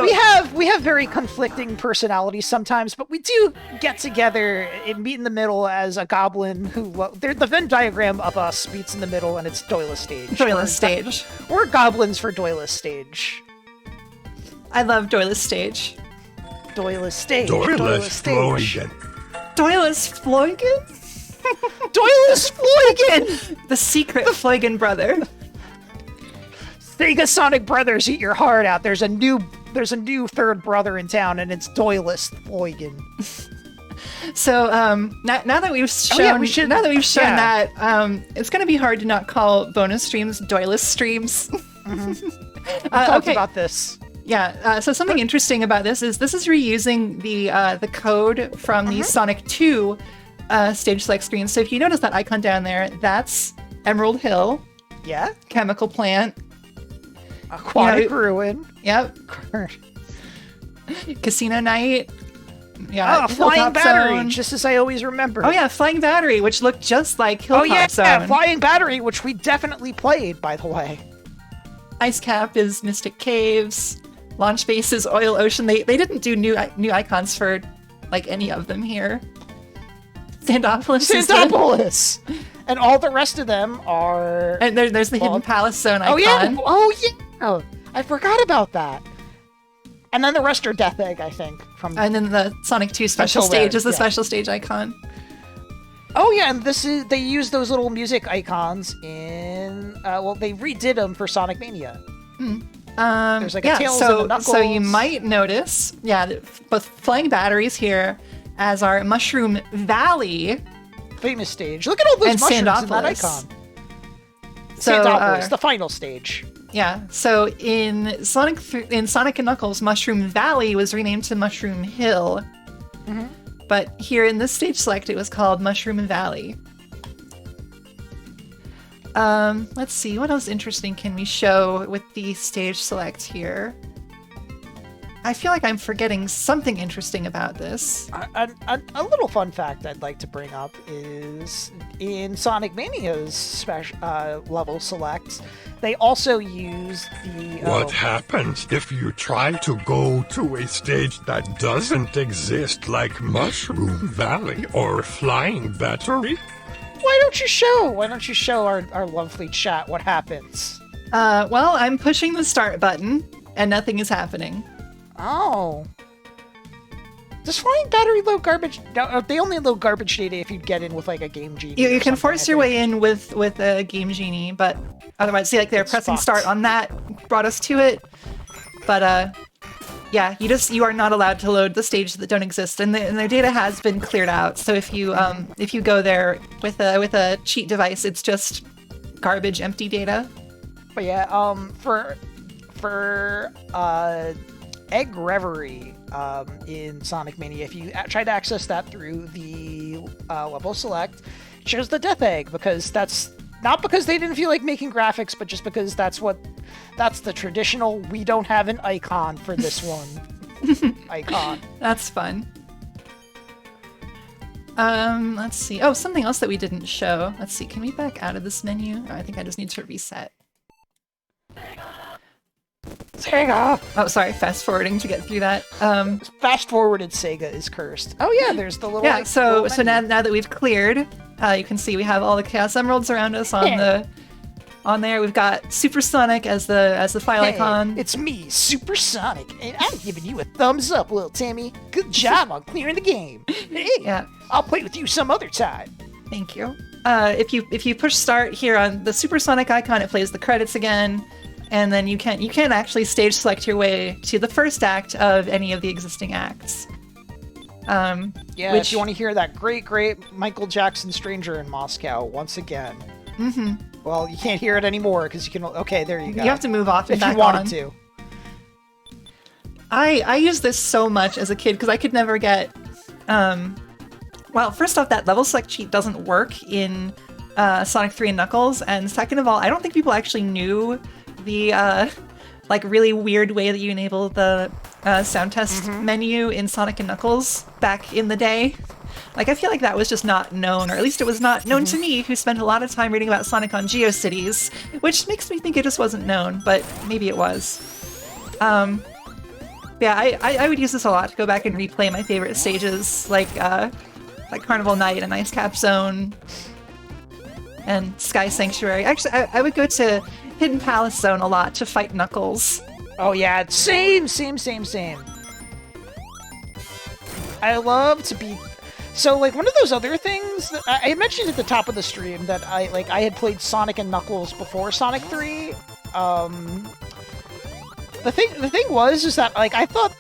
we have very conflicting personalities sometimes, but we do get together and meet in the middle as a goblin who... the Venn diagram of us meets in the middle, and it's Doyless Stage. Doyless Stage. We're goblins for Doyless Stage. I love Doyless Stage. Doyless Stage. Doyless Floygan. Doyless Floygan? Doyless Floygan! The secret Floygan brother. Sega Sonic Brothers, eat your heart out. There's a new third brother in town, and it's Doyless Floygan. So now that we've shown that, it's going to be hard to not call bonus streams Doyless streams. Mm-hmm. Talked about this. Yeah. So something interesting about this is reusing the code from the Sonic 2 stage select screen. So if you notice that icon down there, that's Emerald Hill. Yeah. Chemical Plant. Aquatic Ruin. Yep. Casino Night. Yeah. Flying Battery, Zone. just as I always remember. Oh yeah, Flying Battery, which looked just like Hilltop Zone. Yeah, Flying Battery, which we definitely played, by the way. Ice Cap is Mystic Caves. Launch Base is Oil Ocean. They didn't do new icons for like any of them here. Sandopolis. And all the rest of them are... And there's the Hidden Palace Zone icon. Oh yeah! I forgot about that. And then the rest are Death Egg, I think. And then the Sonic 2 special stage is the special stage icon. Oh yeah, and they use those little music icons in... they redid them for Sonic Mania. There's like a Tails and a Knuckles. So you might notice, both Flying Batteries here as our Mushroom Valley... famous stage. Look at all those mushrooms in that icon. So, Sandopolis, the final stage. Yeah. So in Sonic and Knuckles, Mushroom Valley was renamed to Mushroom Hill. Mm-hmm. But here in this stage select, it was called Mushroom Valley. Let's see, what else interesting can we show with the stage select here? I feel like I'm forgetting something interesting about this. A little fun fact I'd like to bring up is in Sonic Mania's special level selects, they also use the... What happens if you try to go to a stage that doesn't exist, like Mushroom Valley or Flying Battery? Why don't you show our lovely chat what happens? Well, I'm pushing the start button, and nothing is happening. Oh. Does Flying Battery load garbage? No, they only load garbage data if you get in with like a Game Genie. You can force your way in with a Game Genie, but otherwise, see, like they're pressing start on that brought us to it. But yeah, you are not allowed to load the stages that don't exist, and their data has been cleared out. So if you go there with a cheat device, it's just garbage, empty data. But yeah, for Egg Reverie in Sonic Mania, if you try to access that through the level select, it shows the Death Egg, because that's not because they didn't feel like making graphics, but just because that's the traditional, we don't have an icon for this one icon. That's fun. Let's see. Oh, something else that we didn't show. Let's see, can we back out of this menu? Oh, I think I just need to reset. Sega! Oh, sorry, fast forwarding to get through that. Fast forwarded Sega is cursed. Oh yeah, there's the little... Yeah, so now that we've cleared, you can see we have all the Chaos Emeralds around us on there. We've got Supersonic as the file icon. It's me, Supersonic, and I'm giving you a thumbs up, little Timmy. Good job on clearing the game. Hey, yeah, I'll play with you some other time. Thank you. If you push start here on the Supersonic icon, it plays the credits again. And then you can actually stage select your way to the first act of any of the existing acts. If you want to hear that great Michael Jackson Stranger in Moscow once again. Mm-hmm. Well, you can't hear it anymore because you can... Okay, there you go. You have to move off if you wanted to. I used this so much as a kid because I could never get... Well, first off, that level select cheat doesn't work in Sonic 3 and Knuckles. And second of all, I don't think people actually knew the like really weird way that you enable the sound test menu in Sonic and Knuckles back in the day. Like, I feel like that was just not known, or at least it was not known to me, who spent a lot of time reading about Sonic on GeoCities, which makes me think it just wasn't known, but maybe it was. Yeah, I would use this a lot to go back and replay my favorite stages, like Carnival Knight and Ice Cap Zone and Sky Sanctuary. Actually, I would go to Hidden Palace Zone a lot to fight Knuckles. Oh yeah, same. I love to be... So, like, one of those other things that I mentioned at the top of the stream that I had played Sonic and Knuckles before Sonic 3. The thing was that, like, I thought,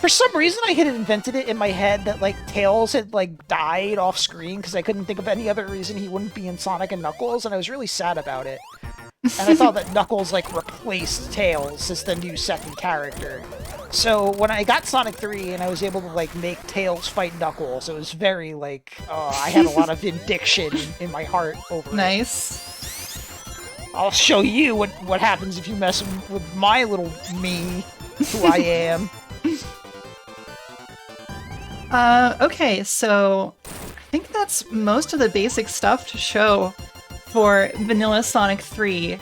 for some reason I had invented it in my head that, like, Tails had, like, died off screen because I couldn't think of any other reason he wouldn't be in Sonic and Knuckles, and I was really sad about it. And I thought that Knuckles, like, replaced Tails as the new second character. So when I got Sonic 3 and I was able to, like, make Tails fight Knuckles, it was very, like, I had a lot of indiction in my heart over it. Nice. I'll show you what happens if you mess with my little me, who I am. Okay, so I think that's most of the basic stuff to show for Vanilla Sonic 3.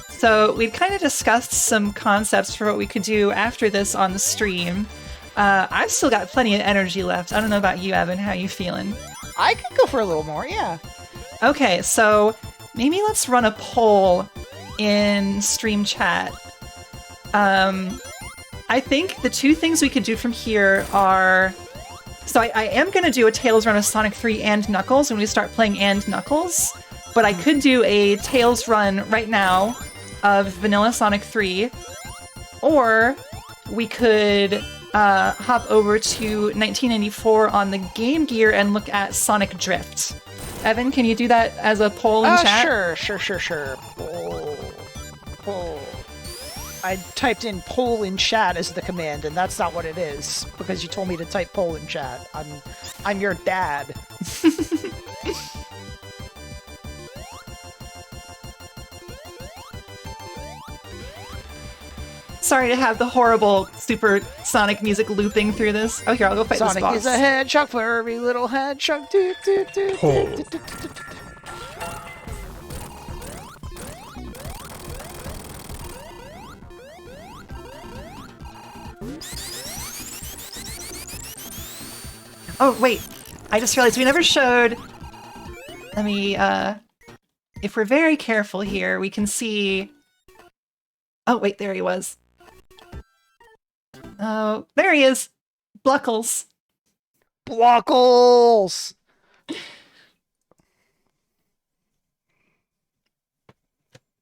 So we've kind of discussed some concepts for what we could do after this on the stream. I've still got plenty of energy left. I don't know about you, Evan. How you feeling? I could go for a little more, yeah. Okay, so maybe let's run a poll in stream chat. I think the two things we could do from here are... So I am going to do a Tails run of Sonic 3 and Knuckles when we start playing and Knuckles, but I could do a Tails run right now of Vanilla Sonic 3, or we could hop over to 1994 on the Game Gear and look at Sonic Drift. Evan, can you do that as a poll in chat? Sure. Poll. I typed in poll in chat as the command, and that's not what it is, because you told me to type poll in chat. I'm your dad. Sorry to have the horrible Supersonic music looping through this. Oh, here, I'll go fight this boss. Sonic is a hedgehog, furry little hedgehog. Poll. Oh, wait. I just realized we never showed... Let me, if we're very careful here, we can see... Oh, wait, there he was. Oh, there he is! Bluckles. Bluckles!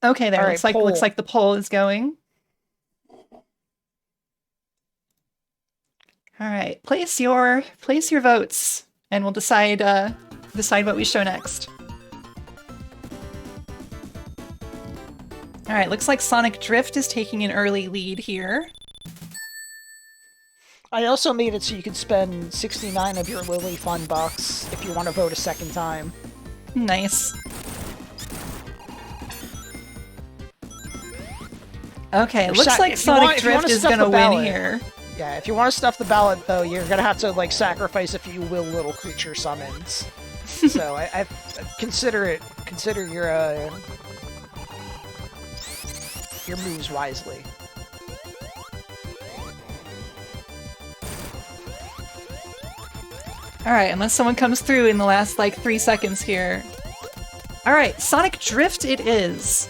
Okay, there. Right, looks like the poll is going. All right, place your votes, and we'll decide what we show next. All right, looks like Sonic Drift is taking an early lead here. I also made it so you could spend 69 of your Lili Fun bucks if you want to vote a second time. Nice. Okay, it looks like Sonic Drift is gonna win here. Yeah, if you want to stuff the ballot, though, you're gonna have to, like, sacrifice a few little creature summons. So I consider your moves wisely. Alright, unless someone comes through in the last, like, 3 seconds here. Alright, Sonic Drift it is.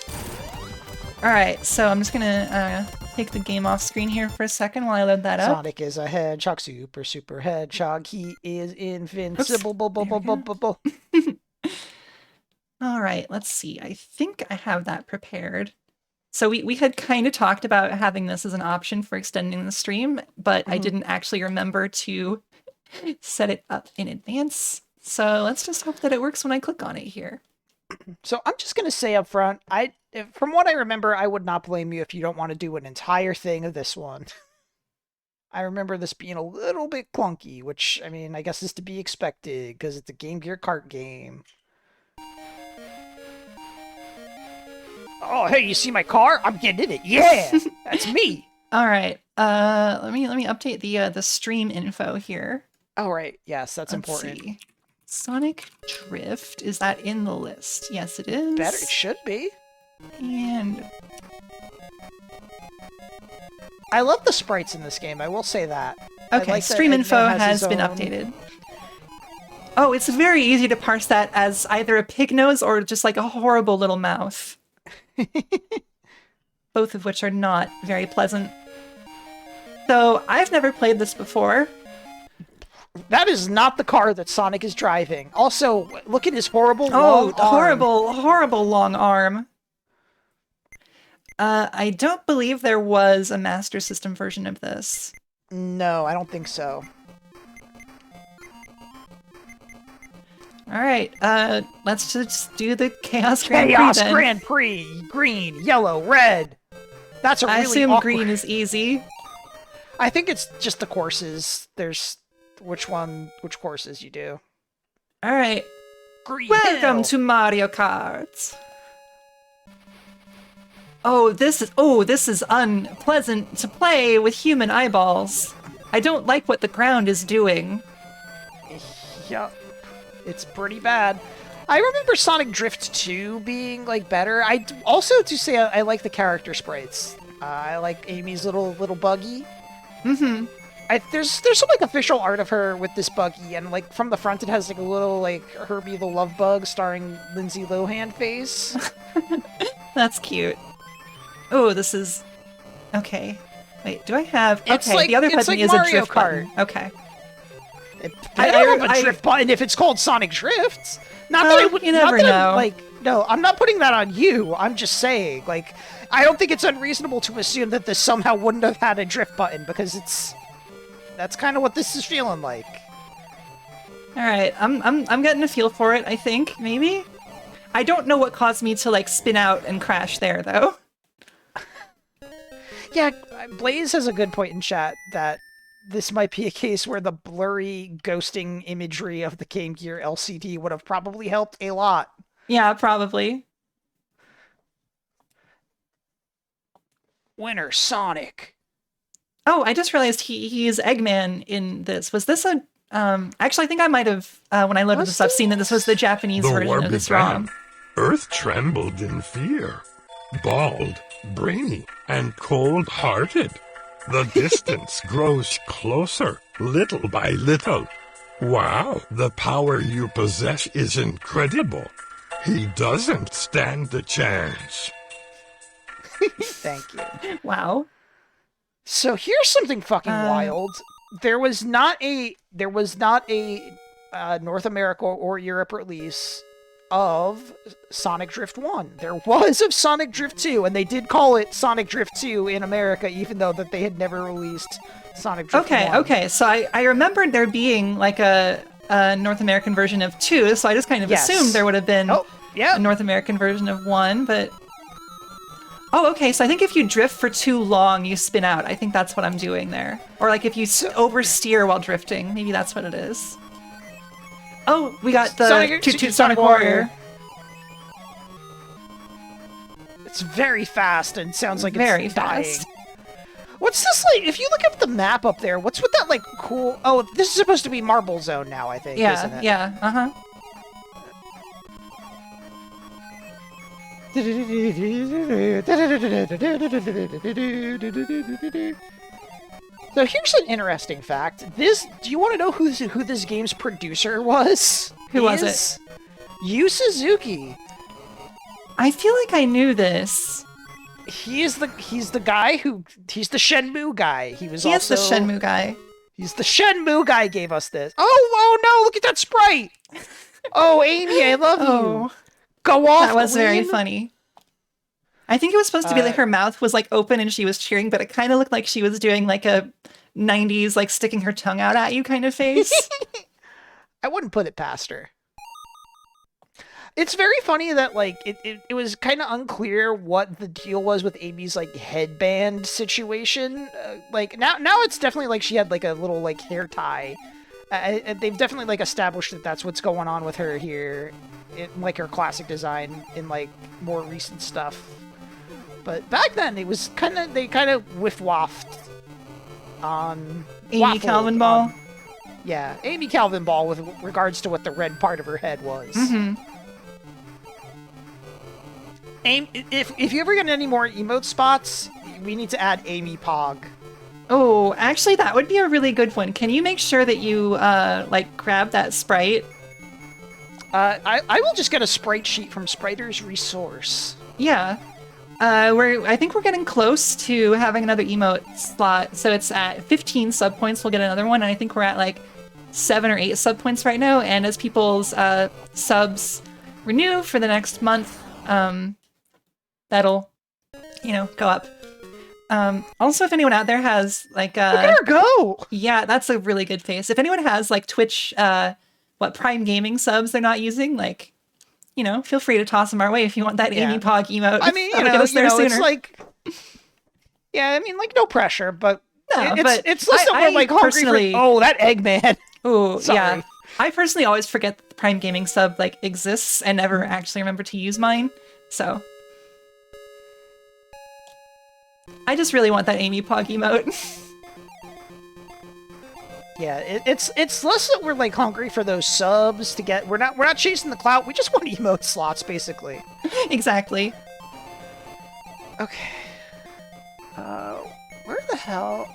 Alright, so I'm just gonna take the game off screen here for a second while I load that up. Sonic is a hedgehog, super hedgehog. He is invincible. Alright, let's see. I think I have that prepared. So we had kind of talked about having this as an option for extending the stream, but I didn't actually remember to set it up in advance. So let's just hope that it works when I click on it here. So I'm just going to say up front, from what I remember, I would not blame you if you don't want to do an entire thing of this one. I remember this being a little bit clunky, which, I mean, I guess is to be expected, because it's a Game Gear kart game. Oh, hey, you see my car? I'm getting in it. Yeah, that's me. All right. Let me update the stream info here. All right. Yes, that's Let's important. see. Sonic Drift, is that in the list? Yes, it is. Better, it should be. And I love the sprites in this game, I will say that. Okay, like that stream Eggman info has has his been own- updated. Oh, it's very easy to parse that as either a pig nose or just like a horrible little mouth. Both of which are not very pleasant. So, I've never played this before. That is not the car that Sonic is driving. Also, look at his horrible Oh, long arm. horrible, horrible long arm. I don't believe there was a Master System version of this. No, I don't think so. Alright, let's just do the Chaos Grand Prix Chaos then. Grand Prix! Green, yellow, red! That's a really I assume awkward... green is easy. I think it's just the courses. There's... Which courses you do. Alright, Green welcome Hill. to Mario Kart. Oh, this is unpleasant to play with human eyeballs. I don't like what the ground is doing. Yup. It's pretty bad. I remember Sonic Drift 2 being, like, better. Also, to say, I like the character sprites. I like Amy's little buggy. Mm-hmm. There's some, like, official art of her with this buggy, and, like, from the front it has, like, a little, like, Herbie the Love Bug starring Lindsay Lohan face. That's cute. Oh, this is... Okay. Wait, do I have... It's okay, like- the other it's button like is Mario a drift Kart. button. Okay. I don't have a drift button if it's called Sonic Drift. Not that I would. You never not that know. Like, no, I'm not putting that on you. I'm just saying, like, I don't think it's unreasonable to assume that this somehow wouldn't have had a drift button because that's kind of what this is feeling like. All right, I'm getting a feel for it. I think maybe. I don't know what caused me to like spin out and crash there though. Yeah, Blaze has a good point in chat that this might be a case where the blurry ghosting imagery of the Game Gear LCD would have probably helped a lot. Yeah, probably. Winner Sonic. Oh, I just realized he is Eggman in this. Was this a actually I think I might have when I loaded this up seen that this was the Japanese The version war of this began. ROM. Earth trembled in fear. Bald, brainy, and cold-hearted. The distance grows closer, little by little. Wow, the power you possess is incredible. He doesn't stand a chance. Thank you. Wow. So here's something fucking wild. There was not a North America or Europe release of Sonic Drift 1. There was of Sonic Drift 2, and they did call it Sonic Drift 2 in America, even though that they had never released Sonic Drift 1. Okay. So I remembered there being like a North American version of 2, so I just kind of Yes. assumed there would have been Oh, yeah. a North American version of 1, but... Oh, okay, so I think if you drift for too long, you spin out. I think that's what I'm doing there. Or like if you oversteer while drifting, maybe that's what it is. Oh, we got the Toot Toot Sonic Warrior. It's very fast and sounds like Very it's dying. fast. What's this like? If you look up the map up there, what's with that like cool? Oh, this is supposed to be Marble Zone now, I think. Isn't it? Yeah, uh-huh. So here's an interesting fact. Do you want to know who this game's producer was? Who was it? Yu Suzuki. I feel like I knew this. He's the guy he's the Shenmue guy. He is the Shenmue guy. He's the Shenmue guy gave us this. Oh no, look at that sprite! Oh, Amy, I love you. Go off, That was very Queen. funny. I think it was supposed to be like her mouth was like open and she was cheering, but it kind of looked like she was doing like a 90s like sticking her tongue out at you kind of face. I wouldn't put it past her. It's very funny that like it was kind of unclear what the deal was with Amy's like headband situation. Like now it's definitely like she had like a little like hair tie. They've definitely like established that that's what's going on with her here, in like her classic design in like more recent stuff. But back then it was they kind of whiff-waffed on Amy waffled Calvin Ball. on- yeah, Amy Calvin Ball with regards to what the red part of her head was. Mm-hmm. If you ever get any more emote spots, we need to add Amy Pog. Oh, actually, that would be a really good one. Can you make sure that you, like, grab that sprite? I will just get a sprite sheet from Spriter's Resource. Yeah. I think we're getting close to having another emote slot. So it's at 15 sub points, we'll get another one. And I think we're at, like, 7 or 8 sub points right now. And as people's subs renew for the next month, that'll, you know, go up. Also, if anyone out there has, like, Look at her go! Yeah, that's a really good face. If anyone has, like, Twitch, Prime Gaming subs they're not using, like, you know, feel free to toss them our way if you want that Amy Pog emote. I mean, it's like... Yeah, I mean, like, no pressure, but... No, it's less that we're, like, hungry for... Oh, that Eggman! Oh, yeah. I personally always forget that the Prime Gaming sub, like, exists and never actually remember to use mine, so... I just really want that Amy Pog emote. Yeah, it's less that we're like hungry for those subs to get. We're not chasing the clout. We just want emote slots, basically. Exactly. Okay. Where the hell?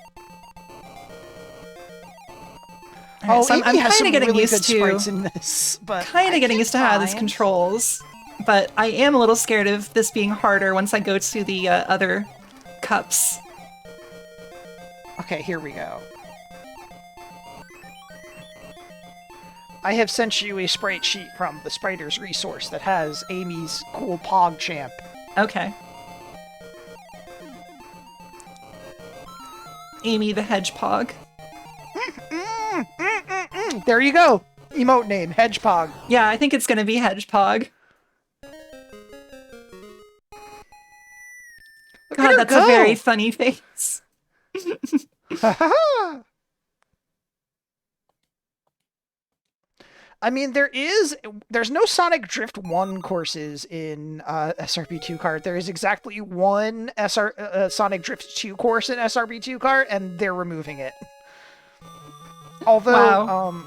Right, so I'm kind of getting really used to in this, but getting used to how this controls. But I am a little scared of this being harder once I go to the other cups. Okay, here we go. I have sent you a sprite sheet from the Spriter's Resource that has Amy's cool Pog champ. Okay. Amy the Hedgehog. There you go! Emote name, Hedgehog. Yeah, I think it's gonna be Hedgehog. God, that's a very funny face. I mean, there's no Sonic Drift 1 courses in SRB2 Kart. There is exactly one Sonic Drift 2 course in SRB2 Kart, and they're removing it. Although,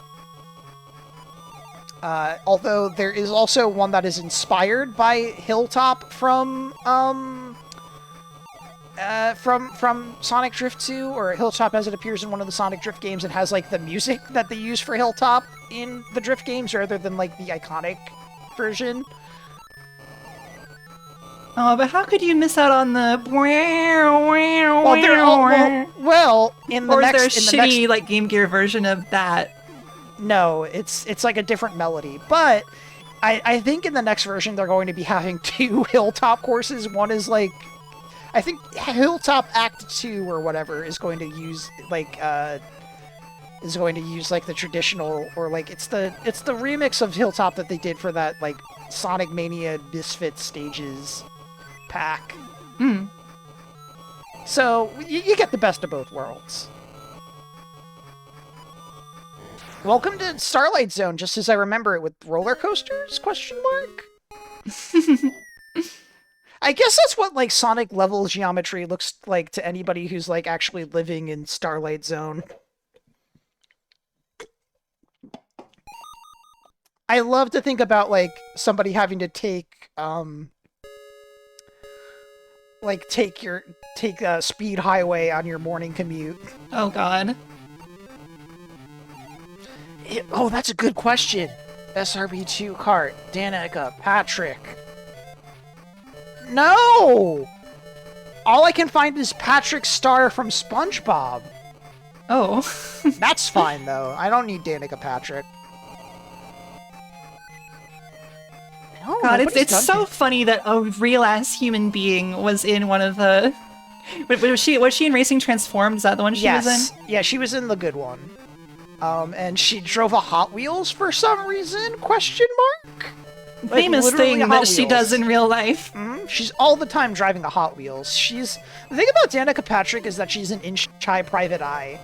although there is also one that is inspired by Hilltop from Sonic Drift 2, or Hilltop as it appears in one of the Sonic Drift games, and has like the music that they use for Hilltop in the Drift games rather than like the iconic version. Oh, but how could you miss out on the Well, they're all, well in the or next, is there a shitty like Game Gear version of that? No, it's like a different melody, but I think in the next version they're going to be having 2 Hilltop courses. One is like, I think Hilltop Act 2 or whatever is going to use like the traditional, or like it's the remix of Hilltop that they did for that like Sonic Mania Misfit stages pack. So you get the best of both worlds. Welcome to Starlight Zone, just as I remember it, with roller coasters? Question mark. I guess that's what, like, Sonic level geometry looks like to anybody who's, like, actually living in Starlight Zone. I love to think about, like, somebody having to take a speed highway on your morning commute. Oh, God. Oh, that's a good question. SRB2 Kart, Danica, Patrick... No! All I can find is Patrick Star from SpongeBob. Oh. That's fine, though. I don't need Danica Patrick. God, it's so funny that a real-ass human being was in one of the... Was she in Racing Transformed? Is that the one she was in? Yeah, she was in the good one. And she drove a Hot Wheels for some reason? Question mark? Like, famous thing that she does in real life. She's all the time driving a Hot Wheels. The thing about Danica Patrick is that she's an inch-high private eye.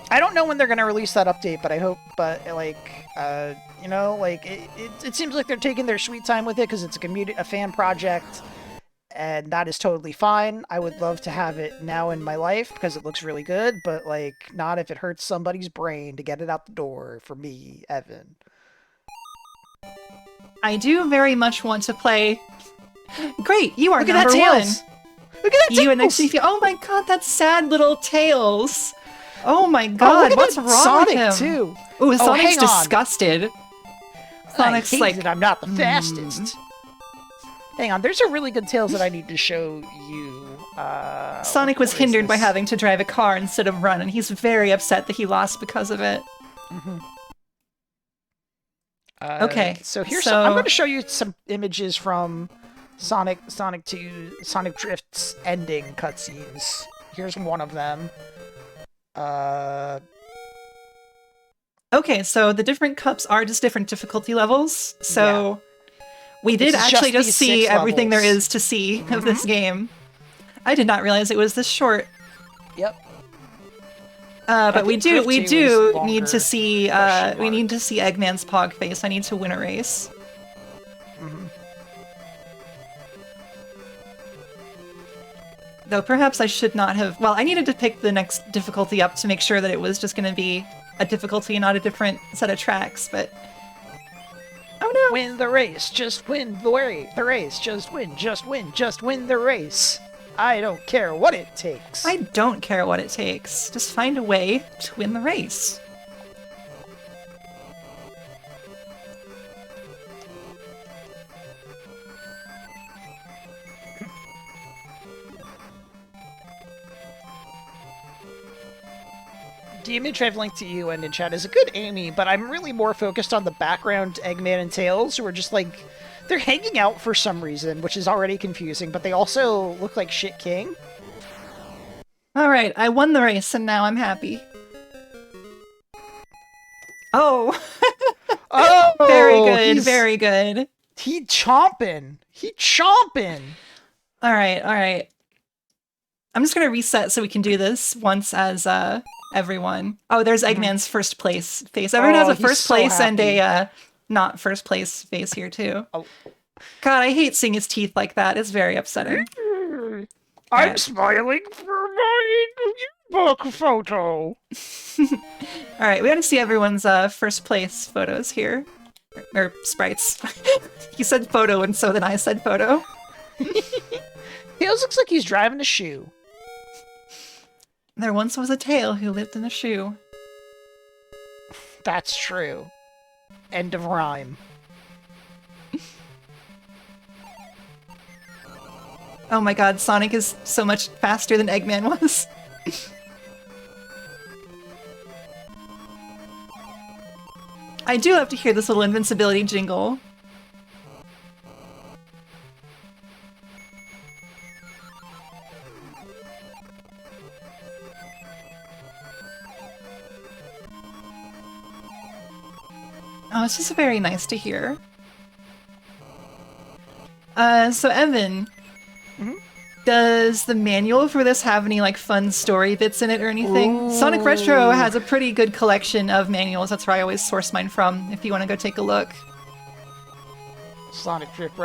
I don't know when they're gonna release that update, but I hope. But like, you know, like it seems like they're taking their sweet time with it because it's a fan project. And that is totally fine. I would love to have it now in my life because it looks really good, but like not if it hurts somebody's brain to get it out the door for me, Evan. I do very much want to play. Great, you are Look at number that one. Tails! Look at that You and Tails! XCP. Oh my god, that sad little Tails. Oh my Oh, god, look at what's that wrong Sonic with him? too. Ooh, Oh, Sonic's hang on. disgusted. Sonic's I hate like, that I'm not the fastest. Hang on, there's a really good Tails that I need to show you. Sonic was what is hindered by this? having to drive a car instead of run, and he's very upset that he lost because of it. Okay, So here's so- I'm going to show you some images from Sonic 2 Sonic Drift's ending cutscenes. Here's one of them. Okay, so the different cups are just different difficulty levels. So we did This is actually just just these see 6 everything there levels. is to see of this game. I did not realize it was this short. Yep. But we think do Drift 2 is need longer, to see question we need mark. to see Eggman's Pog face. I need to win a race. Though perhaps I should not have. Well, I needed to pick the next difficulty up to make sure that it was just going to be a difficulty and not a different set of tracks. But oh no! Win the race, just win the race, just win the race. I don't care what it takes. I don't care what it takes. Just find a way to win the race. The image I've linked to you and in chat is a good Amy, but I'm really more focused on the background Eggman and Tails, who are just like, they're hanging out for some reason, which is already confusing, but they also look like Shit King. All right, I won the race and now I'm happy. Oh, Oh, very good, he's- very good. He chomping. He chomping. All right, all right. I'm just gonna reset so we can do this once as everyone. Oh, there's Eggman's first place face. Everyone has Oh, a he's first so place and happy. a not first place face here too. Oh. God, I hate seeing his teeth like that. It's very upsetting. I'm Alright. smiling for my book photo. All right, we got to see everyone's first place photos here, or sprites. You said photo, and so then I said photo. Tails looks like he's driving a shoe. There once was a tail who lived in a shoe. That's true. End of rhyme. Oh my god, Sonic is so much faster than Eggman was. I do have to hear this little invincibility jingle. Oh, it's just very nice to hear. So Evan, does the manual for this have any like fun story bits in it or anything? Sonic Retro has a pretty good collection of manuals. That's where I always source mine from. If you want to go take a look. Sonic Drift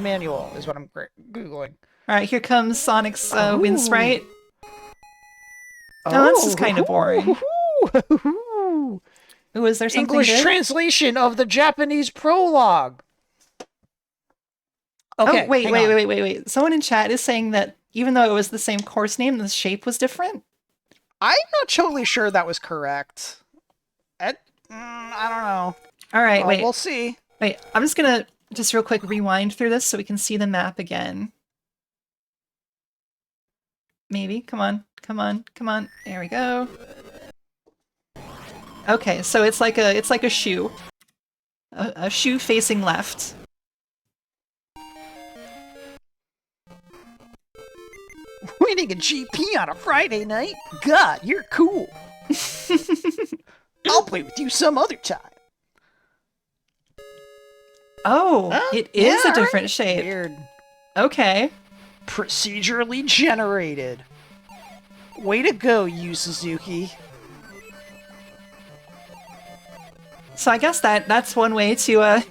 Manual is what I'm googling. All right, here comes Sonic's wind sprite. Oh, this is kind of boring. Ooh, is there something English good? translation of the Japanese prologue. Okay, Oh, wait, hang wait, on. wait. Someone in chat is saying that even though it was the same course name, the shape was different. I'm not totally sure that was correct. I don't know. All right, Well, wait. we'll see. Wait, I'm just gonna just real quick rewind through this so we can see the map again. Maybe. Come on. There we go. Okay, so it's like a shoe. A shoe facing left. Winning a GP on a Friday night? God, you're cool. I'll play with you some other time. Oh, it is yeah, a different right? shape. Weird. Okay. Procedurally generated. Way to go, Yu Suzuki. So I guess that's one way to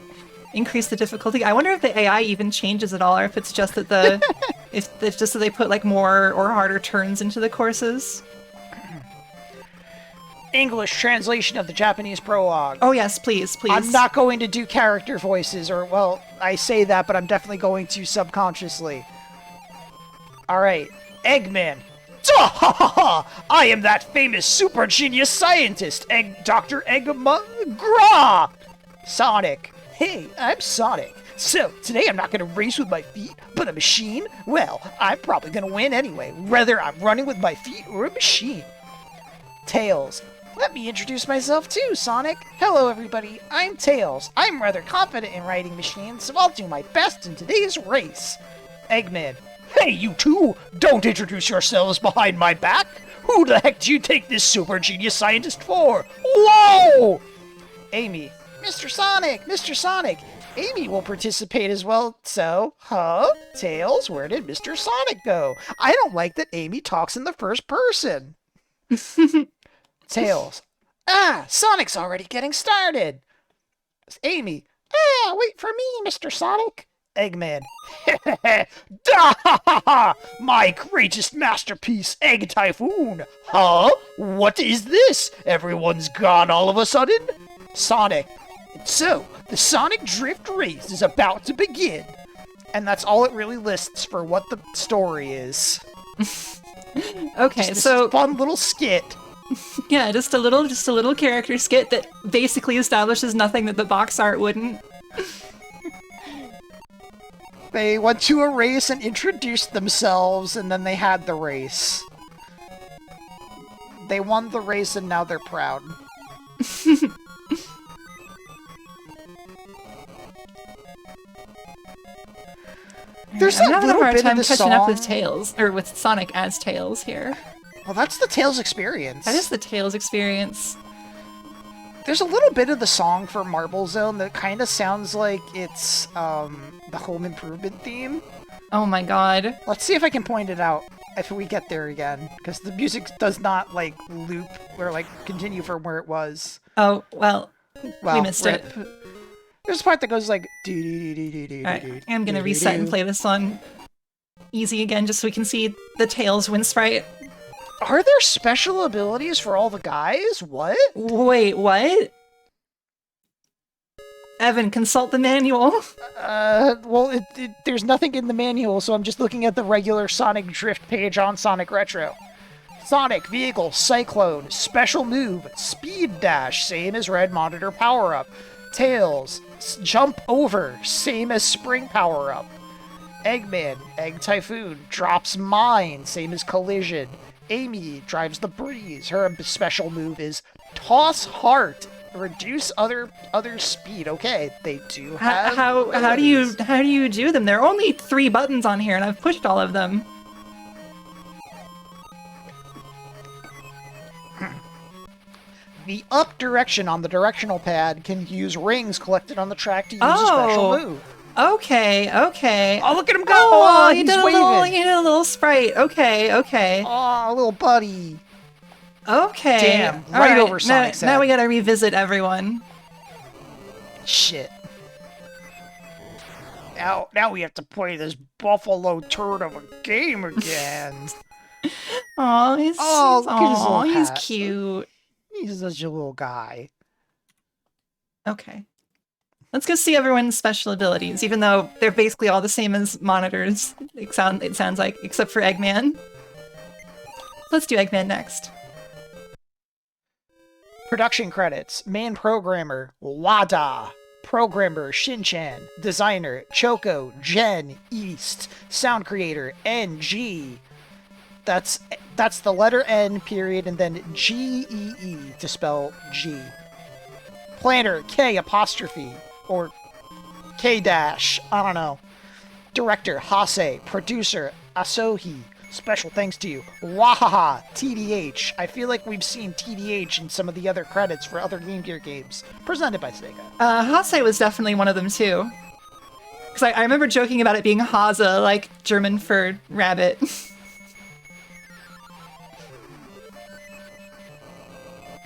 increase the difficulty. I wonder if the AI even changes at all, or if it's just that if it's just that they put like more or harder turns into the courses. English translation of the Japanese prologue. Oh yes, please, please. I'm not going to do character voices, or, well, I say that, but I'm definitely going to subconsciously. Alright, Eggman. I am that famous super genius scientist, Dr. Eggman Gra! Sonic. Hey, I'm Sonic. So, today I'm not going to race with my feet, but a machine? Well, I'm probably going to win anyway, whether I'm running with my feet or a machine. Tails. Let me introduce myself too, Sonic. Hello, everybody. I'm Tails. I'm rather confident in riding machines, so I'll do my best in today's race. Eggman. Hey, you two! Don't introduce yourselves behind my back! Who the heck do you take this super genius scientist for? Whoa! Amy. Mr. Sonic! Mr. Sonic! Amy will participate as well, so... Huh? Tails, where did Mr. Sonic go? I don't like that Amy talks in the first person. Tails. Sonic's already getting started. Amy. Wait for me, Mr. Sonic. Eggman. My greatest masterpiece, Egg Typhoon. Huh? What is this? Everyone's gone all of a sudden? Sonic. So, the Sonic Drift race is about to begin. And that's all it really lists for what the story is. Okay, Just so this fun little skit. yeah, just a little character skit that basically establishes nothing that the box art wouldn't. They went to a race and introduced themselves, and then they had the race. They won the race, and now they're proud. There's I'm a having a little hard bit time of the catching up song. with Tails, or with Sonic as Tails here. Well, that's the Tails experience. That is the Tails experience. There's a little bit of the song for Marble Zone that kind of sounds like it's the Home Improvement theme. Oh my god. Let's see if I can point it out if we get there again, because the music does not like loop or like continue from where it was. Oh, well, we missed rip. it. There's a part that goes like. Alright, I'm gonna reset and play this one easy again just so we can see the Tails win sprite. Are there special abilities for all the guys? What? Wait, what? Evan, consult the manual. Well, there's nothing in the manual, so I'm just looking at the regular Sonic Drift page on Sonic Retro. Sonic, Vehicle, Cyclone, Special Move, Speed Dash, same as Red Monitor Power-Up. Tails, Jump Over, same as Spring Power-Up. Eggman, Egg Typhoon, drops Mine, same as Collision. Amy drives the Breeze. Her special move is Toss Heart, reduce other speed. Okay, they do have. How do you do them? There are only 3 buttons on here, and I've pushed all of them. The up direction on the directional pad can use rings collected on the track to use a special move. Okay. Oh, look at him go! Oh, you he's did waving. a little sprite. Okay. Oh, little buddy. Okay. Damn, All right over now, Sonic's now head. we gotta revisit everyone. Shit. Now we have to play this buffalo turd of a game again. Aw, he's look at his little he's hat. cute. He's such a little guy. Okay. Let's go see everyone's special abilities, even though they're basically all the same as monitors, it sounds like, except for Eggman. Let's do Eggman next. Production credits. Main programmer, Wada. Programmer, Shinchan. Designer, Choco, Jen, East. Sound creator, NG. That's the letter N, period, and then G-E-E to spell G. Planner, K apostrophe. Or K dash, I don't know. Director, Hase. Producer, Asohi. Special thanks to you. Wahaha, TDH. I feel like we've seen TDH in some of the other credits for other Game Gear games. Presented by Sega. Hase was definitely one of them too. Because I remember joking about it being Hase, like German for rabbit.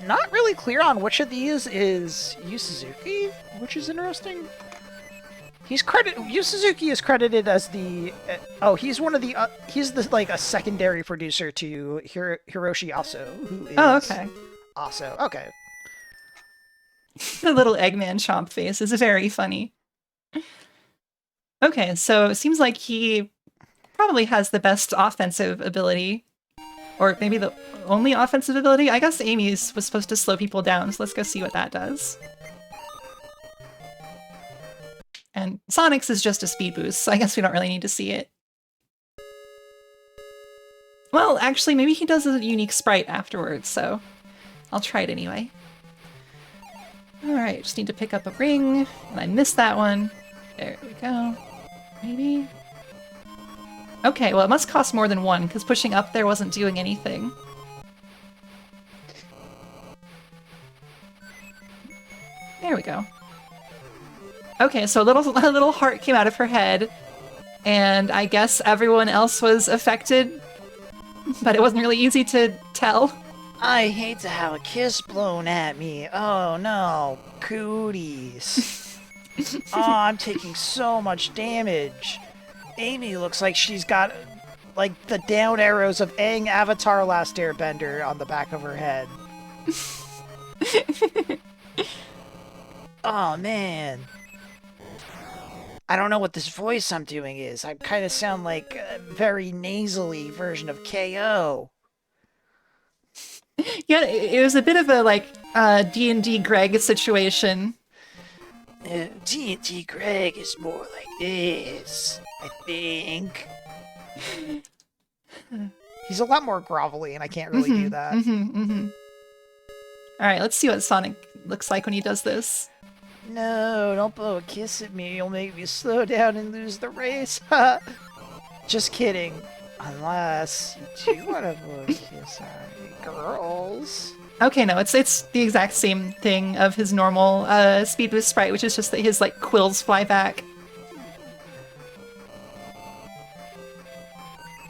Not really clear on which of these is Yu Suzuki, which is interesting. Yu Suzuki is credited as the he's one of the he's the like a secondary producer to Hiroshi Aso, who is Oh, okay. Also, okay. The little Eggman chomp face is very funny. Okay, so it seems like he probably has the best offensive ability. Or maybe the only offensive ability? I guess Amy's was supposed to slow people down, so let's go see what that does. And Sonic's is just a speed boost, so I guess we don't really need to see it. Well, actually, maybe he does a unique sprite afterwards, so I'll try it anyway. Alright, just need to pick up a ring, and I missed that one. There we go. Maybe? Okay, well it must cost more than one, because pushing up there wasn't doing anything. There we go. Okay, so a little heart came out of her head, and I guess everyone else was affected, but it wasn't really easy to tell. I hate to have a kiss blown at me. Oh no, cooties. Oh, I'm taking so much damage. Amy looks like she's got, like, the down arrows of Aang Avatar Last Airbender on the back of her head. Oh, man. I don't know what this voice I'm doing is. I kind of sound like a very nasally version of KO. Yeah, it was a bit of a, like, D&D Greg situation. D&D Greg is more like this, I think. He's a lot more grovelly, and I can't really do that. Alright, let's see what Sonic looks like when he does this. No, don't blow a kiss at me. You'll make me slow down and lose the race. Just kidding. Unless you do want to blow a kiss at me, girls. Okay, no, it's the exact same thing of his normal speed boost sprite, which is just that his, like, quills fly back.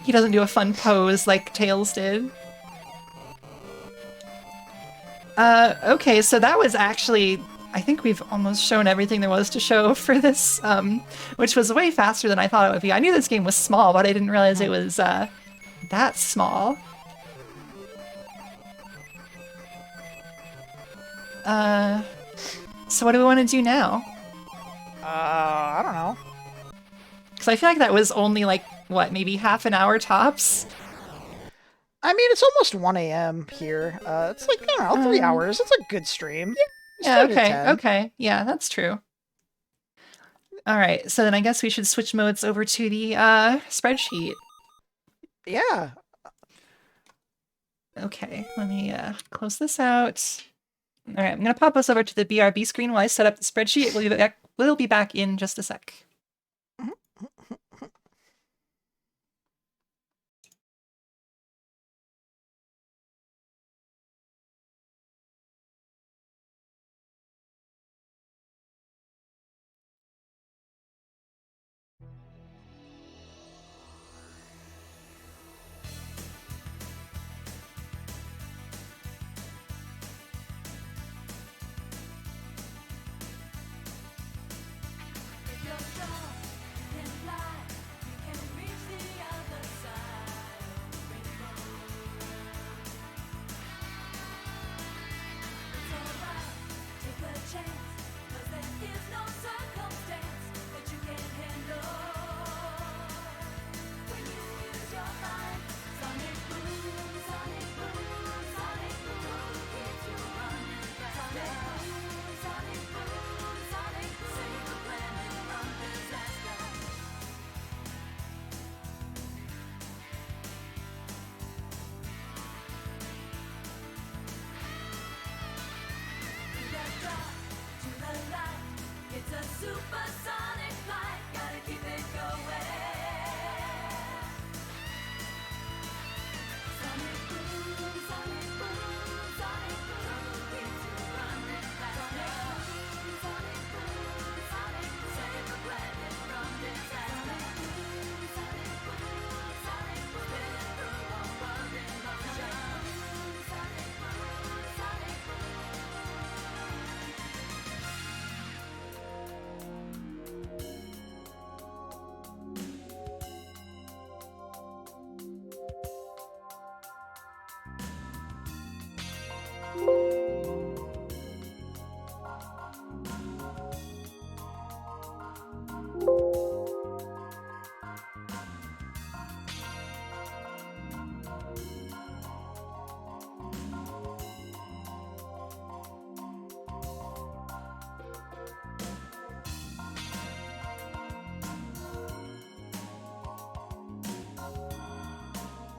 He doesn't do a fun pose like Tails did. Okay, so that was actually... I think we've almost shown everything there was to show for this, which was way faster than I thought it would be. I knew this game was small, but I didn't realize it was that small. So what do we want to do now? I don't know. Because I feel like that was only, like, what, maybe half an hour tops? I mean, it's almost 1 a.m. here. It's like, I don't know, 3 hours. It's a good stream. Yeah, okay. Yeah, that's true. Alright, so then I guess we should switch modes over to the spreadsheet. Yeah. Okay, let me close this out. Alright, I'm gonna pop us over to the BRB screen while I set up the spreadsheet. We'll be back in just a sec. It's a supersonic flight, gotta keep it going. Sonic boom, sonic boom, sonic boom, keeps you running fast. Sonic boom, sonic, save the planet from disaster. Sonic boom, sonic, spinning through a world in motion. Sonic boom, sonic boom.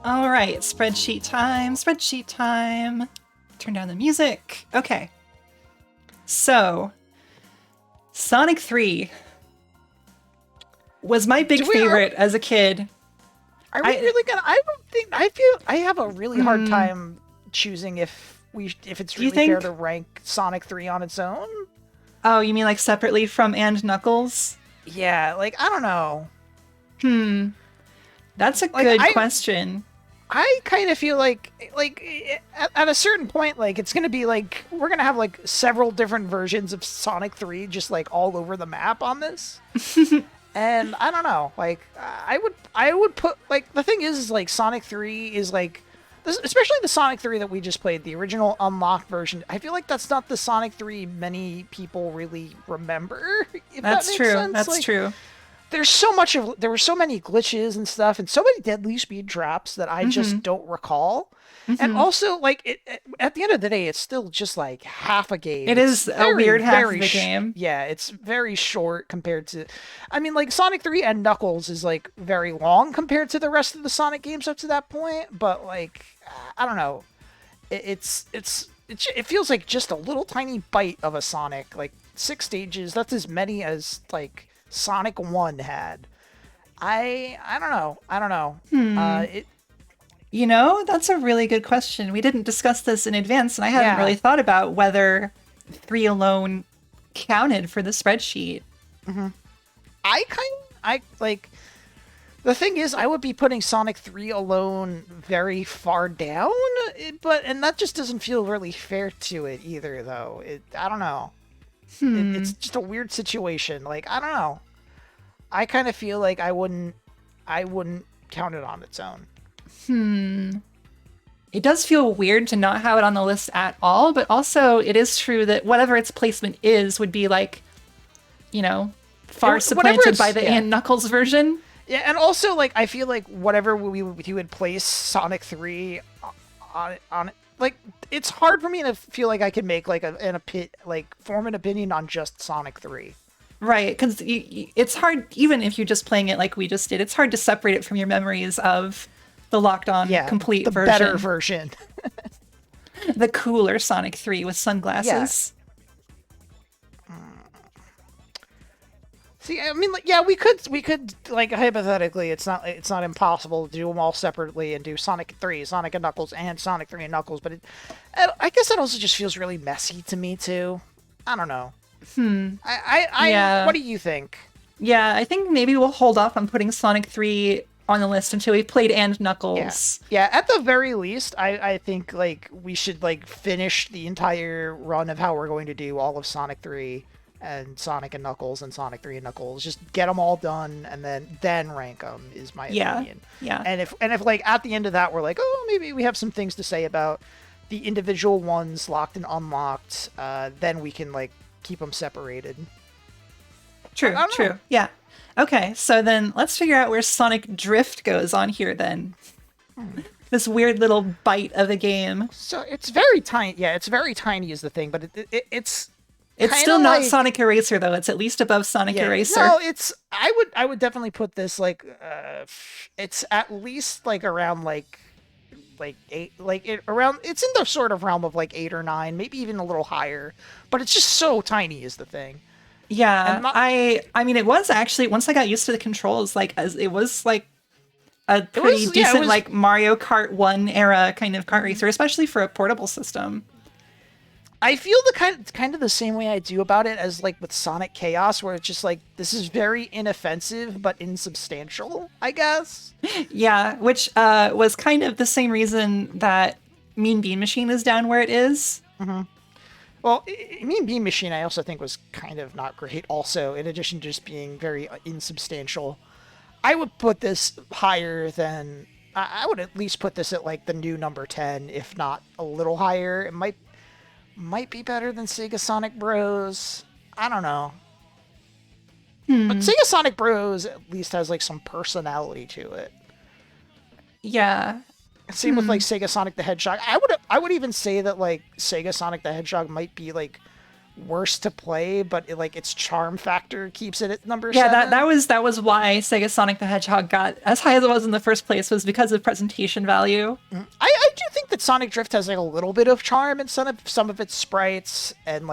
All right, spreadsheet time, spreadsheet time. Turn down the music. Okay. So, Sonic 3 was my big favorite as a kid. Are we really gonna? I don't think. I feel I have a really hard time choosing if it's you really fair think- to rank Sonic 3 on its own. Oh, you mean like separately from and Knuckles? Yeah, like I don't know. That's a Like, good I- question. I kind of feel like at a certain point, like it's gonna be like we're gonna have like several different versions of Sonic 3 just like all over the map on this. And I don't know, like I would put like the thing is like Sonic 3 is like this, especially the Sonic 3 that we just played, the original unlocked version. I feel like that's not the Sonic 3 many people really remember. If That's that makes true. sense. That's Like, true. there's so much of there were so many glitches and stuff and so many deadly speed traps that I just don't recall. And also like at the end of the day it's still just like half a game. It It's is a weird half of very the game. Yeah, it's very short compared to I mean like Sonic 3 and Knuckles is like very long compared to the rest of the Sonic games up to that point, but like I don't know. It feels like just a little tiny bite of a Sonic, like 6 stages. That's as many as like Sonic 1 had. I don't know. You know, that's a really good question. We didn't discuss this in advance, and I hadn't Yeah. really thought about whether 3 alone counted for the spreadsheet. I like the thing is I would be putting Sonic 3 alone very far down, and that just doesn't feel really fair to it either though. I don't know. It's just a weird situation. Like I don't know. I kind of feel like I wouldn't count it on its own. It does feel weird to not have it on the list at all, but also it is true that whatever its placement is would be like, you know, far Whatever supplanted it's- by the yeah. and Knuckles version. Yeah, and also like I feel like whatever you would place Sonic 3 on it, like it's hard for me to feel like I can make like form an opinion on just Sonic 3. Right, because it's hard, even if you're just playing it like we just did, it's hard to separate it from your memories of the locked-on Yeah, complete the version. better version. The cooler Sonic 3 with sunglasses. See, I mean, like, yeah, we could like hypothetically, it's not impossible to do them all separately and do Sonic 3, Sonic and Knuckles, and Sonic 3 and Knuckles, but I guess that also just feels really messy to me too. I don't know. Yeah. What do you think? Yeah, I think maybe we'll hold off on putting Sonic 3 on the list until we've played and Knuckles. Yeah, at the very least, I think like we should like finish the entire run of how we're going to do all of Sonic 3 and Sonic and Knuckles and Sonic 3 and Knuckles. Just get them all done and then rank them is my opinion. Yeah. And if like at the end of that we're like, oh, maybe we have some things to say about the individual ones locked and unlocked, then we can like keep them separated. True, I don't know. true. Yeah. Okay, so then let's figure out where Sonic Drift goes on here then. This weird little bite of a game. So it's very tiny. Yeah, it's very tiny is the thing, but it's It's kinda still not like- Sonic Eraser though. It's at least above Sonic Eraser. No, it's I would definitely put this like it's at least like around like 8 around it's in the sort of realm of like 8 or 9, maybe even a little higher. But it's just so tiny is the thing. Yeah, And not- I mean, it was actually, once I got used to the controls, like, it was like a pretty was- decent, it was- like, Mario Kart 1 era kind of kart racer, especially for a portable system. I feel the kind of the same way I do about it as like with Sonic Chaos, where it's just like this is very inoffensive but insubstantial, I guess. Yeah, which was kind of the same reason that Mean Bean Machine is down where it is. Well, Mean Bean Machine I also think was kind of not great also, in addition to just being very insubstantial. I would put this higher than... I would at least put this at like the new number 10, if not a little higher. It might be better than Sega Sonic Bros. I don't know. But Sega Sonic Bros at least has like some personality to it. Yeah. Same with like Sega Sonic the Hedgehog. I would even say that like Sega Sonic the Hedgehog might be like worse to play, but its charm factor keeps it at number Yeah, 7. that was why Sega Sonic the Hedgehog got as high as it was in the first place, was because of presentation value. I do think that Sonic Drift has like a little bit of charm in some of its sprites, and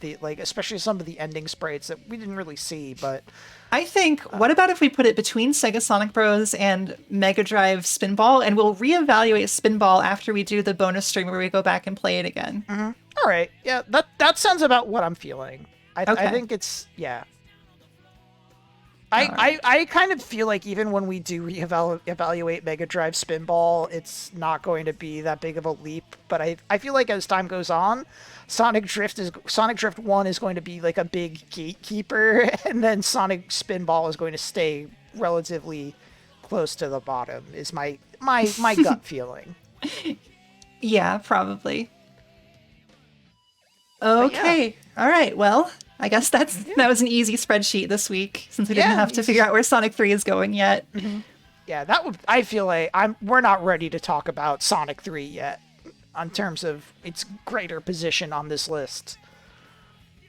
especially some of the ending sprites that we didn't really see. But I think, what about if we put it between Sega Sonic Bros. And Mega Drive Spinball, and we'll reevaluate Spinball after we do the bonus stream where we go back and play it again. all right, yeah, that sounds about what I'm feeling. I think it's I kind of feel like even when we do evaluate Mega Drive Spinball, it's not going to be that big of a leap. But I feel like as time goes on, Sonic Drift 1 is going to be like a big gatekeeper, and then Sonic Spinball is going to stay relatively close to the bottom. Is my gut feeling. Yeah, probably. Okay. All right. Well, I guess that was an easy spreadsheet this week, since we didn't have to figure out where Sonic 3 is going yet. Yeah, I feel like we're not ready to talk about Sonic 3 yet, in terms of its greater position on this list.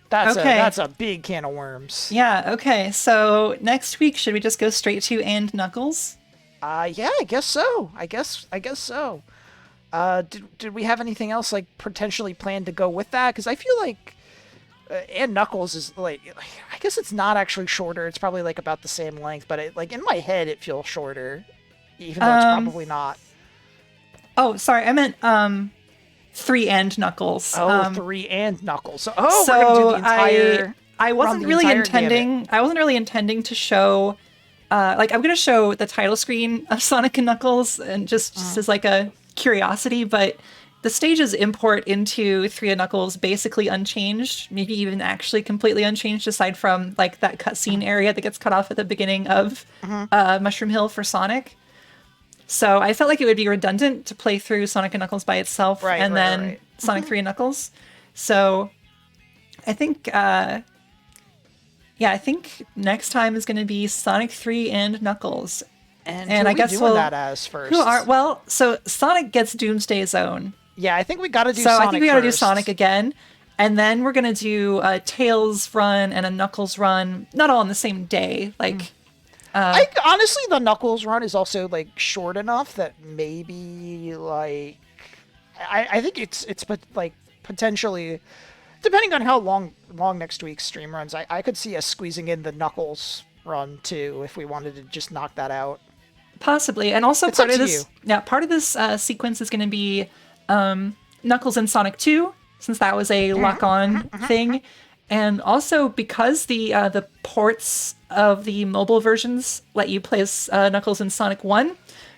That's a big can of worms. Yeah, okay. So next week, should we just go straight to And Knuckles? Yeah, I guess so. I guess so. Did we have anything else like potentially planned to go with that? Because I feel like And Knuckles is like, I guess it's not actually shorter. It's probably like about the same length, but in my head it feels shorter, even though it's probably not. Oh, sorry, I meant 3 And Knuckles. 3 And Knuckles. So so we're gonna do the entire. I wasn't really intending to show. I'm going to show the title screen of Sonic and Knuckles, and just as like a curiosity, but the stages import into 3 and Knuckles basically unchanged, maybe even actually completely unchanged, aside from like that cutscene area that gets cut off at the beginning of Mushroom Hill for Sonic. So I felt like it would be redundant to play through Sonic and Knuckles by itself, and then Sonic 3 and Knuckles. So I think, I think next time is going to be Sonic 3 and Knuckles. And I guess doing that as first. So Sonic gets Doomsday Zone. Yeah, I think we got to do. So Sonic I think we got to do first. Sonic again, and then we're gonna do a Tails run and a Knuckles run, not all on the same day. Honestly, the Knuckles run is also like short enough that maybe I think it's like potentially, depending on how long next week's stream runs, I could see us squeezing in the Knuckles run too if we wanted to just knock that out. Possibly, and also It's part up of to this. you. Yeah, part of this sequence is going to be Knuckles and Sonic 2, since that was a lock-on thing, and also because the ports of the mobile versions let you play as Knuckles and Sonic 1.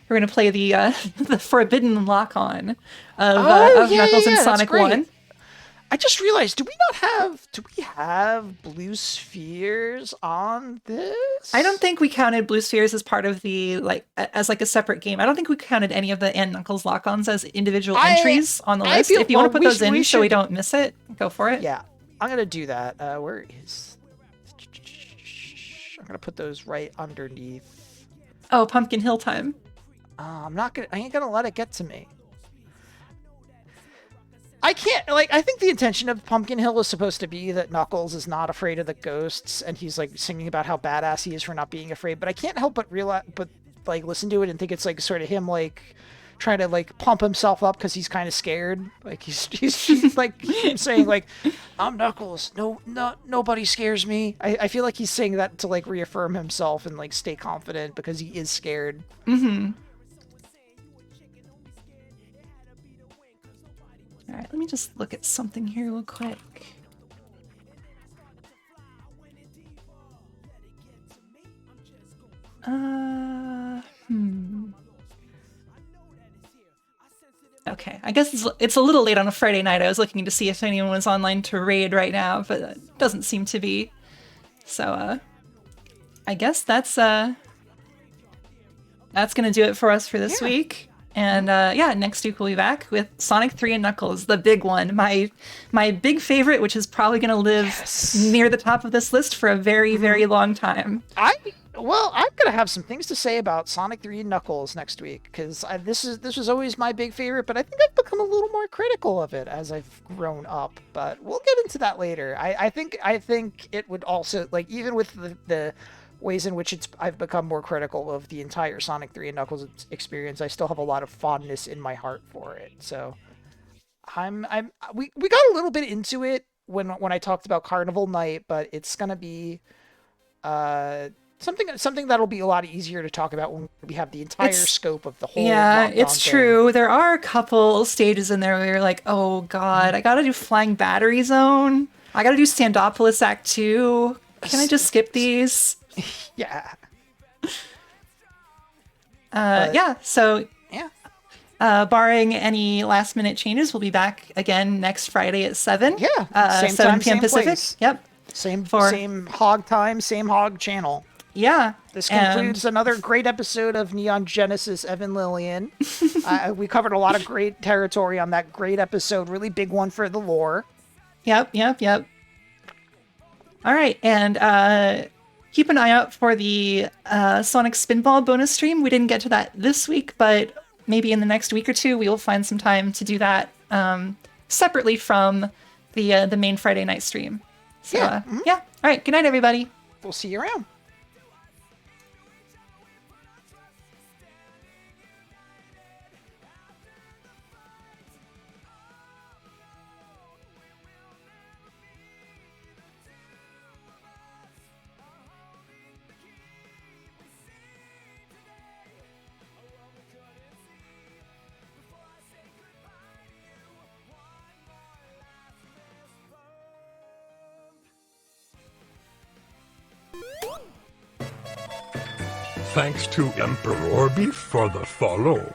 We're going to play the the forbidden lock-on of Knuckles and Sonic 1. I just realized, do we have blue spheres on this? I don't think we counted Blue Spheres as part of the as a separate game. I don't think we counted any of the And Knuckles lock-ons as individual entries on the list. If you want to put those in so we don't miss it, go for it. Yeah, I'm gonna do that. Where is? I'm gonna put those right underneath. Oh, Pumpkin Hill time. I ain't gonna let it get to me. I can't, I think the intention of Pumpkin Hill is supposed to be that Knuckles is not afraid of the ghosts, and he's, singing about how badass he is for not being afraid, but I can't help but listen to it and think it's, sort of him, trying to, pump himself up because he's kind of scared. He's saying, I'm Knuckles. Nobody scares me. I feel like he's saying that to, reaffirm himself and, stay confident because he is scared. Mm-hmm. All right, let me just look at something here real quick. Okay, I guess it's a little late on a Friday night. I was looking to see if anyone was online to raid right now, but it doesn't seem to be. So, I guess that's gonna do it for us for this week. And next week we'll be back with Sonic 3 and Knuckles, the big one. My big favorite, which is probably going to live near the top of this list for a very, very long time. Well, I'm gonna have some things to say about Sonic 3 and Knuckles next week because this was always my big favorite, but I think I've become a little more critical of it as I've grown up. But we'll get into that later. I think it would also like even with the ways in which I've become more critical of the entire Sonic 3 and Knuckles experience. I still have a lot of fondness in my heart for it. So we got a little bit into it when I talked about Carnival Night, but it's gonna be uh something that'll be a lot easier to talk about when we have the entire It's- scope of the whole Yeah, lockdown it's thing. true. There are a couple stages in there where you're like, oh god, I gotta do Flying Battery Zone. I gotta do Standopolis Act 2. Can I just skip these? Yeah. Yeah, so Yeah. barring any last minute changes, we'll be back again next Friday at 7. Yeah, same 7 time, p.m. same Pacific. place. Yep. For- Same hog time, same hog channel. Yeah. This and- concludes another great episode of Neon Genesis Evan Lillian. We covered a lot of great territory on that great episode, really big one for the lore. Yep. All right, and keep an eye out for the Sonic Spinball bonus stream. We didn't get to that this week, but maybe in the next week or two, we will find some time to do that separately from the main Friday night stream. So, Yeah. yeah. All right, good night, everybody. We'll see you around. Thanks to Emperor Beef for the follow.